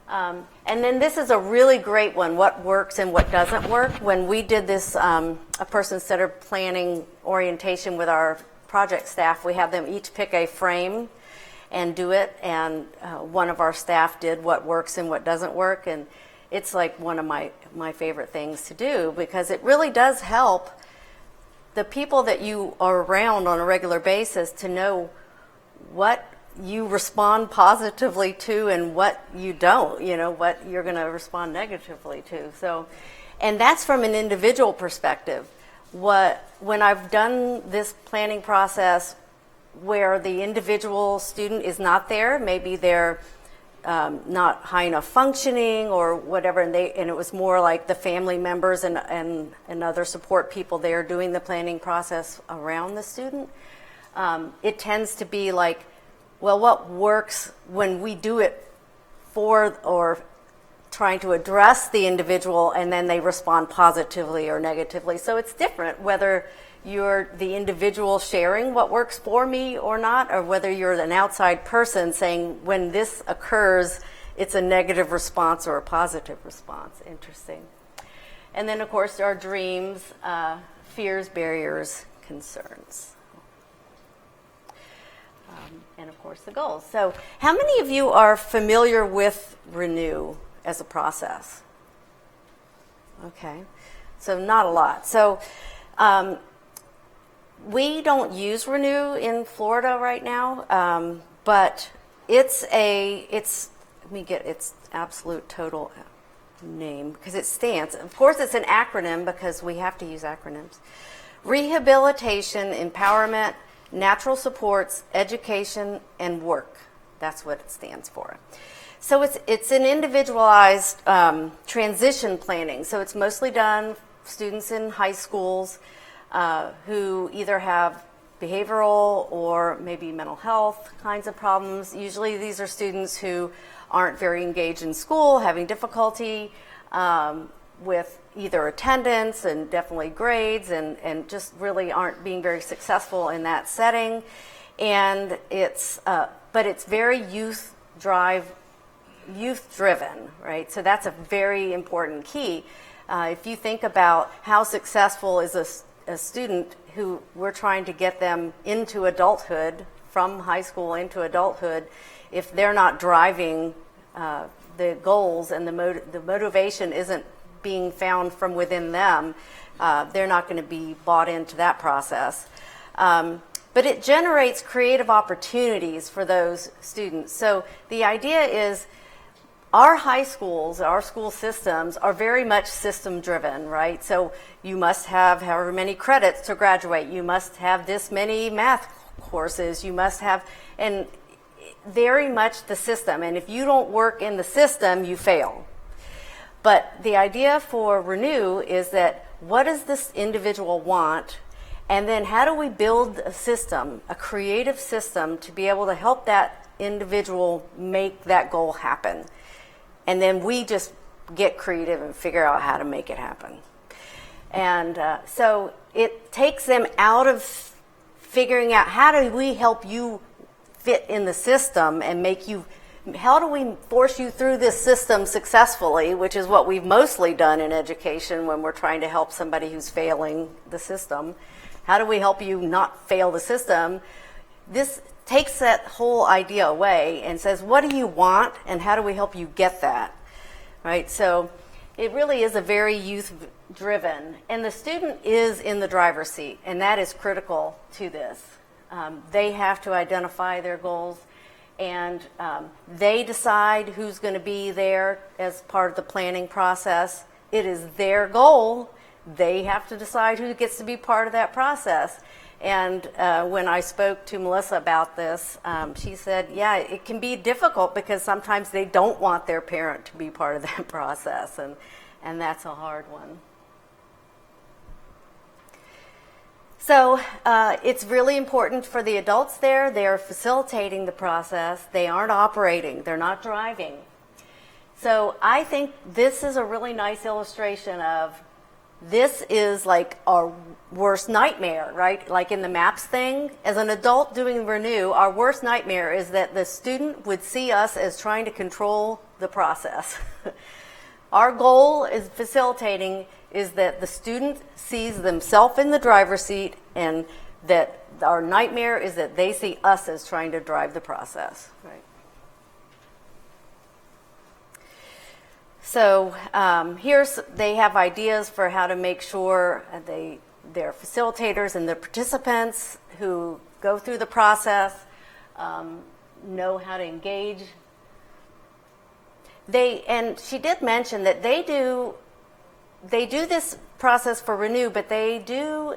K: And then this is a really great one, what works and what doesn't work. When we did this a person-centered planning orientation with our project staff, we had them each pick a frame and do it, and one of our staff did what works and what doesn't work, and it's like one of my favorite things to do, because it really does help the people that you are around on a regular basis to know what you respond positively to and what you don't, what you're going to respond negatively to. So, and that's from an individual perspective. When I've done this planning process where the individual student is not there, maybe they're not high enough functioning or whatever, and it was more like the family members and other support people there doing the planning process around the student. It tends to be like, well, what works when we do it for or trying to address the individual, and then they respond positively or negatively. So it's different whether you're the individual sharing what works for me or not, or whether you're an outside person saying when this occurs, it's a negative response or a positive response. Interesting. And then, of course, our dreams, fears, barriers, concerns. And, of course, the goals. So how many of you are familiar with Renew as a process? Okay. So not a lot. So We don't use Renew in Florida right now, but let me get its absolute total name, because it stands, of course it's an acronym because we have to use acronyms. Rehabilitation, Empowerment, Natural Supports, Education, and Work. That's what it stands for. So it's an individualized transition planning. So it's mostly done students in high schools who either have behavioral or maybe mental health kinds of problems. Usually these are students who aren't very engaged in school, having difficulty with either attendance and definitely grades, and just really aren't being very successful in that setting. And but it's very youth driven, right? So that's a very important key. If you think about how successful is a student who we're trying to get them into adulthood, from high school into adulthood, if they're not driving the goals and the motivation isn't being found from within them, they're not going to be bought into that process. But it generates creative opportunities for those students. So the idea is our high schools, our school systems are very much system driven, right? So you must have however many credits to graduate. You must have this many math courses. You must have, and very much the system. And if you don't work in the system, you fail. But the idea for Renew is that what does this individual want? And then how do we build a system, a creative system, to be able to help that individual make that goal happen? And then we just get creative and figure out how to make it happen. And so it takes them out of figuring out how do we help you fit in the system and make you, how do we force you through this system successfully, which is what we've mostly done in education when we're trying to help somebody who's failing the system. How do we help you not fail the system? This takes that whole idea away and says, what do you want and how do we help you get that? Right? So it really is a very youth-driven, and the student is in the driver's seat, and that is critical to this. They have to identify their goals, and they decide who's going to be there as part of the planning process. It is their goal. They have to decide who gets to be part of that process. And when I spoke to Melissa about this, she said, yeah, it can be difficult because sometimes they don't want their parent to be part of that process, and that's a hard one. So it's really important for the adults there. They are facilitating the process. They aren't operating. They're not driving. So I think this is a really nice illustration of this is like our worst nightmare, right? Like in the MAPS thing, as an adult doing Renew, our worst nightmare is that the student would see us as trying to control the process. Our goal is facilitating is that the student sees themselves in the driver's seat, and that our nightmare is that they see us as trying to drive the process, right? So they have ideas for how to make sure their facilitators and the participants who go through the process know how to engage. And she did mention that they do this process for Renew, but they do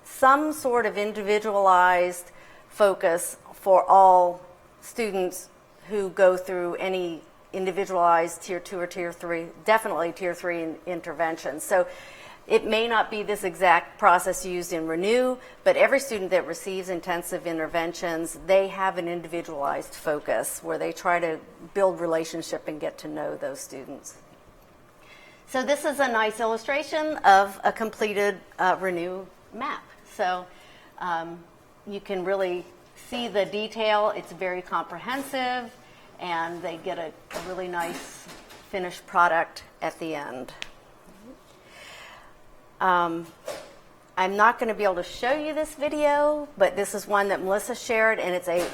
K: some sort of individualized focus for all students who go through any individualized Tier 2 or Tier 3, definitely Tier 3 intervention. So it may not be this exact process used in Renew, but every student that receives intensive interventions, they have an individualized focus where they try to build relationship and get to know those students. So this is a nice illustration of a completed Renew map. So you can really see the detail. It's very comprehensive, and they get a really nice finished product at the end. I'm not going to be able to show you this video, but this is one that Melissa shared, and it's a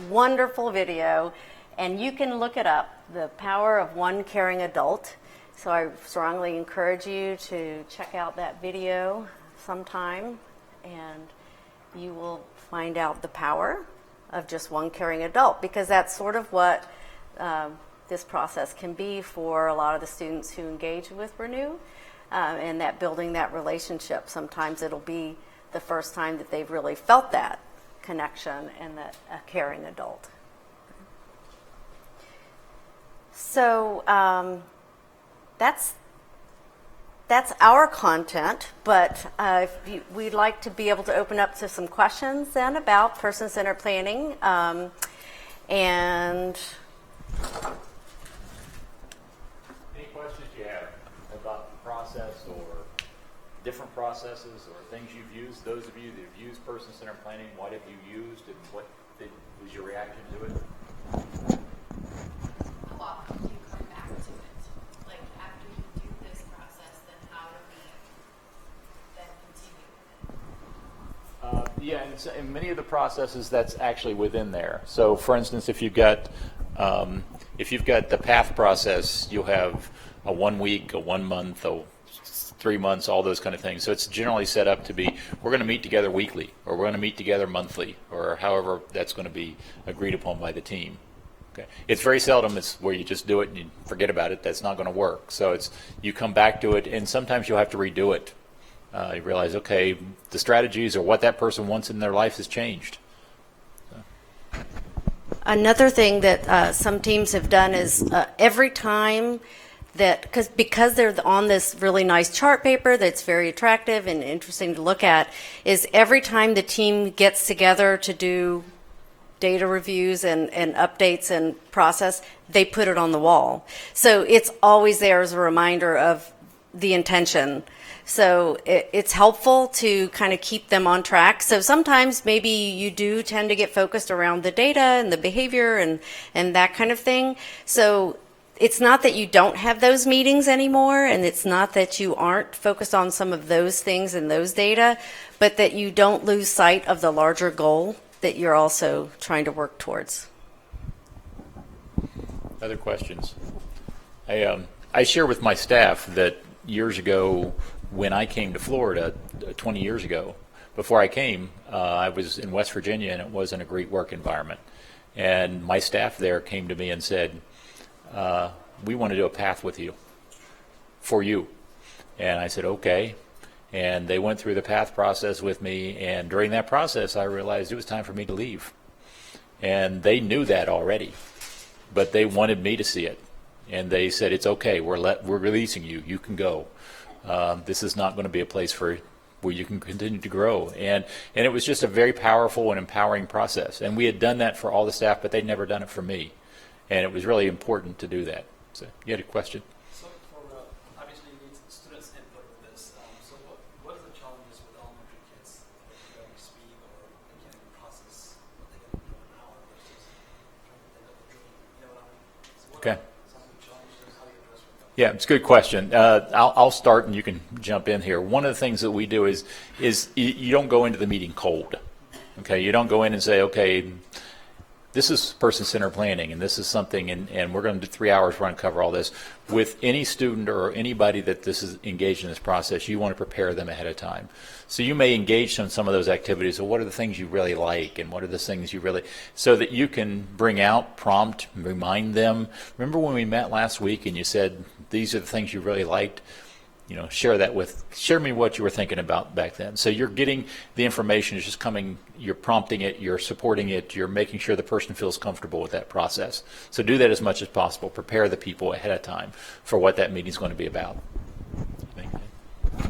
K: wonderful video, and you can look it up, The Power of One Caring Adult. So I strongly encourage you to check out that video sometime. And you will find out the power of just one caring adult, because that's sort of what this process can be for a lot of the students who engage with Renew, and that building that relationship. Sometimes it'll be the first time that they've really felt that connection and that a caring adult. So that's our content, but we'd like to be able to open up to some questions then about person-centered planning. And
J: any questions you have about the process or different processes or things you've used? Those of you that have used person-centered planning, what have you used and what was your reaction to it?
E: How often do you come back to it? Like after you do this process, then how do we then continue with it?
J: Yeah, and in many of the processes, that's actually within there. So, for instance, if you've got the PATH process, you'll have a 1 week, a 1 month, a 3 months, all those kind of things. So it's generally set up to be, we're going to meet together weekly, or we're going to meet together monthly, or however that's going to be agreed upon by the team. Okay. It's very seldom it's where you just do it and you forget about it. That's not going to work. So it's, you come back to it, and sometimes you'll have to redo it. You realize, okay, the strategies or what that person wants in their life has changed.
K: another thing that some teams have done is every time that, because they're on this really nice chart paper that's very attractive and interesting to look at, is every time the team gets together to do data reviews and updates and process, they put it on the wall. So it's always there as a reminder of the intention. So it's helpful to kind of keep them on track. So sometimes maybe you do tend to get focused around the data and the behavior and that kind of thing. So it's not that you don't have those meetings anymore, and it's not that you aren't focused on some of those things and those data, but that you don't lose sight of the larger goal that you're also trying to work towards.
J: Other questions? I share with my staff that years ago, when I came to Florida 20 years ago, before I came, I was in West Virginia, and it wasn't a great work environment. And my staff there came to me and said, we want to do a path with you, for you. And I said, okay. And they went through the path process with me, and during that process, I realized it was time for me to leave. And they knew that already, but they wanted me to see it. And they said, it's okay, we're releasing you, you can go. This is not going to be a place where you can continue to grow. And it was just a very powerful and empowering process. And we had done that for all the staff, but they'd never done it for me. And it was really important to do that. So you had a question?
M: So obviously you need students' input with this. So what are the challenges with elementary kids that you don't speed or can process what they can do in an hour versus trying to think of the dream? You know what I mean? So what
J: Okay.
M: are some of the challenges? How do you address with them?
J: Yeah, it's a good question. I'll start and you can jump in here. One of the things that we do is you don't go into the meeting cold. Okay, you don't go in and say, okay, this is person-centered planning, and this is something, and we're going to do 3 hours, we're going to cover all this. With any student or anybody that this is engaged in this process, you want to prepare them ahead of time. So you may engage in some of those activities. So what are the things you really like, and what are the things you really, so that you can bring out, prompt, remind them. Remember when we met last week and you said, these are the things you really liked? You know, share me what you were thinking about back then. So you're getting the information, it's just coming, you're prompting it, you're supporting it, you're making sure the person feels comfortable with that process. So do that as much as possible. Prepare the people ahead of time for what that meeting is going to be about.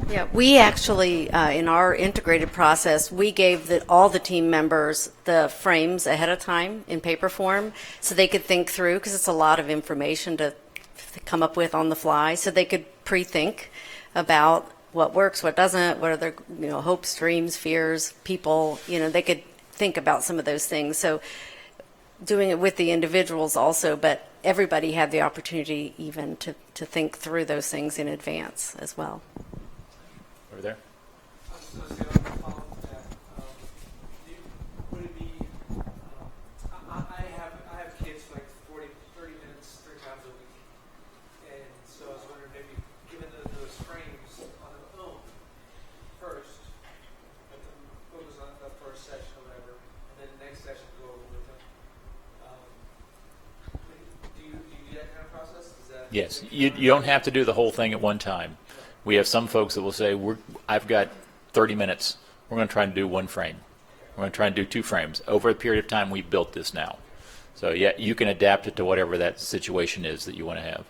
K: Yeah, we actually, in our integrated process, we gave all the team members the frames ahead of time in paper form so they could think through, because it's a lot of information to come up with on the fly, so they could pre-think about what works, what doesn't, what are their hopes, dreams, fears, people. They could think about some of those things. So doing it with the individuals also, but everybody had the opportunity even to think through those things in advance as well.
J: Over there.
M: I have kids like 30 minutes, 3 times a week. And so I was wondering, maybe given those frames on their own first, let them focus on that first,
J: Yes, you don't have to do the whole thing at one time. We have some folks that will say, I've got 30 minutes. We're going to try and do one frame. We're going to try and do 2 frames. Over a period of time, we've built this now. So yeah, you can adapt it to whatever that situation is that you want to have.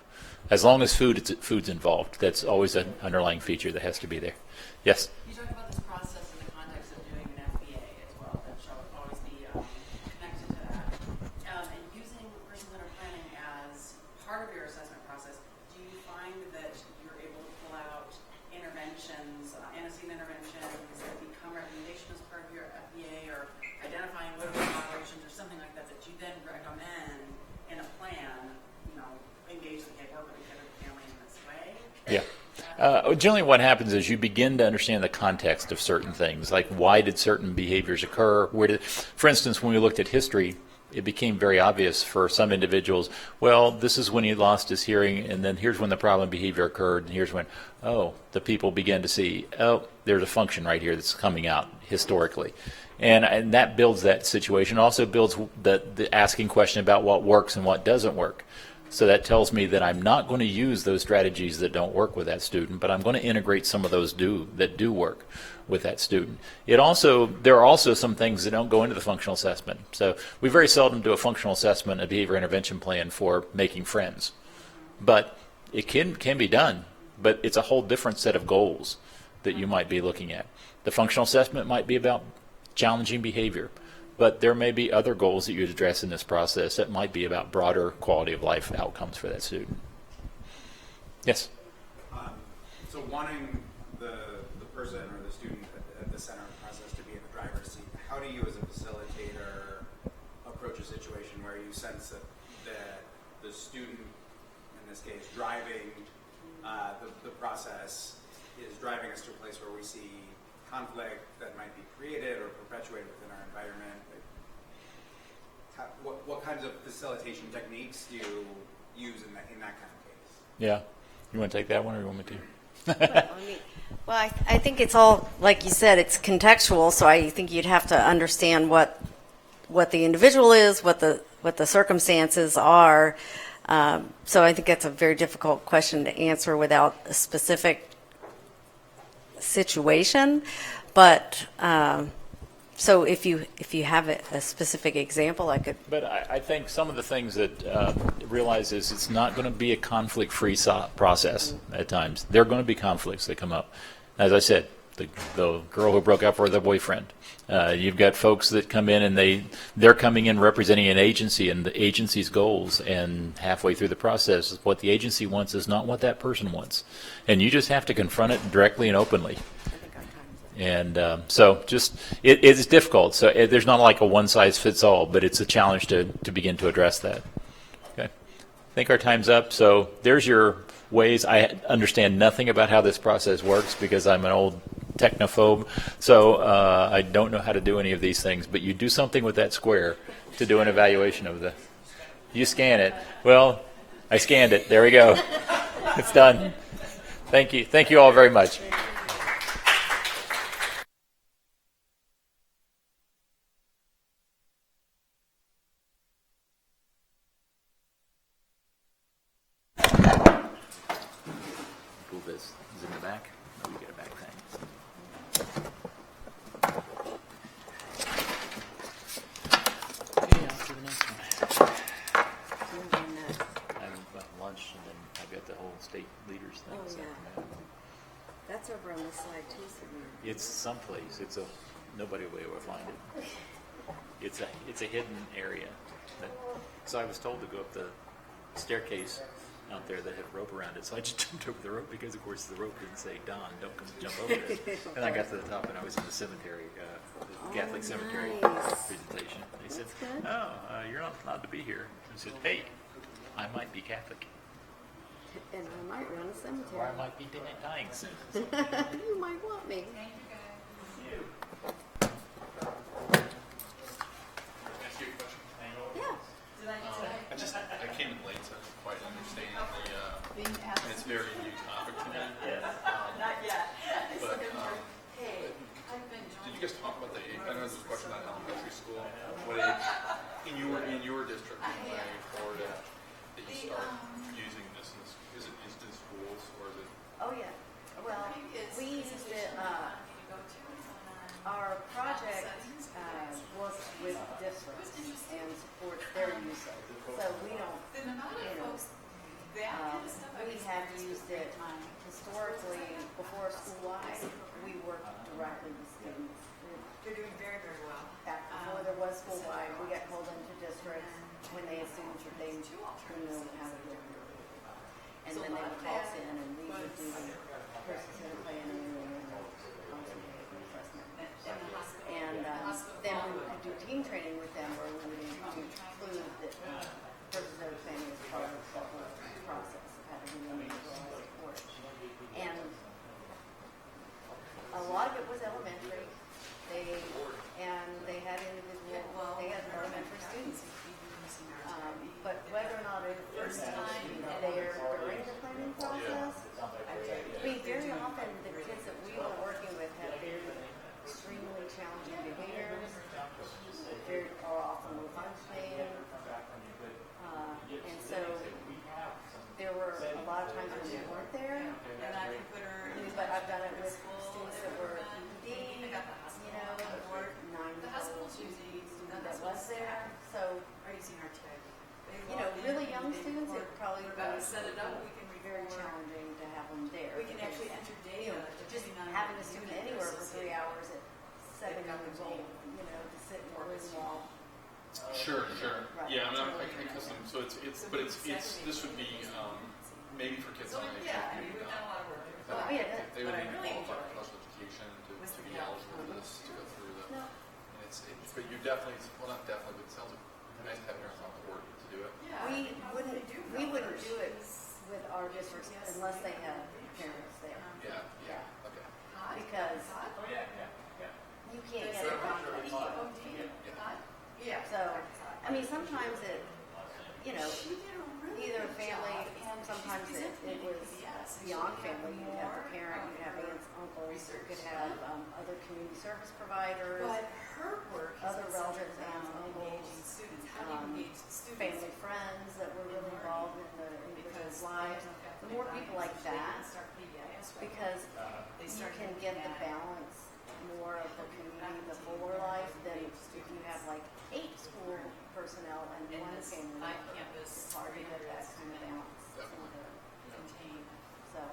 J: As long as food's involved, that's always an underlying feature that has to be there. Yes?
L: You talked about this process in the context of doing an FBA as well. That shall always be connected to that. And using person-centered planning as part of your assessment process, do you find that you're able to pull out interventions, antecedent interventions that become recommendations as part of your FBA, or identifying literacy operations or something like that that you then recommend in a plan, engage the kid, work with the kid or the family in this way?
J: Yeah. Generally what happens is you begin to understand the context of certain things, like why did certain behaviors occur? For instance, when we looked at history, it became very obvious for some individuals, well, this is when he lost his hearing, and then here's when the problem behavior occurred, and here's when, the people began to see, there's a function right here that's coming out historically. And that builds that situation. Also builds the asking question about what works and what doesn't work. So that tells me that I'm not going to use those strategies that don't work with that student, but I'm going to integrate some of those that do work with that student. There are also some things that don't go into the functional assessment. So we very seldom do a functional assessment, a behavior intervention plan for making friends. But it can be done, but it's a whole different set of goals that you might be looking at. The functional assessment might be about challenging behavior. But there may be other goals that you address in this process that might be about broader quality of life outcomes for that student. Yes?
N: So wanting the person or the student at the center of the process to be in the driver's seat, how do you as a facilitator approach a situation where you sense that the student, in this case, driving the process is driving us to a place where we see conflict that might be created or perpetuated within our environment? What kinds of facilitation techniques do you use in that kind of case?
J: Yeah. You want to take that one, or you want me to?
K: Well, I think it's all, like you said, it's contextual, so I think you'd have to understand what the individual is, what the circumstances are. So I think that's a very difficult question to answer without a specific situation. But so if you have a specific example, I could.
J: But I think some of the things that realize is it's not going to be a conflict-free process at times. There are going to be conflicts that come up. As I said, the girl who broke up with her boyfriend. You've got folks that come in and they're coming in representing an agency and the agency's goals, and halfway through the process, what the agency wants is not what that person wants. And you just have to confront it directly and openly. And so it's difficult. So there's not like a one-size-fits-all, but it's a challenge to begin to address that. Okay. I think our time's up. So there's your ways. I understand nothing about how this process works because I'm an old technophobe. So I don't know how to do any of these things. But you do something with that square to do an evaluation of you scan it. Well, I scanned it. There we go. It's done. Thank you. Thank you all very much. Is in the back? Oh, we get a back thing. Okay, on to the next one. I'm about lunch, and then I've got the whole state leaders thing.
K: Oh, yeah. That's over on this side too, somewhere.
J: It's someplace. Nobody will be able to find it. It's a hidden area. So I was told to go up the staircase out there that had rope around it, so I just jumped over the rope because, of course, the rope didn't say Don, don't come jump over this. And I got to the top, and I was in the cemetery, the Catholic cemetery presentation. They said, you're not allowed to be here. I said, hey, I might be Catholic.
K: And I might run a cemetery.
J: Or I might be dying soon.
K: You might want me.
O: I came in late, so I didn't quite understand and it's a very new topic to me.
L: Not yet.
O: But, did you guys talk about the age? I know there's a question about elementary school. What age, in your district, when or that you start using this in the school? Is it used in schools or is it?
K: Oh, yeah. Well, we used it, our project works with districts and supports their use of it. So we don't, we have used it historically before school-wide. We worked directly with students.
C: You're doing very, very well.
K: Back before there was school-wide, we got called into districts when they had students that they didn't know how to do. And then they would call us in and we would do person-centered planning and policy assessment. And then we would do team training with them where we would include that person-centered planning as part of the whole process of how to do individual support. And a lot of it was elementary. They had individual, they had elementary students. But whether or not it's the first time there during the planning process, I mean, very often the kids that we were working with have very extremely challenging behaviors. They are often low functioning. And so there were a lot of times when we weren't there. But I've done it with students that were ED, or 9-year-old student that was there. So, really young students, it probably would be very challenging to have them there.
C: We can actually enter data.
K: Just having a student anywhere for 3 hours at 7 years old, to sit in a room while.
O: Sure.
K: Right.
O: Yeah, I can custom. So it's this would be maybe for kids on
C: We've done a lot of work.
O: they would need to qualify for special education to be eligible for this to go through the.
K: No.
O: And but you definitely, well, not definitely, but it sounds like nice to have parents on board to do it.
K: We wouldn't do it with our districts unless they have parents there.
O: Yeah. Okay.
K: Because you can't get a contract. So, I mean, sometimes it, either family, sometimes it was beyond family. You'd have the parent, you'd have aunts, uncles, you could have other community service providers, other relatives, aunts, uncles, family friends that were really involved in the individual's lives. The more people like that, because you can get the balance more of the community, the fuller life, than if you have like 8 school personnel and 1 family. It's hard to get that kind of balance. So.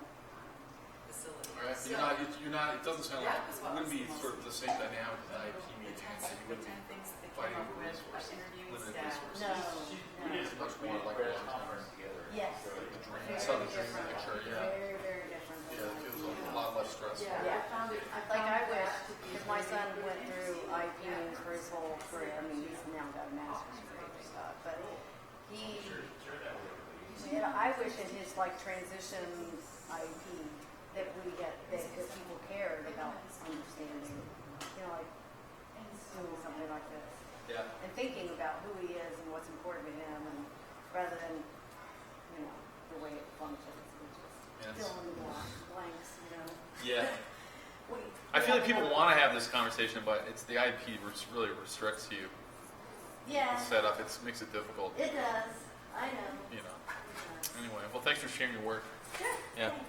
O: All right. You're not. It doesn't sound like it wouldn't be sort of the same dynamic as an IEP meeting. So you wouldn't be fighting over resources, limited resources.
K: No.
O: It's much more like a long-term.
K: Yes.
O: It's not a dream picture. Yeah.
K: Very, very different.
O: Yeah. It feels a lot less stressful.
K: Yeah. Like I wish, because my son went through IEP meetings for his whole career. I mean, he's now got a master's degree, thank God. But I wish in his transition IEP that we get that people cared about understanding, doing something like this.
O: Yeah.
K: And thinking about who he is and what's important to him, and rather than the way it functions, and just fill in the blanks.
O: Yeah. I feel like people want to have this conversation, but it's the IEP really restricts you.
K: Yeah.
O: The setup, it makes it difficult.
K: It does. I know.
O: Anyway, well, thanks for sharing your work.
K: Sure.
O: Yeah.
K: Thanks.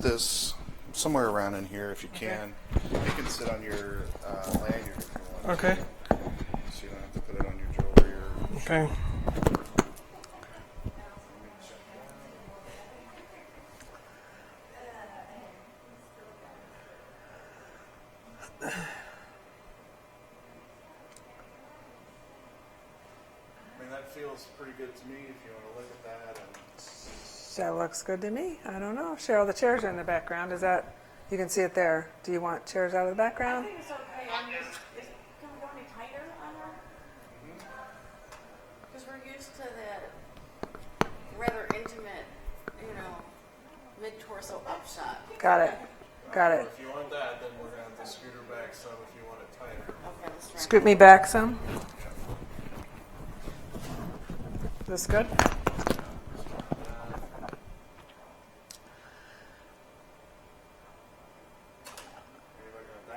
P: this somewhere around in here if you can. You can sit on your lanyard if you want.
Q: Okay.
P: So you don't have to put it on your jewelry or.
Q: Okay.
P: I mean, that feels pretty good to me if you want to look at that. And
Q: That looks good to me. I don't know. Cheryl, the chairs are in the background. Is that, you can see it there. Do you want chairs out of the background?
C: I think it's okay. I'm just, can we go any tighter on her? Because we're used to the rather intimate, mid-torso upshot.
Q: Got it. Got it.
O: If you want that, then we're going to have to scoot her back some if you want it tighter.
C: Okay, let's try.
Q: Scoot me back some. Is this good?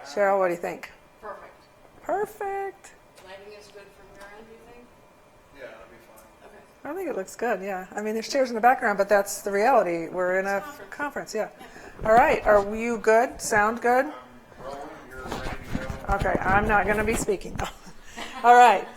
Q: Cheryl, what do you think?
C: Perfect.
Q: Perfect.
C: Lighting is good from your end, you think?
O: Yeah, that'd be fine.
C: Okay.
Q: I think it looks good, yeah. I mean, there's chairs in the background, but that's the reality. We're in a conference, yeah. All right, are you good? Sound good? Okay, I'm not going to be speaking. All right.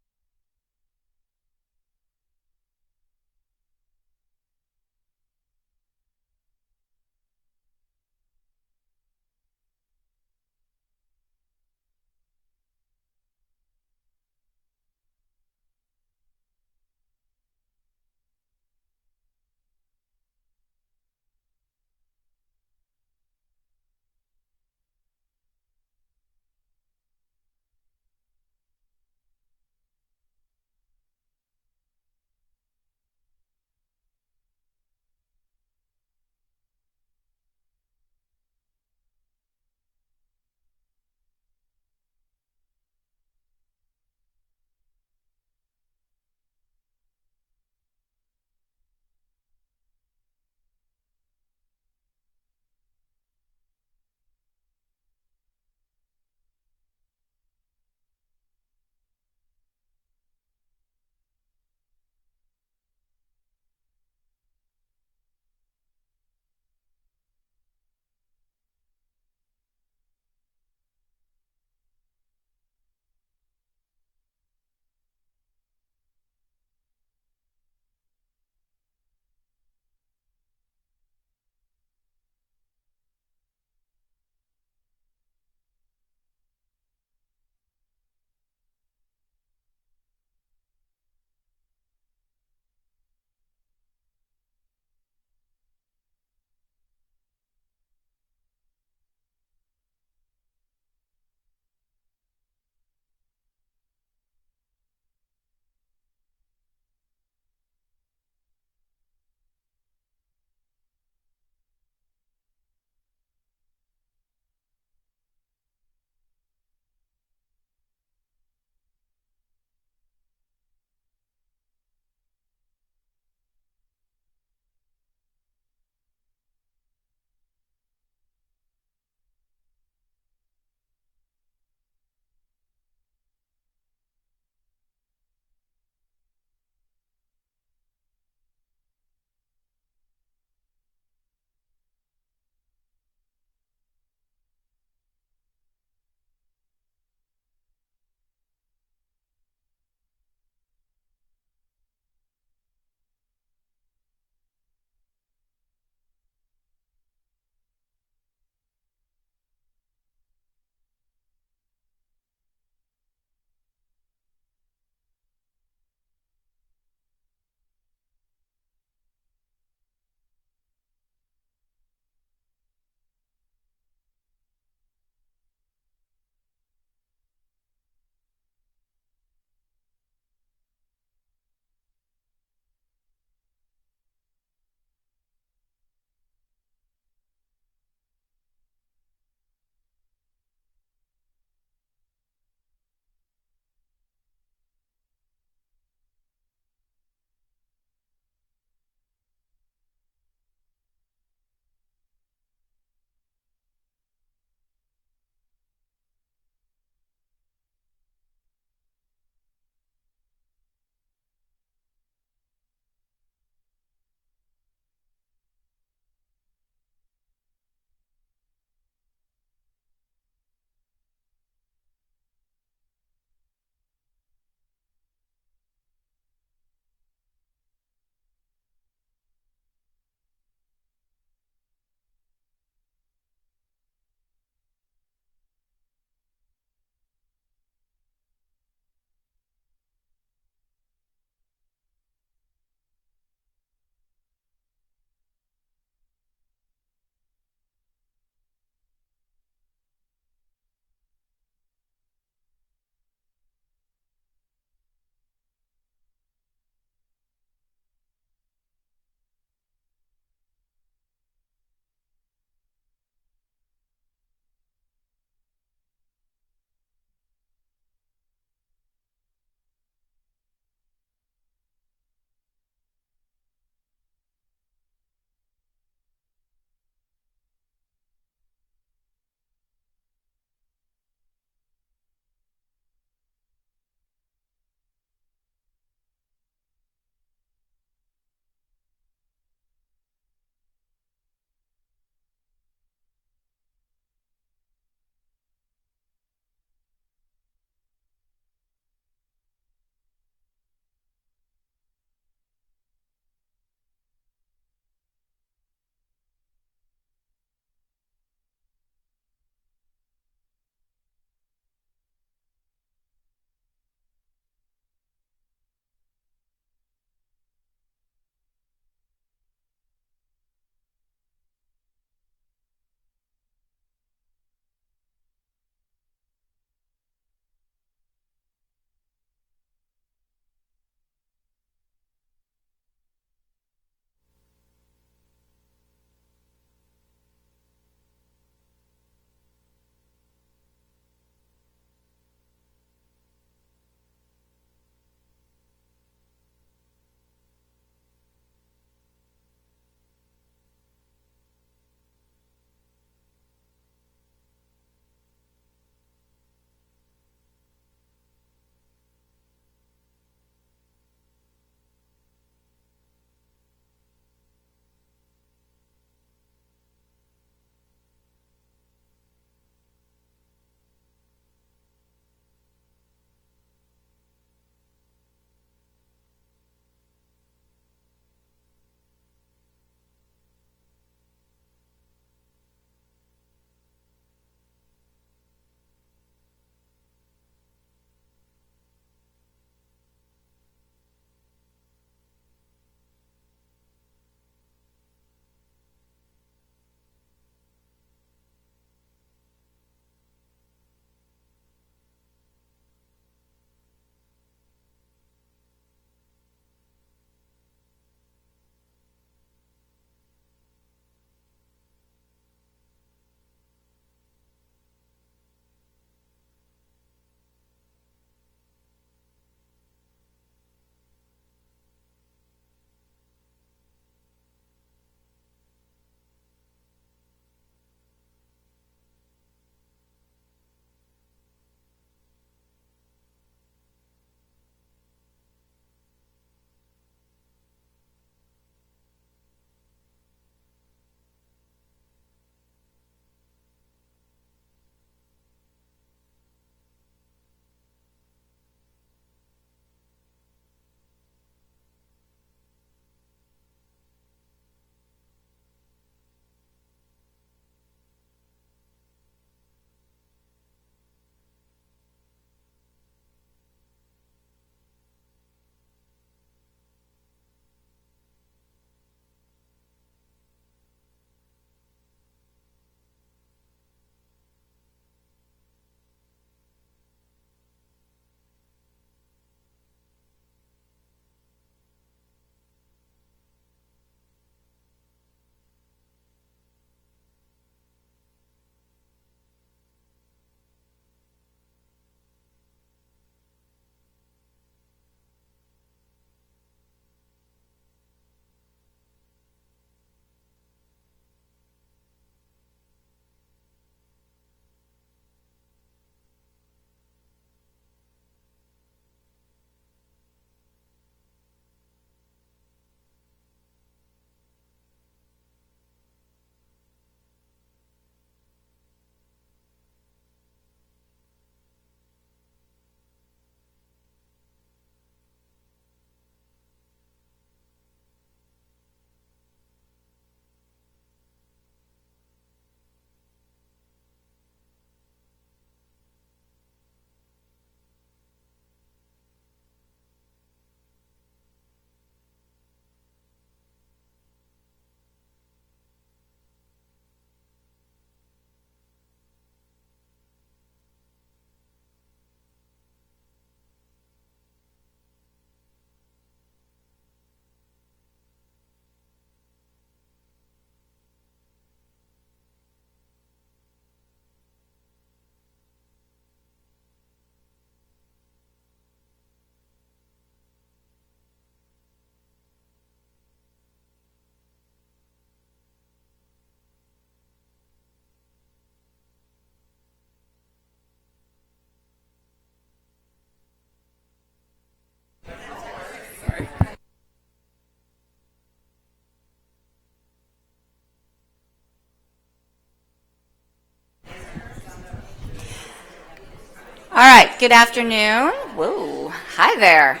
R: All right, good afternoon. Whoa, hi there.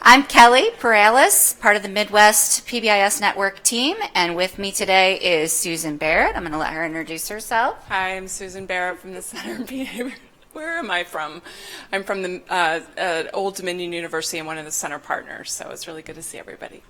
R: I'm Kelly Perales, part of the Midwest PBIS Network team, and with me today is Susan Barrett. I'm going to let her introduce herself.
S: Hi, I'm Susan Barrett from the Center on Behavior. Where am I from? I'm from the Old Dominion University and one of the center partners, so it's really good to see everybody.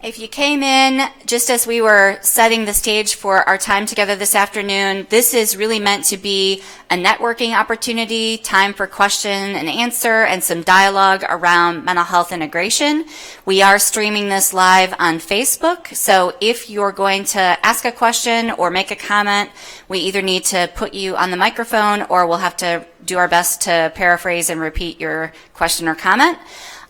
R: If you came in just as we were setting the stage for our time together this afternoon, this is really meant to be a networking opportunity, time for question and answer, and some dialogue around mental health integration. We are streaming this live on Facebook, so if you're going to ask a question or make a comment, we either need to put you on the microphone or we'll have to do our best to paraphrase and repeat your question or comment.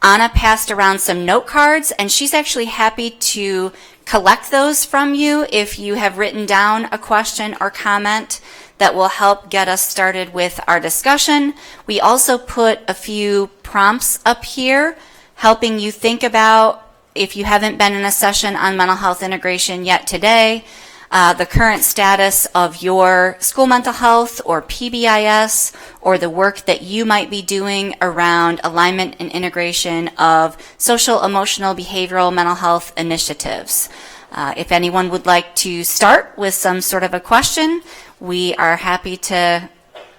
R: Anna passed around some note cards, and she's actually happy to collect those from you if you have written down a question or comment that will help get us started with our discussion. We also put a few prompts up here, helping you think about, if you haven't been in a session on mental health integration yet today, the current status of your school mental health or PBIS, or the work that you might be doing around alignment and integration of social, emotional, behavioral, mental health initiatives. If anyone would like to start with some sort of a question, we are happy to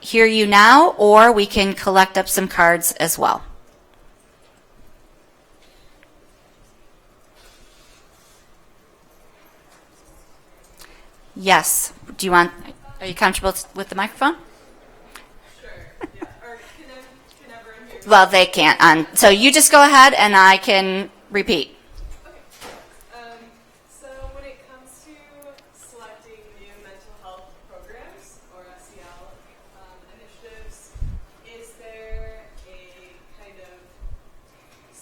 R: hear you now, or we can collect up some cards as well. Yes. Do you want, are you comfortable with the microphone?
H: Sure, yeah. Or can everyone hear me?
R: Well, they can't. So you just go ahead and I can repeat.
H: Okay. So when it comes to selecting new mental health programs or SEL initiatives, is there a kind of,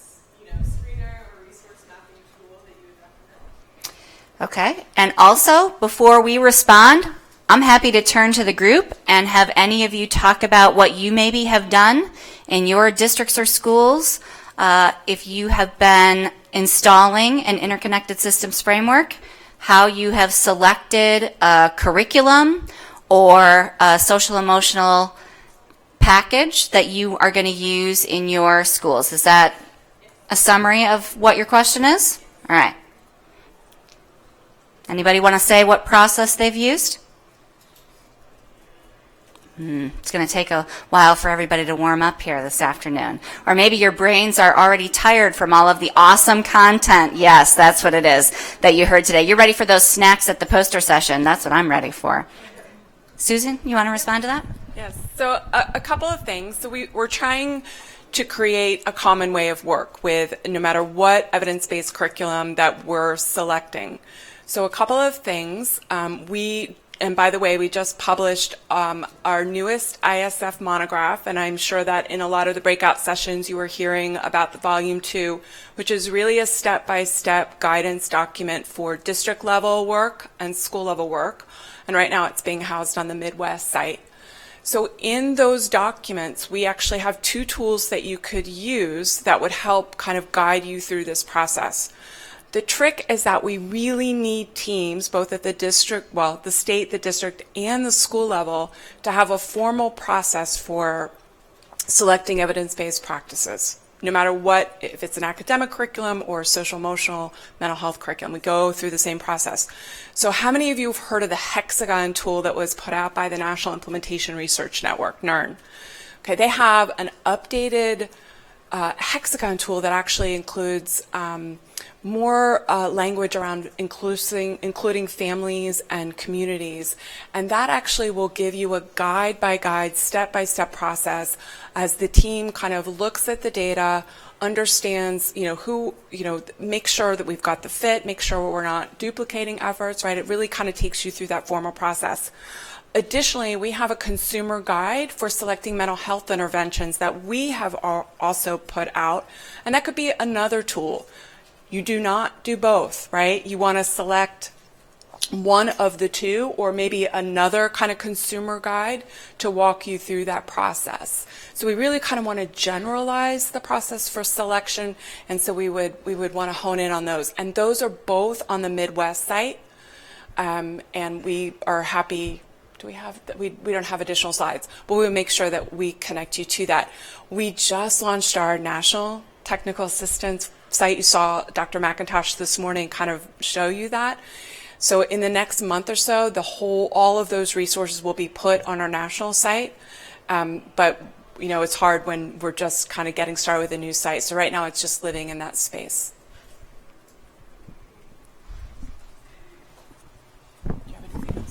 H: screener or resource mapping tool that you would recommend?
R: Okay. And also, before we respond, I'm happy to turn to the group and have any of you talk about what you maybe have done in your districts or schools. If you have been installing an interconnected systems framework, how you have selected a curriculum or a social emotional package that you are going to use in your schools. Is that a summary of what your question is? All right. Anybody want to say what process they've used? It's going to take a while for everybody to warm up here this afternoon. Or maybe your brains are already tired from all of the awesome content. Yes, that's what it is that you heard today. You're ready for those snacks at the poster session. That's what I'm ready for. Susan, you want to respond to that?
S: Yes. So a couple of things. So we're trying to create a common way of work with no matter what evidence-based curriculum that we're selecting. So a couple of things. And by the way, we just published our newest ISF monograph, and I'm sure that in a lot of the breakout sessions you were hearing about the volume 2, which is really a step-by-step guidance document for district level work and school level work. And right now it's being housed on the Midwest site. So in those documents, we actually have 2 tools that you could use that would help kind of guide you through this process. The trick is that we really need teams, both at the district, well, the state, the district, and the school level, to have a formal process for selecting evidence-based practices. No matter what, if it's an academic curriculum or social emotional mental health curriculum, we go through the same process. So how many of you have heard of the Hexagon tool that was put out by the National Implementation Research Network, NIRN? Okay, they have an updated Hexagon tool that actually includes more language around including families and communities. And that actually will give you a guide-by-guide, step-by-step process as the team kind of looks at the data, understands, make sure that we've got the fit, make sure we're not duplicating efforts, right? It really kind of takes you through that formal process. Additionally, we have a consumer guide for selecting mental health interventions that we have also put out, and that could be another tool. You do not do both, right? You want to select one of the 2 or maybe another kind of consumer guide to walk you through that process. So we really kind of want to generalize the process for selection, and so we would want to hone in on those. And those are both on the Midwest site, and we are happy do we have, we don't have additional slides, but we will make sure that we connect you to that. We just launched our national technical assistance site. You saw Dr. McIntosh this morning kind of show you that. So in the next month or so, all of those resources will be put on our national site. But you know, it's hard when we're just kind of getting started with a new site. So right now it's just living in that space.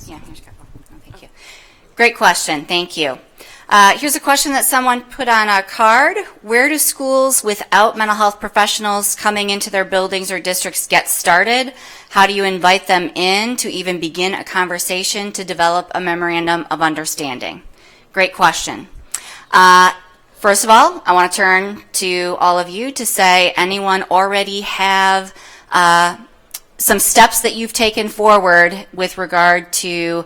R: Yeah, here's a couple. Oh, thank you. Great question. Thank you. Here's a question that someone put on a card. Where do schools without mental health professionals coming into their buildings or districts get started? How do you invite them in to even begin a conversation to develop a memorandum of understanding? Great question. First of all, I want to turn to all of you to say, anyone already have some steps that you've taken forward with regard to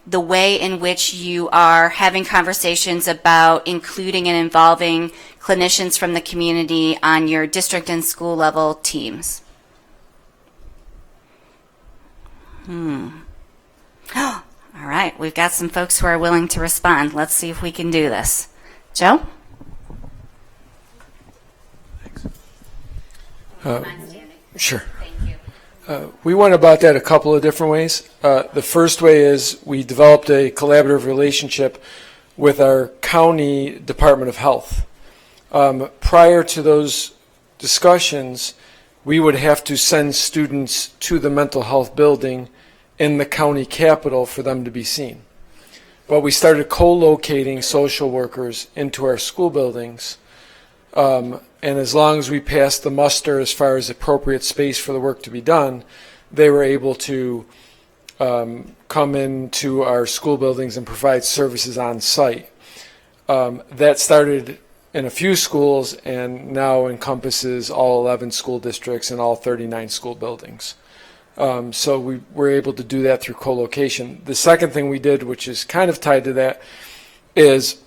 R: the way in which you are having conversations about including and involving clinicians from the community on your district and school level teams? All right, we've got some folks who are willing to respond. Let's see if we can do this. Joe?
T: Sure. We went about that a couple of different ways. The first way is we developed a collaborative relationship with our county Department of Health. Prior to those discussions, we would have to send students to the mental health building in the county capital for them to be seen. But we started co-locating social workers into our school buildings. And as long as we passed the muster as far as appropriate space for the work to be done, they were able to come into our school buildings and provide services on site. That started in a few schools and now encompasses all 11 school districts and all 39 school buildings. So we were able to do that through co-location. The second thing we did, which is kind of tied to that, is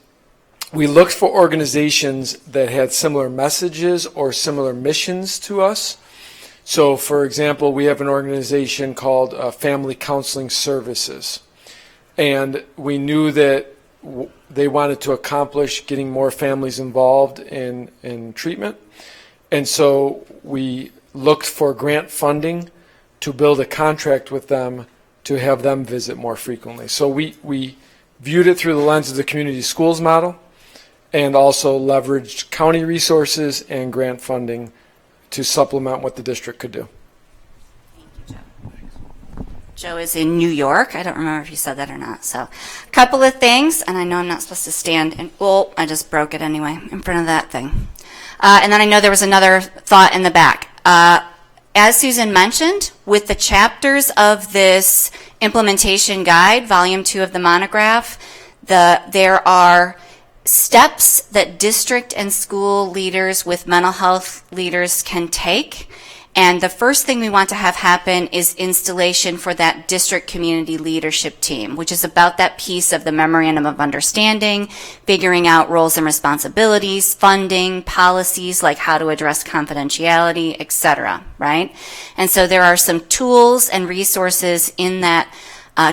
T: we looked for organizations that had similar messages or similar missions to us. So, for example, we have an organization called Family Counseling Services. And we knew that they wanted to accomplish getting more families involved in treatment. And so we looked for grant funding to build a contract with them to have them visit more frequently. So we viewed it through the lens of the community schools model, and also leveraged county resources and grant funding to supplement what the district could do.
R: Thank you, Joe. Joe is in New York. I don't remember if you said that or not. So a couple of things, and I know I'm not supposed to stand, and well, I just broke it anyway in front of that thing. And then I know there was another thought in the back. As Susan mentioned, with the chapters of this implementation guide, volume 2 of the monograph, there are steps that district and school leaders with mental health leaders can take. And the first thing we want to have happen is installation for that district community leadership team, which is about that piece of the memorandum of understanding, figuring out roles and responsibilities, funding, policies like how to address confidentiality, etc., right? And so there are some tools and resources in that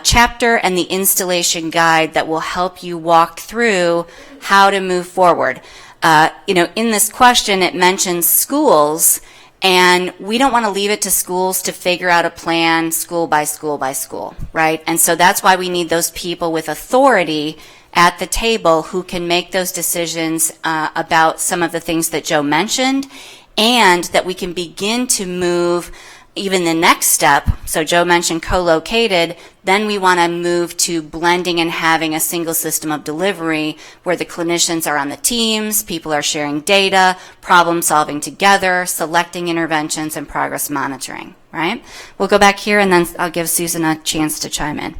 R: chapter and the installation guide that will help you walk through how to move forward. In this question, it mentions schools, and we don't want to leave it to schools to figure out a plan school by school by school, right? And so that's why we need those people with authority at the table who can make those decisions about some of the things that Joe mentioned, and that we can begin to move even the next step. So Joe mentioned co-located, then we want to move to blending and having a single system of delivery where the clinicians are on the teams, people are sharing data, problem solving together, selecting interventions, and progress monitoring, right? We'll go back here and then I'll give Susan a chance to chime in.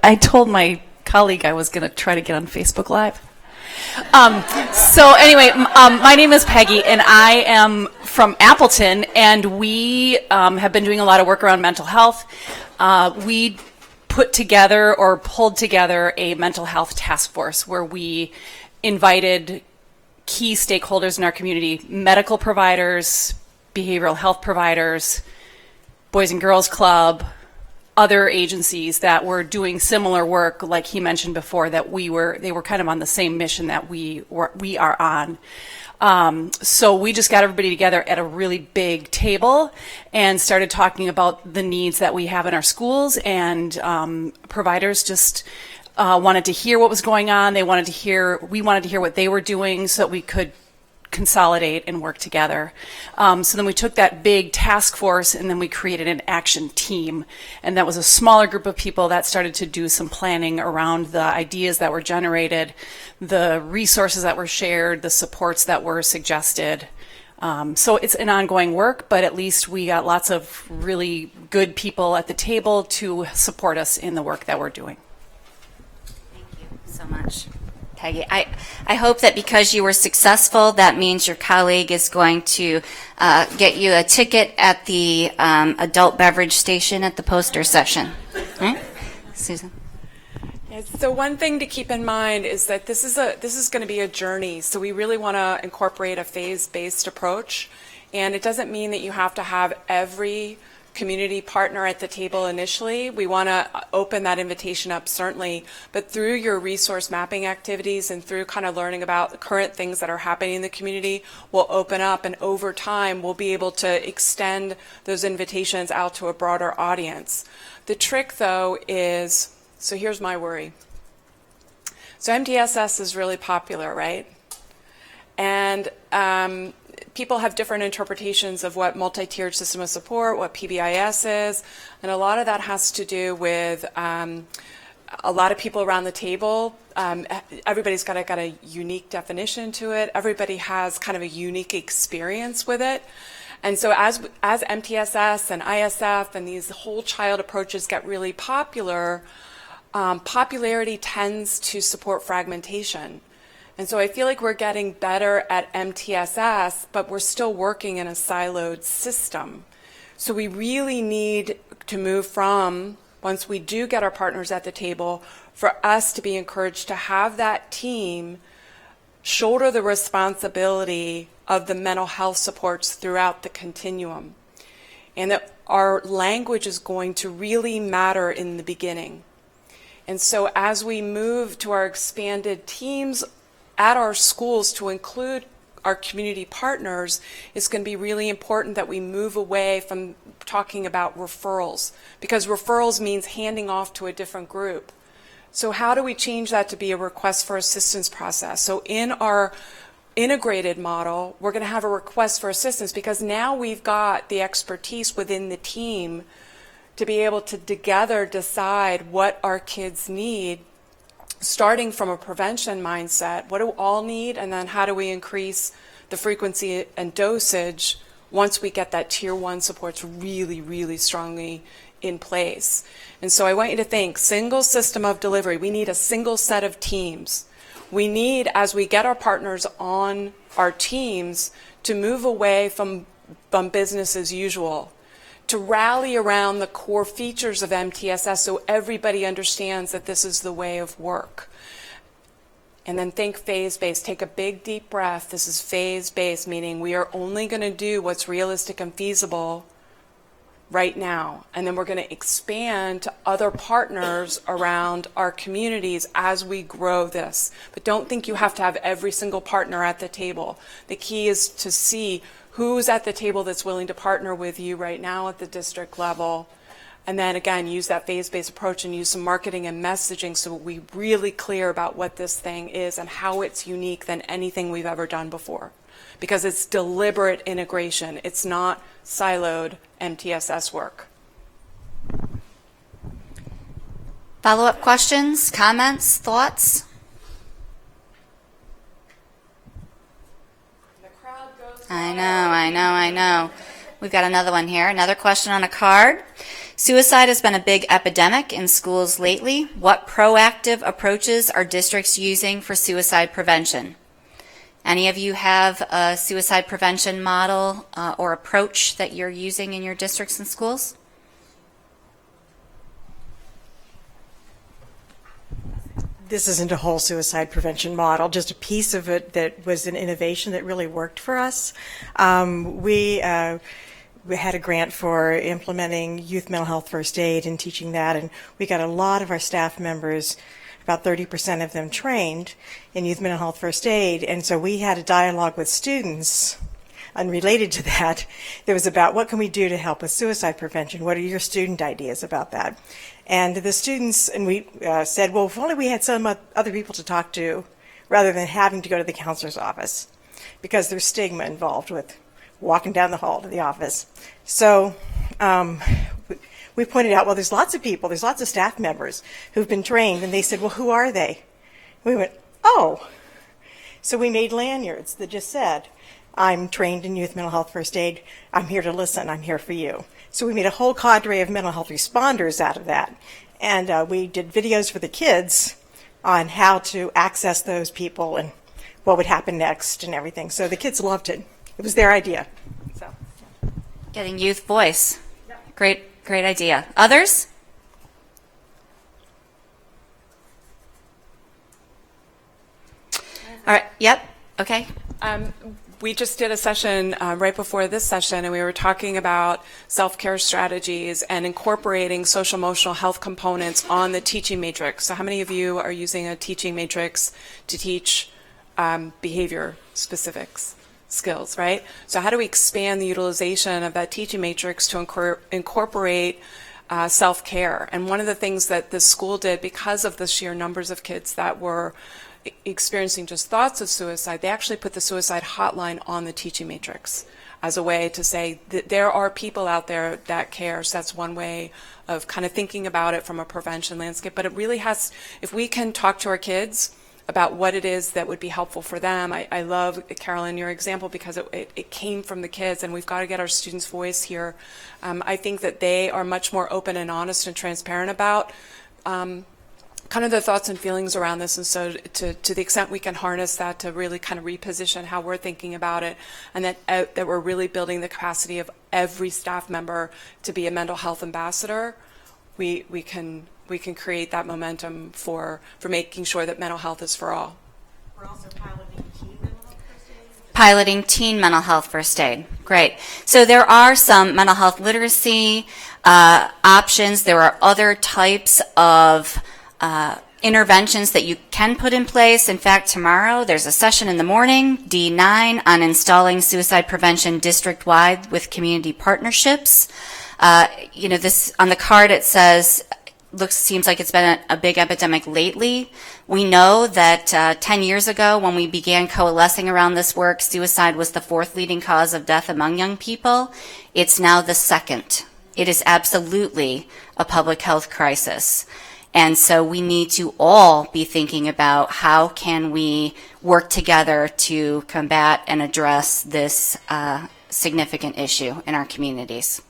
U: I told my colleague I was going to try to get on Facebook Live. So anyway, my name is Peggy, and I am from Appleton, and we have been doing a lot of work around mental health. We put together or pulled together a mental health task force where we invited key stakeholders in our community, medical providers, behavioral health providers, Boys and Girls Club, other agencies that were doing similar work, like he mentioned before, that they were kind of on the same mission that we are on. So we just got everybody together at a really big table and started talking about the needs that we have in our schools, and providers just wanted to hear what was going on. We wanted to hear what they were doing so that we could consolidate and work together. So then we took that big task force and then we created an action team. And that was a smaller group of people that started to do some planning around the ideas that were generated, the resources that were shared, the supports that were suggested. So it's an ongoing work, but at least we got lots of really good people at the table to support us in the work that we're doing.
R: Thank you so much, Peggy. I hope that because you were successful, that means your colleague is going to get you a ticket at the adult beverage station at the poster session. Right? Susan?
S: Yeah, so one thing to keep in mind is that this is going to be a journey. So we really want to incorporate a phase-based approach. And it doesn't mean that you have to have every community partner at the table initially. We want to open that invitation up, certainly, but through your resource mapping activities and through kind of learning about the current things that are happening in the community, we'll open up, and over time we'll be able to extend those invitations out to a broader audience. The trick, though, is, so here's my worry. So MTSS is really popular, right? And people have different interpretations of what multi-tiered system of support, what PBIS is, and a lot of that has to do with a lot of people around the table. Everybody's got a unique definition to it. Everybody has kind of a unique experience with it. And so as MTSS and ISF and these whole child approaches get really popular, popularity tends to support fragmentation. And so I feel like we're getting better at MTSS, but we're still working in a siloed system. So we really need to move from, once we do get our partners at the table, for us to be encouraged to have that team shoulder the responsibility of the mental health supports throughout the continuum. And that our language is going to really matter in the beginning. And so as we move to our expanded teams at our schools to include our community partners, it's going to be really important that we move away from talking about referrals, because referrals means handing off to a different group. So how do we change that to be a request for assistance process? So in our integrated model, we're going to have a request for assistance, because now we've got the expertise within the team to be able to together decide what our kids need, starting from a prevention mindset. What do all need, and then how do we increase the frequency and dosage once we get that tier 1 supports really, really strongly in place. And so I want you to think, single system of delivery. We need a single set of teams. We need, as we get our partners on our teams, to move away from business as usual, to rally around the core features of MTSS so everybody understands that this is the way of work. And then think phase-based. Take a big, deep breath. This is phase-based, meaning we are only going to do what's realistic and feasible right now. And then we're going to expand to other partners around our communities as we grow this. But don't think you have to have every single partner at the table. The key is to see who's at the table that's willing to partner with you right now at the district level. And then again, use that phase-based approach and use some marketing and messaging so we're really clear about what this thing is and how it's unique than anything we've ever done before. Because it's deliberate integration. It's not siloed MTSS work.
R: Follow-up questions, comments, thoughts? I know. We've got another one here. Another question on a card. Suicide has been a big epidemic in schools lately. What proactive approaches are districts using for suicide prevention? Any of you have a suicide prevention model or approach that you're using in your districts and schools?
F: this isn't a whole suicide prevention model, just a piece of it that was an innovation that really worked for us. We had a grant for implementing youth mental health first aid and teaching that, and we got a lot of our staff members, about 30% of them, trained in youth mental health first aid, and so we had a dialogue with students unrelated to that. That was about what can we do to help with suicide prevention? What are your student ideas about that? And the students, and we said, well, if only we had some other people to talk to rather than having to go to the counselor's office, because there's stigma involved with walking down the hall to the office. So we pointed out, well, there's lots of people, there's lots of staff members who've been trained, and they said, well, who are they? We went, oh. So we made lanyards that just said, I'm trained in youth mental health first aid, I'm here to listen, I'm here for you. So we made a whole cadre of mental health responders out of that. And we did videos for the kids on how to access those people and what would happen next and everything. So the kids loved it. It was their idea. So,
R: Getting youth voice. Great idea. Others? All right. Yep. Okay.
S: We just did a session right before this session, and we were talking about self-care strategies and incorporating social-emotional health components on the teaching matrix. So how many of you are using a teaching matrix to teach behavior specifics skills, right? So how do we expand the utilization of that teaching matrix to incorporate self-care? And one of the things that the school did, because of the sheer numbers of kids that were experiencing just thoughts of suicide, they actually put the suicide hotline on the teaching matrix as a way to say that there are people out there that care. So that's one way of kind of thinking about it from a prevention landscape. But it really has, if we can talk to our kids about what it is that would be helpful for them. I love, Carolyn, your example, because it came from the kids, and we've got to get our students' voice here. I think that they are much more open and honest and transparent about kind of the thoughts and feelings around this, and so to the extent we can harness that to really kind of reposition how we're thinking about it, and that we're really building the capacity of every staff member to be a mental health ambassador, we can create that momentum for making sure that mental health is for all.
D: We're also piloting teen mental health first aid.
R: Piloting teen mental health first aid. Great. So there are some mental health literacy options. There are other types of interventions that you can put in place. In fact, tomorrow there's a session in the morning, D9, on installing suicide prevention district-wide with community partnerships. This on the card it says, seems like it's been a big epidemic lately. We know that 10 years ago, when we began coalescing around this work, suicide was the 4th leading cause of death among young people. It's now the 2nd. It is absolutely a public health crisis. And so we need to all be thinking about how can we work together to combat and address this significant issue in our communities.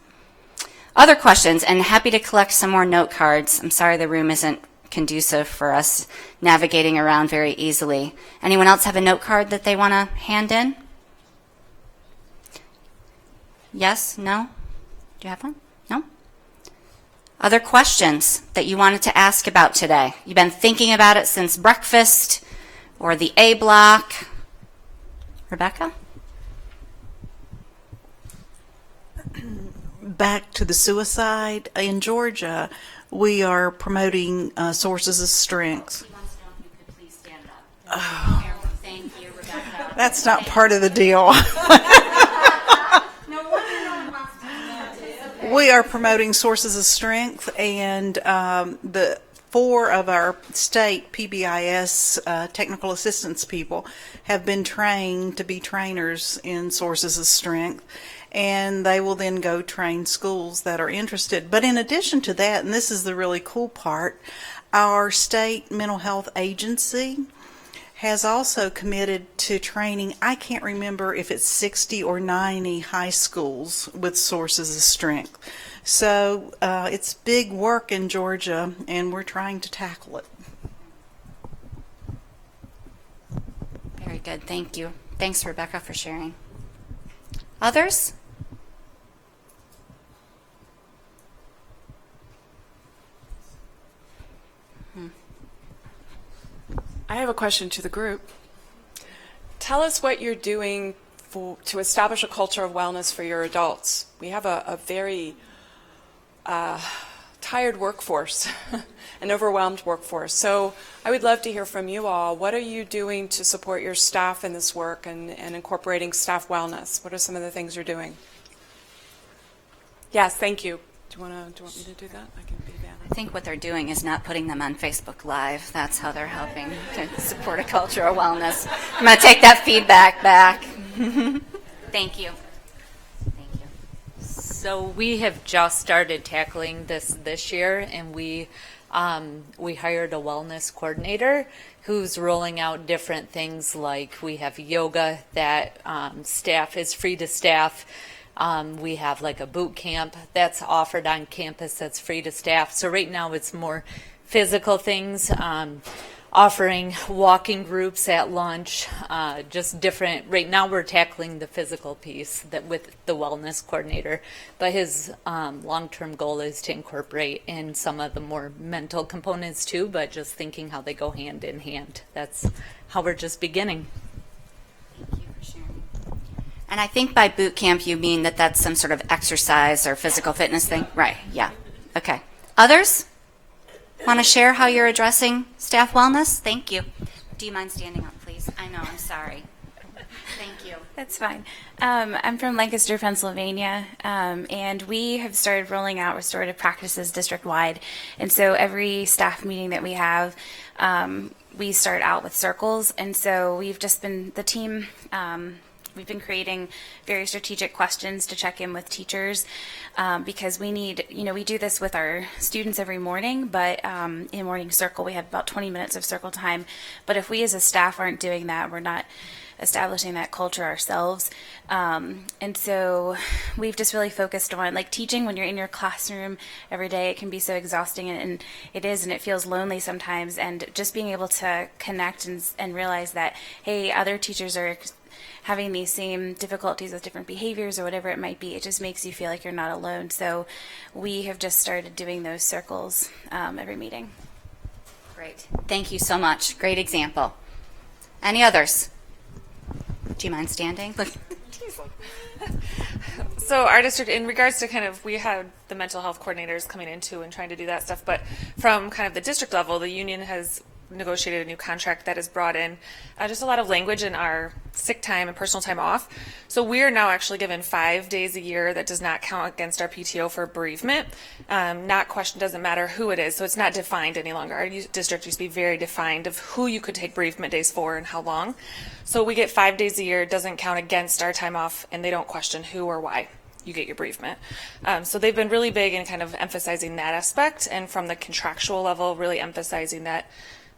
R: Other questions, and happy to collect some more note cards. I'm sorry the room isn't conducive for us navigating around very easily. Anyone else have a note card that they want to hand in? Yes? No? Do you have one? No? Other questions that you wanted to ask about today? You've been thinking about it since breakfast or the A block. Rebecca?
V: Back to the suicide. In Georgia, we are promoting sources of strength.
R: Oh. Thank you, Rebecca.
V: That's not part of the deal. We are promoting sources of strength, and the 4 of our state PBIS technical assistance people have been trained to be trainers in sources of strength, and they will then go train schools that are interested. But in addition to that, and this is the really cool part, our state mental health agency has also committed to training, I can't remember if it's 60 or 90 high schools with sources of strength. So it's big work in Georgia, and we're trying to tackle it.
R: Very good. Thank you. Thanks, Rebecca, for sharing. Others?
S: I have a question to the group. Tell us what you're doing to establish a culture of wellness for your adults. We have a very tired workforce, an overwhelmed workforce. So I would love to hear from you all. What are you doing to support your staff in this work and incorporating staff wellness? What are some of the things you're doing? Yes, thank you. Do you want me to do that? I can be Vanna.
R: I think what they're doing is not putting them on Facebook Live. That's how they're helping to support a culture of wellness. I'm going to take that feedback back. Thank you.
B: So we have just started tackling this year, and we hired a wellness coordinator who's rolling out different things, like we have yoga that staff is free to staff. We have like a boot camp that's offered on campus that's free to staff. So right now it's more physical things, offering walking groups at lunch, just different. Right now we're tackling the physical piece that with the wellness coordinator, but his long-term goal is to incorporate in some of the more mental components too, but just thinking how they go hand in hand. That's how we're just beginning.
R: Thank you for sharing. And I think by boot camp you mean that that's some sort of exercise or physical fitness thing? Right, yeah. Okay. Others? Want to share how you're addressing staff wellness? Thank you. Do you mind standing up, please? I know, I'm sorry. Thank you.
G: That's fine. I'm from Lancaster, Pennsylvania, and we have started rolling out restorative practices district-wide. And so every staff meeting that we have, we start out with circles. And so we've just been, the team, we've been creating very strategic questions to check in with teachers because we need, we do this with our students every morning, but in morning circle, we have about 20 minutes of circle time. But if we as a staff aren't doing that, we're not establishing that culture ourselves. And so we've just really focused on like teaching when you're in your classroom every day. It can be so exhausting, and it is, and it feels lonely sometimes. And just being able to connect and realize that, hey, other teachers are having these same difficulties with different behaviors or whatever it might be, it just makes you feel like you're not alone. So we have just started doing those circles every meeting.
R: Great. Thank you so much. Great example. Any others? Do you mind standing?
W: So our district, in regards to kind of, we had the mental health coordinators coming into and trying to do that stuff, but from kind of the district level, the union has negotiated a new contract that has brought in just a lot of language in our sick time and personal time off. So we are now actually given 5 days a year that does not count against our PTO for bereavement. Not question, doesn't matter who it is. So it's not defined any longer. Our district used to be very defined of who you could take bereavement days for and how long. So we get 5 days a year, doesn't count against our time off, and they don't question who or why you get your bereavement. So they've been really big in kind of emphasizing that aspect, and from the contractual level, really emphasizing that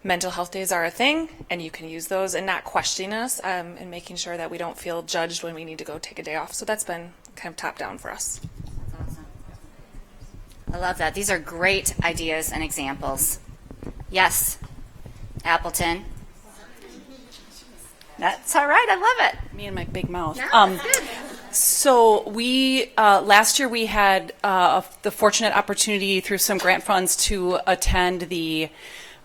W: mental health days are a thing and you can use those, and not questioning us, and making sure that we don't feel judged when we need to go take a day off. So that's been kind of top down for us.
R: That's awesome. I love that. These are great ideas and examples. Yes, Appleton. That's all right. I love it.
U: Me and my big mouth.
R: No,
U: so we last year we had the fortunate opportunity through some grant funds to attend the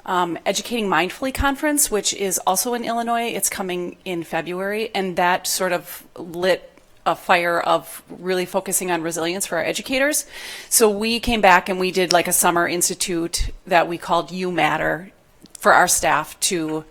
U: Educating Mindfully conference, which is also in Illinois. It's coming in February, and that sort of lit a fire of really focusing on resilience for our educators. So we came back and we did like a summer institute that we called You Matter for our staff to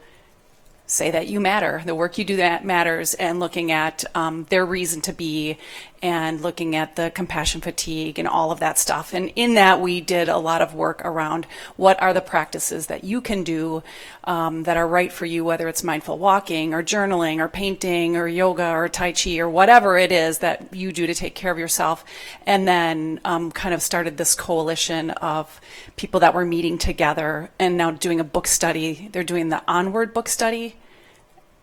U: say that you matter, the work you do that matters, and looking at their reason to be, and looking at the compassion fatigue and all of that stuff. And in that, we did a lot of work around what are the practices that you can do that are right for you, whether it's mindful walking or journaling or painting or yoga or Tai Chi or whatever it is that you do to take care of yourself. And then kind of started this coalition of people that were meeting together and now doing a book study. They're doing the Onward book study.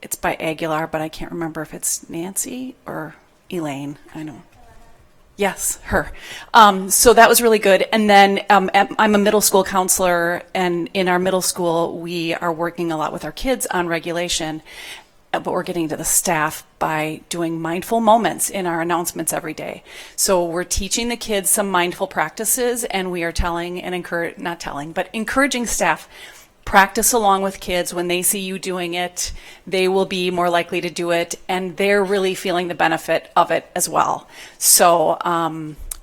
U: It's by Aguilar, but I can't remember if it's Nancy or Elaine. I know. Yes, her. So that was really good. And then I'm a middle school counselor, and in our middle school, we are working a lot with our kids on regulation, but we're getting to the staff by doing mindful moments in our announcements every day. So we're teaching the kids some mindful practices, and we are telling and encouraging staff, practice along with kids. When they see you doing it, they will be more likely to do it, and they're really feeling the benefit of it as well. So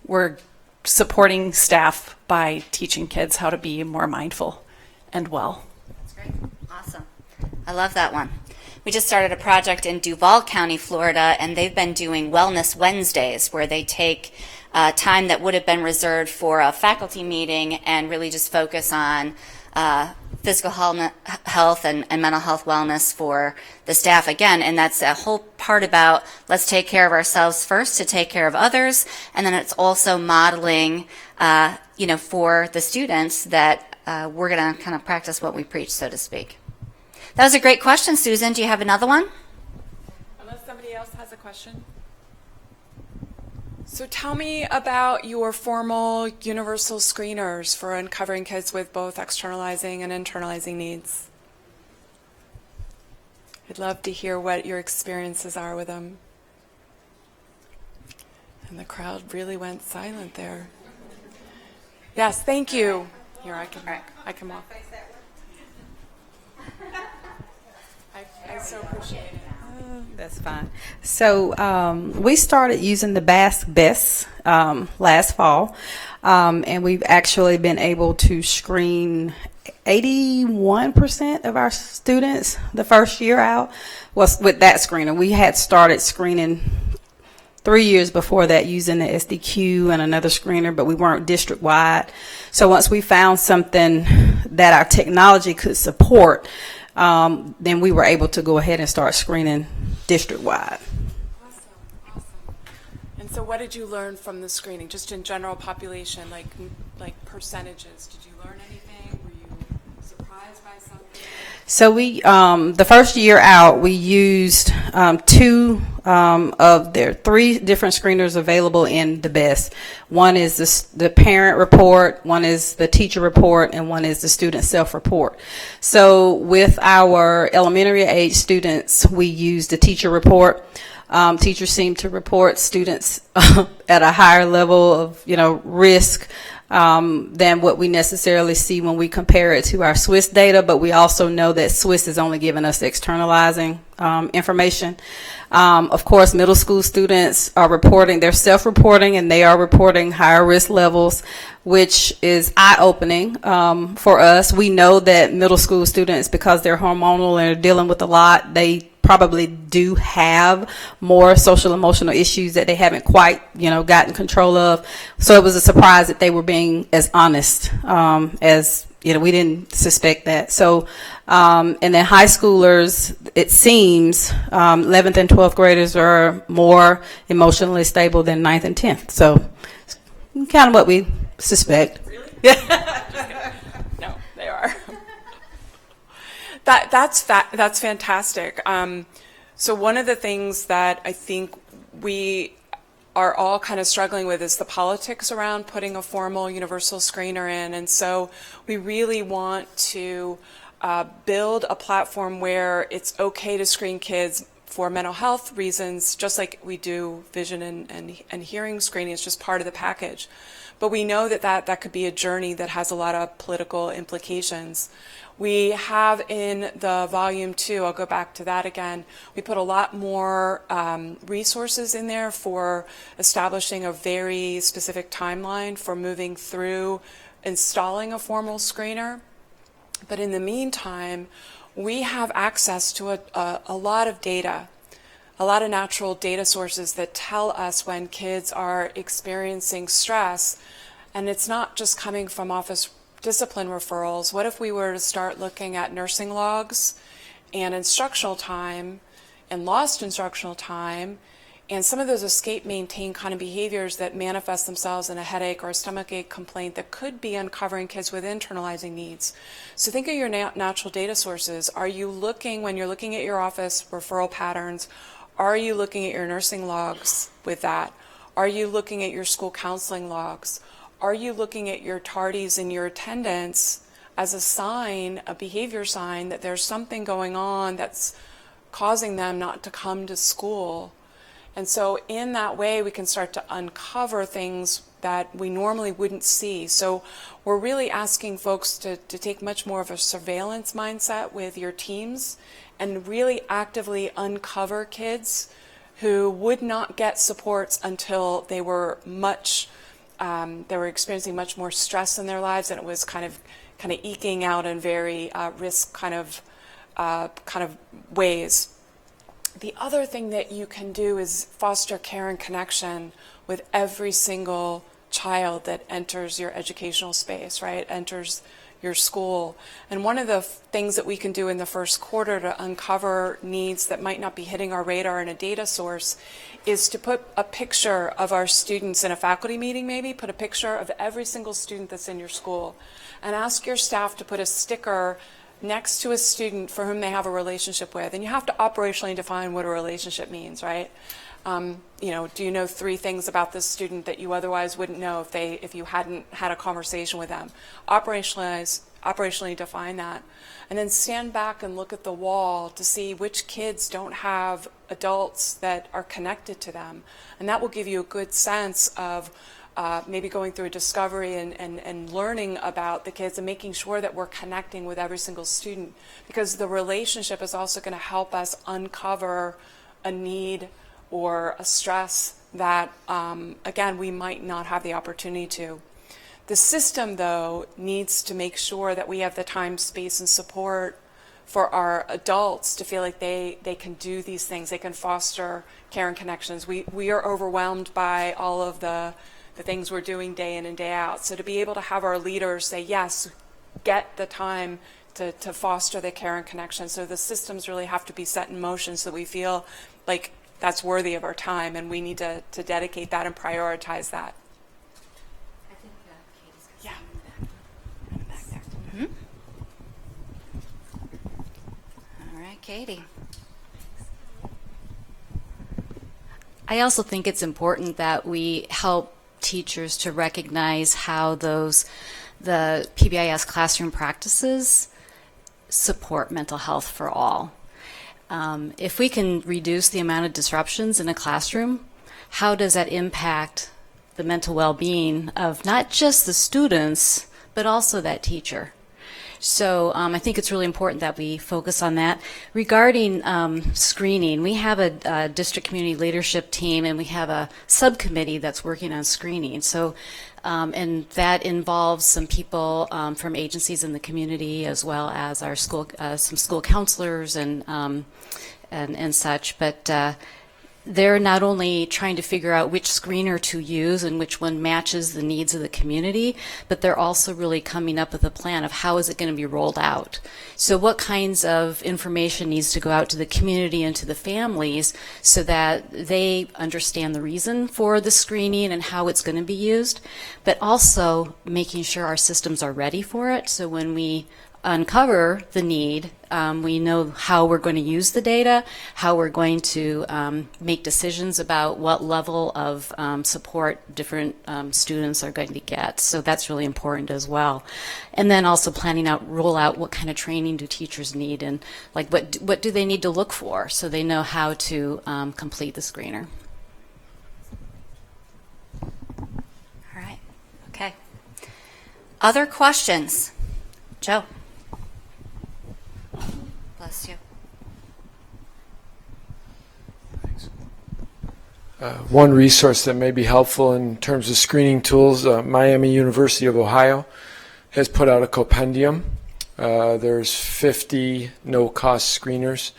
U: we're supporting staff by teaching kids how to be more mindful and well.
R: That's great. Awesome. I love that one. We just started a project in Duval County, Florida, and they've been doing Wellness Wednesdays, where they take time that would have been reserved for a faculty meeting and really just focus on physical health and mental health wellness for the staff again. And that's a whole part about let's take care of ourselves first to take care of others. And then it's also modeling, for the students that we're going to kind of practice what we preach, so to speak. That was a great question, Susan. Do you have another one?
S: Unless somebody else has a question. So tell me about your formal universal screeners for uncovering kids with both externalizing and internalizing needs. I'd love to hear what your experiences are with them. And the crowd really went silent there. Yes, thank you. Here, I can walk. I so appreciate it.
A: That's fine. So we started using the PBIS last fall, and we've actually been able to screen 81% of our students the first year out was with that screener. We had started screening 3 years before that using the SDQ and another screener, but we weren't district-wide. So once we found something that our technology could support, then we were able to go ahead and start screening district-wide.
S: Awesome. And so what did you learn from the screening, just in general population, like percentages? Did you learn anything? Were you surprised by something?
A: So we, the first year out, we used two of their 3 different screeners available in the BEST. One is the parent report, one is the teacher report, and one is the student self-report. So with our elementary age students, we used the teacher report. Teachers seem to report students at a higher level of, risk than what we necessarily see when we compare it to our Swiss data, but we also know that Swiss is only giving us externalizing information. Of course, middle school students are reporting, they're self-reporting, and they are reporting higher risk levels, which is eye-opening for us. We know that middle school students, because they're hormonal and are dealing with a lot, they probably do have more social emotional issues that they haven't quite, gotten control of. So it was a surprise that they were being as honest as, we didn't suspect that. So, and then high schoolers, it seems 11th and 12th graders are more emotionally stable than 9th and 10th. So kind of what we suspect.
S: Really? No, they are. That's fantastic. So one of the things that I think we are all kind of struggling with is the politics around putting a formal universal screener in. And so we really want to build a platform where it's okay to screen kids for mental health reasons, just like we do vision and hearing screening. It's just part of the package. But we know that could be a journey that has a lot of political implications. We have in the volume 2, I'll go back to that again, we put a lot more resources in there for establishing a very specific timeline for moving through installing a formal screener. But in the meantime, we have access to a lot of data, a lot of natural data sources that tell us when kids are experiencing stress. And it's not just coming from office discipline referrals. What if we were to start looking at nursing logs and instructional time and lost instructional time and some of those escape maintain kind of behaviors that manifest themselves in a headache or a stomachache complaint that could be uncovering kids with internalizing needs. So think of your natural data sources. Are you looking, when you're looking at your office referral patterns, are you looking at your nursing logs with that? Are you looking at your school counseling logs? Are you looking at your tardies and your attendance as a sign, a behavior sign, that there's something going on that's causing them not to come to school? And so in that way, we can start to uncover things that we normally wouldn't see. So we're really asking folks to take much more of a surveillance mindset with your teams and really actively uncover kids who would not get supports until they were experiencing much more stress in their lives, and it was kind of eking out in very risk kind of ways. The other thing that you can do is foster care and connection with every single child that enters your educational space, right? Enters your school. And one of the things that we can do in the first quarter to uncover needs that might not be hitting our radar in a data source is to put a picture of our students in a faculty meeting, maybe put a picture of every single student that's in your school, and ask your staff to put a sticker next to a student for whom they have a relationship with. And you have to operationally define what a relationship means, right? Do you know 3 things about this student that you otherwise wouldn't know if you hadn't had a conversation with them? Operationally define that. And then stand back and look at the wall to see which kids don't have adults that are connected to them. And that will give you a good sense of maybe going through a discovery and learning about the kids and making sure that we're connecting with every single student, because the relationship is also going to help us uncover a need or a stress that, again, we might not have the opportunity to. The system, though, needs to make sure that we have the time, space, and support for our adults to feel like they can do these things. They can foster care and connections. We are overwhelmed by all of the things we're doing day in and day out. So to be able to have our leaders say, yes, get the time to foster the care and connection. So the systems really have to be set in motion so that we feel like that's worthy of our time, and we need to dedicate that and prioritize that.
R: I think Katie's got
S: Yeah.
R: something in the back there. Mm-hmm. All right, Katie. I also think it's important that we help teachers to recognize how the PBIS classroom practices support mental health for all. If we can reduce the amount of disruptions in a classroom, how does that impact the mental well-being of not just the students, but also that teacher? So I think it's really important that we focus on that. Regarding screening, we have a district community leadership team, and we have a subcommittee that's working on screening. So, and that involves some people from agencies in the community, as well as our school, some school counselors and such. But they're not only trying to figure out which screener to use and which one matches the needs of the community, but they're also really coming up with a plan of how is it going to be rolled out. So what kinds of information needs to go out to the community and to the families so that they understand the reason for the screening and how it's going to be used, but also making sure our systems are ready for it. So when we uncover the need, we know how we're going to use the data, how we're going to make decisions about what level of support different students are going to get. So that's really important as well. And then also planning out, roll out what kind of training do teachers need, and like what do they need to look for so they know how to complete the screener. All right. Okay. Other questions? Joe. Bless you.
T: One resource that may be helpful in terms of screening tools, Miami University of Ohio has put out a compendium. There's 50 no-cost screeners,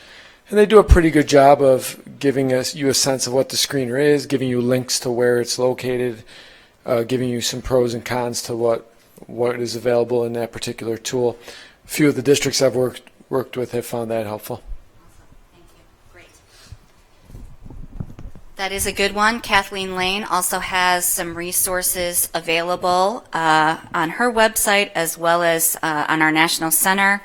T: and they do a pretty good job of giving you a sense of what the screener is, giving you links to where it's located, giving you some pros and cons to what is available in that particular tool. A few of the districts I've worked with have found that helpful.
R: Thank you. Great. That is a good one. Kathleen Lane also has some resources available on her website as well as on our National Center.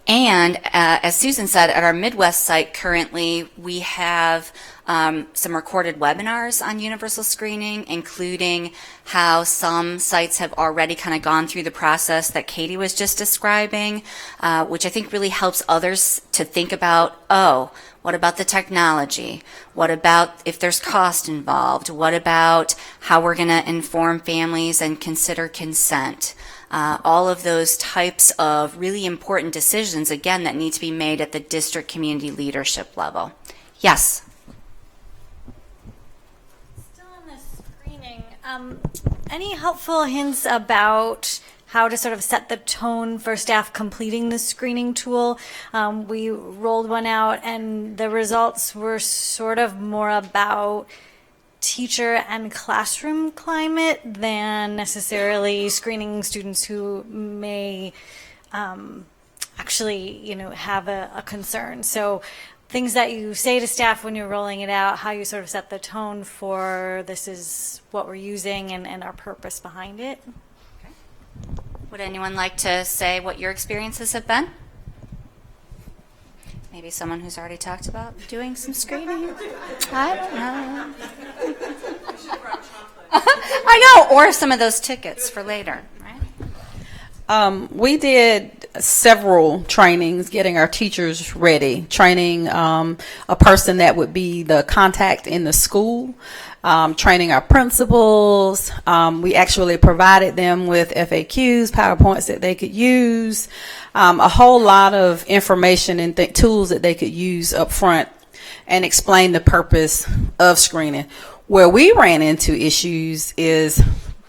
R: And as Susan said, at our Midwest site currently, we have some recorded webinars on universal screening, including how some sites have already kind of gone through the process that Katie was just describing, which I think really helps others to think about, oh, what about the technology? What about if there's cost involved? What about how we're going to inform families and consider consent? All of those types of really important decisions, again, that need to be made at the district community leadership level. Yes?
E: Still on the screening, any helpful hints about how to sort of set the tone for staff completing the screening tool? We rolled one out and the results were sort of more about teacher and classroom climate than necessarily screening students who may actually, have a concern. So things that you say to staff when you're rolling it out, how you sort of set the tone for this is what we're using and our purpose behind it.
R: Would anyone like to say what your experiences have been? Maybe someone who's already talked about doing some screening? I don't know. I know, or some of those tickets for later, right?
A: We did several trainings getting our teachers ready, training a person that would be the contact in the school, training our principals. We actually provided them with FAQs, PowerPoints that they could use, a whole lot of information and tools that they could use up front and explain the purpose of screening. Where we ran into issues is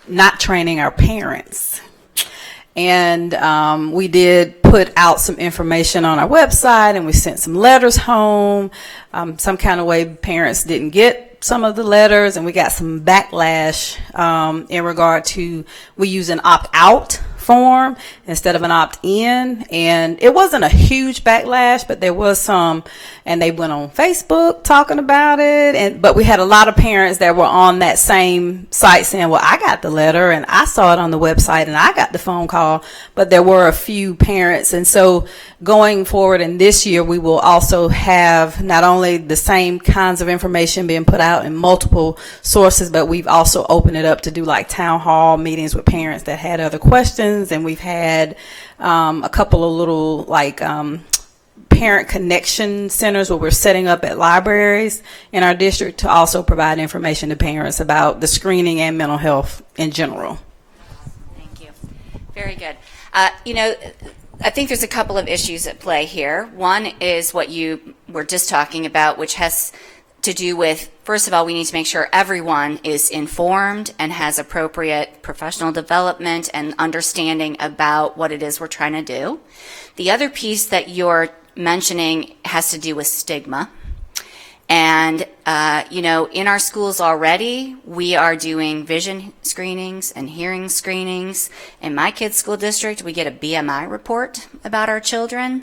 A: not training our parents. And we did put out some information on our website, and we sent some letters home. Some kind of way parents didn't get some of the letters, and we got some backlash in regard to we use an opt-out form instead of an opt-in. And it wasn't a huge backlash, but there was some, and they went on Facebook talking about it. But we had a lot of parents that were on that same site saying, well, I got the letter and I saw it on the website and I got the phone call, but there were a few parents. And so going forward in this year, we will also have not only the same kinds of information being put out in multiple sources, but we've also opened it up to do like town hall meetings with parents that had other questions. And we've had a couple of little like parent connection centers where we're setting up at libraries in our district to also provide information to parents about the screening and mental health in general.
R: Thank you. Very good. I think there's a couple of issues at play here. One is what you were just talking about, which has to do with, first of all, we need to make sure everyone is informed and has appropriate professional development and understanding about what it is we're trying to do. The other piece that you're mentioning has to do with stigma. And, in our schools already, we are doing vision screenings and hearing screenings. In my kids' school district, we get a BMI report about our children.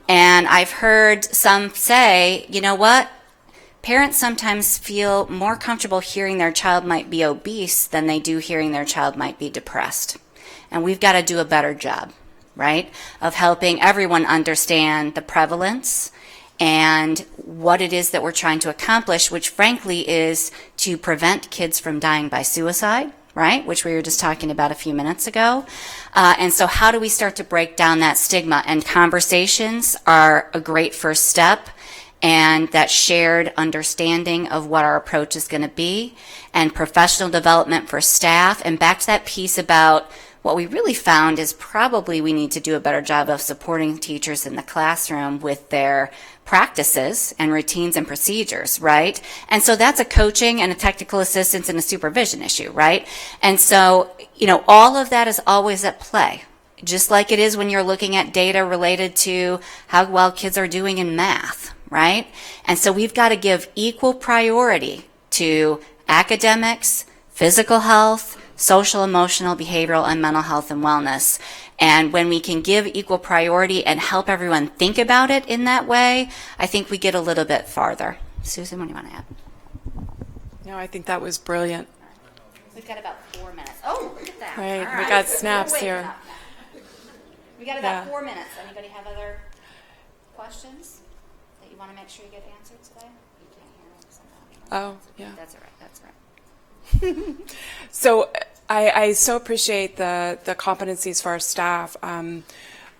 R: And I've heard some say, you know what? Parents sometimes feel more comfortable hearing their child might be obese than they do hearing their child might be depressed. And we've got to do a better job, right, of helping everyone understand the prevalence and what it is that we're trying to accomplish, which frankly is to prevent kids from dying by suicide, right, which we were just talking about a few minutes ago. And so how do we start to break down that stigma? And conversations are a great first step. And that shared understanding of what our approach is going to be, and professional development for staff. And back to that piece about what we really found is probably we need to do a better job of supporting teachers in the classroom with their practices and routines and procedures, right? And so that's a coaching and a technical assistance and a supervision issue, right? And so, all of that is always at play. Just like it is when you're looking at data related to how well kids are doing in math, right? And so we've got to give equal priority to academics, physical health, social, emotional, behavioral, and mental health and wellness. And when we can give equal priority and help everyone think about it in that way, I think we get a little bit farther. Susan, what do you want to add?
S: No, I think that was brilliant.
R: We've got about 4 minutes. Oh, look at that.
S: Right, we got snaps here.
R: We got about 4 minutes. Anybody have other questions that you want to make sure you get answered today? You can't hear me somehow.
S: Oh, yeah.
R: That's all right. That's all right.
S: So I so appreciate the competencies for our staff.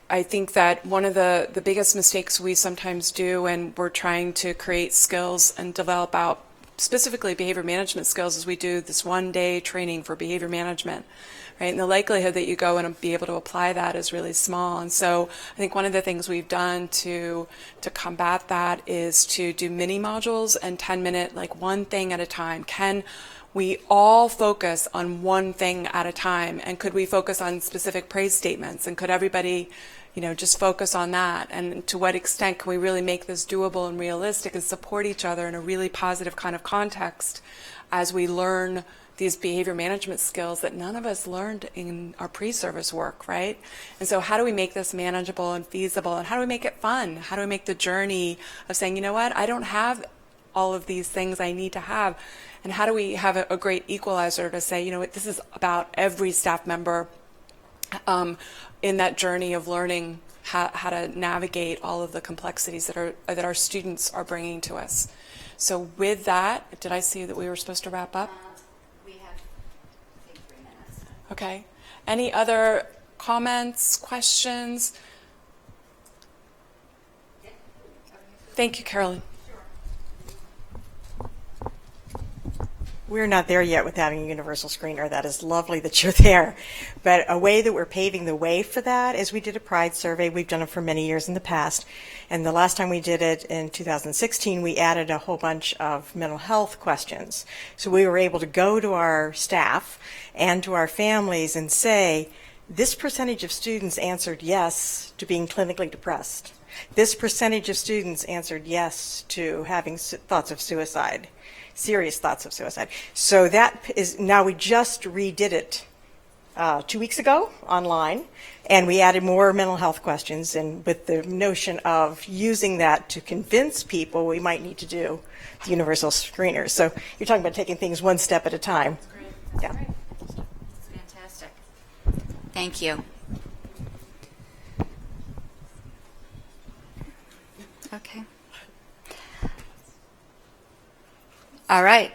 S: I think that one of the biggest mistakes we sometimes do when we're trying to create skills and develop out specifically behavior management skills is we do this one-day training for behavior management, right? And the likelihood that you go and be able to apply that is really small. And so I think one of the things we've done to combat that is to do mini modules and 10-minute, like one thing at a time. Can we all focus on one thing at a time? And could we focus on specific praise statements? And could everybody, just focus on that? And to what extent can we really make this doable and realistic and support each other in a really positive kind of context as we learn these behavior management skills that none of us learned in our pre-service work, right? And so how do we make this manageable and feasible? And how do we make it fun? How do we make the journey of saying, you know what, I don't have all of these things I need to have? And how do we have a great equalizer to say, this is about every staff member in that journey of learning how to navigate all of the complexities that our students are bringing to us. So with that, did I see that we were supposed to wrap up?
R: We have, I think, 3 minutes.
S: Okay. Any other comments, questions? Thank you, Carolyn.
F: We're not there yet with having a universal screener. That is lovely that you're there. But a way that we're paving the way for that is we did a Pride survey. We've done it for many years in the past. And the last time we did it in 2016, we added a whole bunch of mental health questions. So we were able to go to our staff and to our families and say, this percentage of students answered yes to being clinically depressed. This percentage of students answered yes to having thoughts of suicide. Serious thoughts of suicide. So that is, now we just redid it 2 weeks ago online, and we added more mental health questions, and with the notion of using that to convince people we might need to do the universal screeners. So you're talking about taking things one step at a time.
R: That's great. That's fantastic. Thank you. Okay. All right.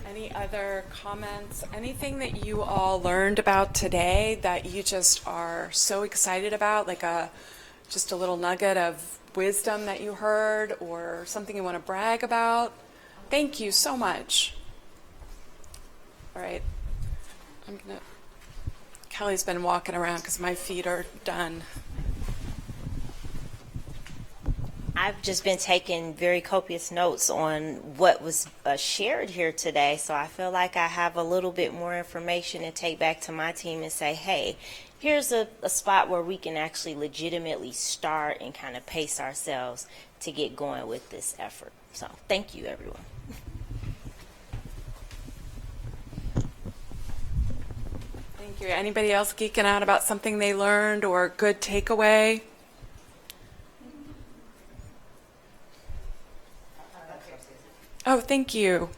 S: Any other comments? Anything that you all learned about today that you just are so excited about, like just a little nugget of wisdom that you heard or something you want to brag about? Thank you so much. All right. Kelly's been walking around because my feet are done.
I: I've just been taking very copious notes on what was shared here today, so I feel like I have a little bit more information to take back to my team and say, hey, here's a spot where we can actually legitimately start and kind of pace ourselves to get going with this effort. So thank you, everyone.
S: Thank you. Anybody else geeking out about something they learned or a good takeaway? Oh, thank you.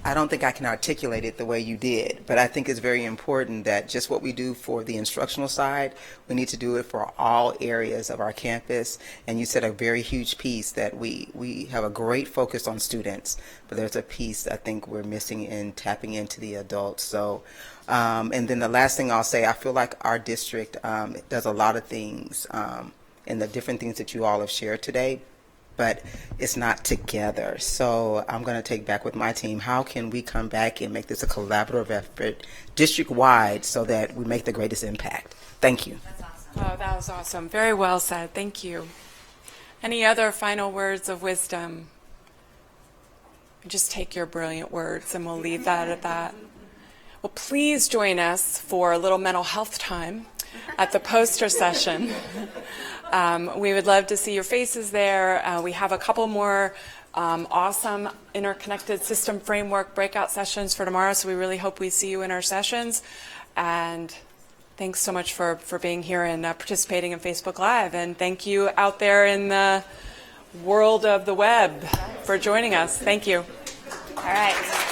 M: I don't think I can articulate it the way you did, but I think it's very important that just what we do for the instructional side, we need to do it for all areas of our campus. And you said a very huge piece that we have a great focus on students, but there's a piece I think we're missing in tapping into the adults. So, and then the last thing I'll say, I feel like our district does a lot of things and the different things that you all have shared today, but it's not together. So I'm going to take back with my team, how can we come back and make this a collaborative effort district-wide so that we make the greatest impact? Thank you.
S: That's awesome. Oh, that was awesome. Very well said. Thank you. Any other final words of wisdom? Just take your brilliant words and we'll leave that at that. Well, please join us for a little mental health time at the poster session. We would love to see your faces there. We have a couple more awesome interconnected system framework breakout sessions for tomorrow, so we really hope we see you in our sessions. And thanks so much for being here and participating in Facebook Live. And thank you out there in the world of the web for joining us. Thank you.
I: All right.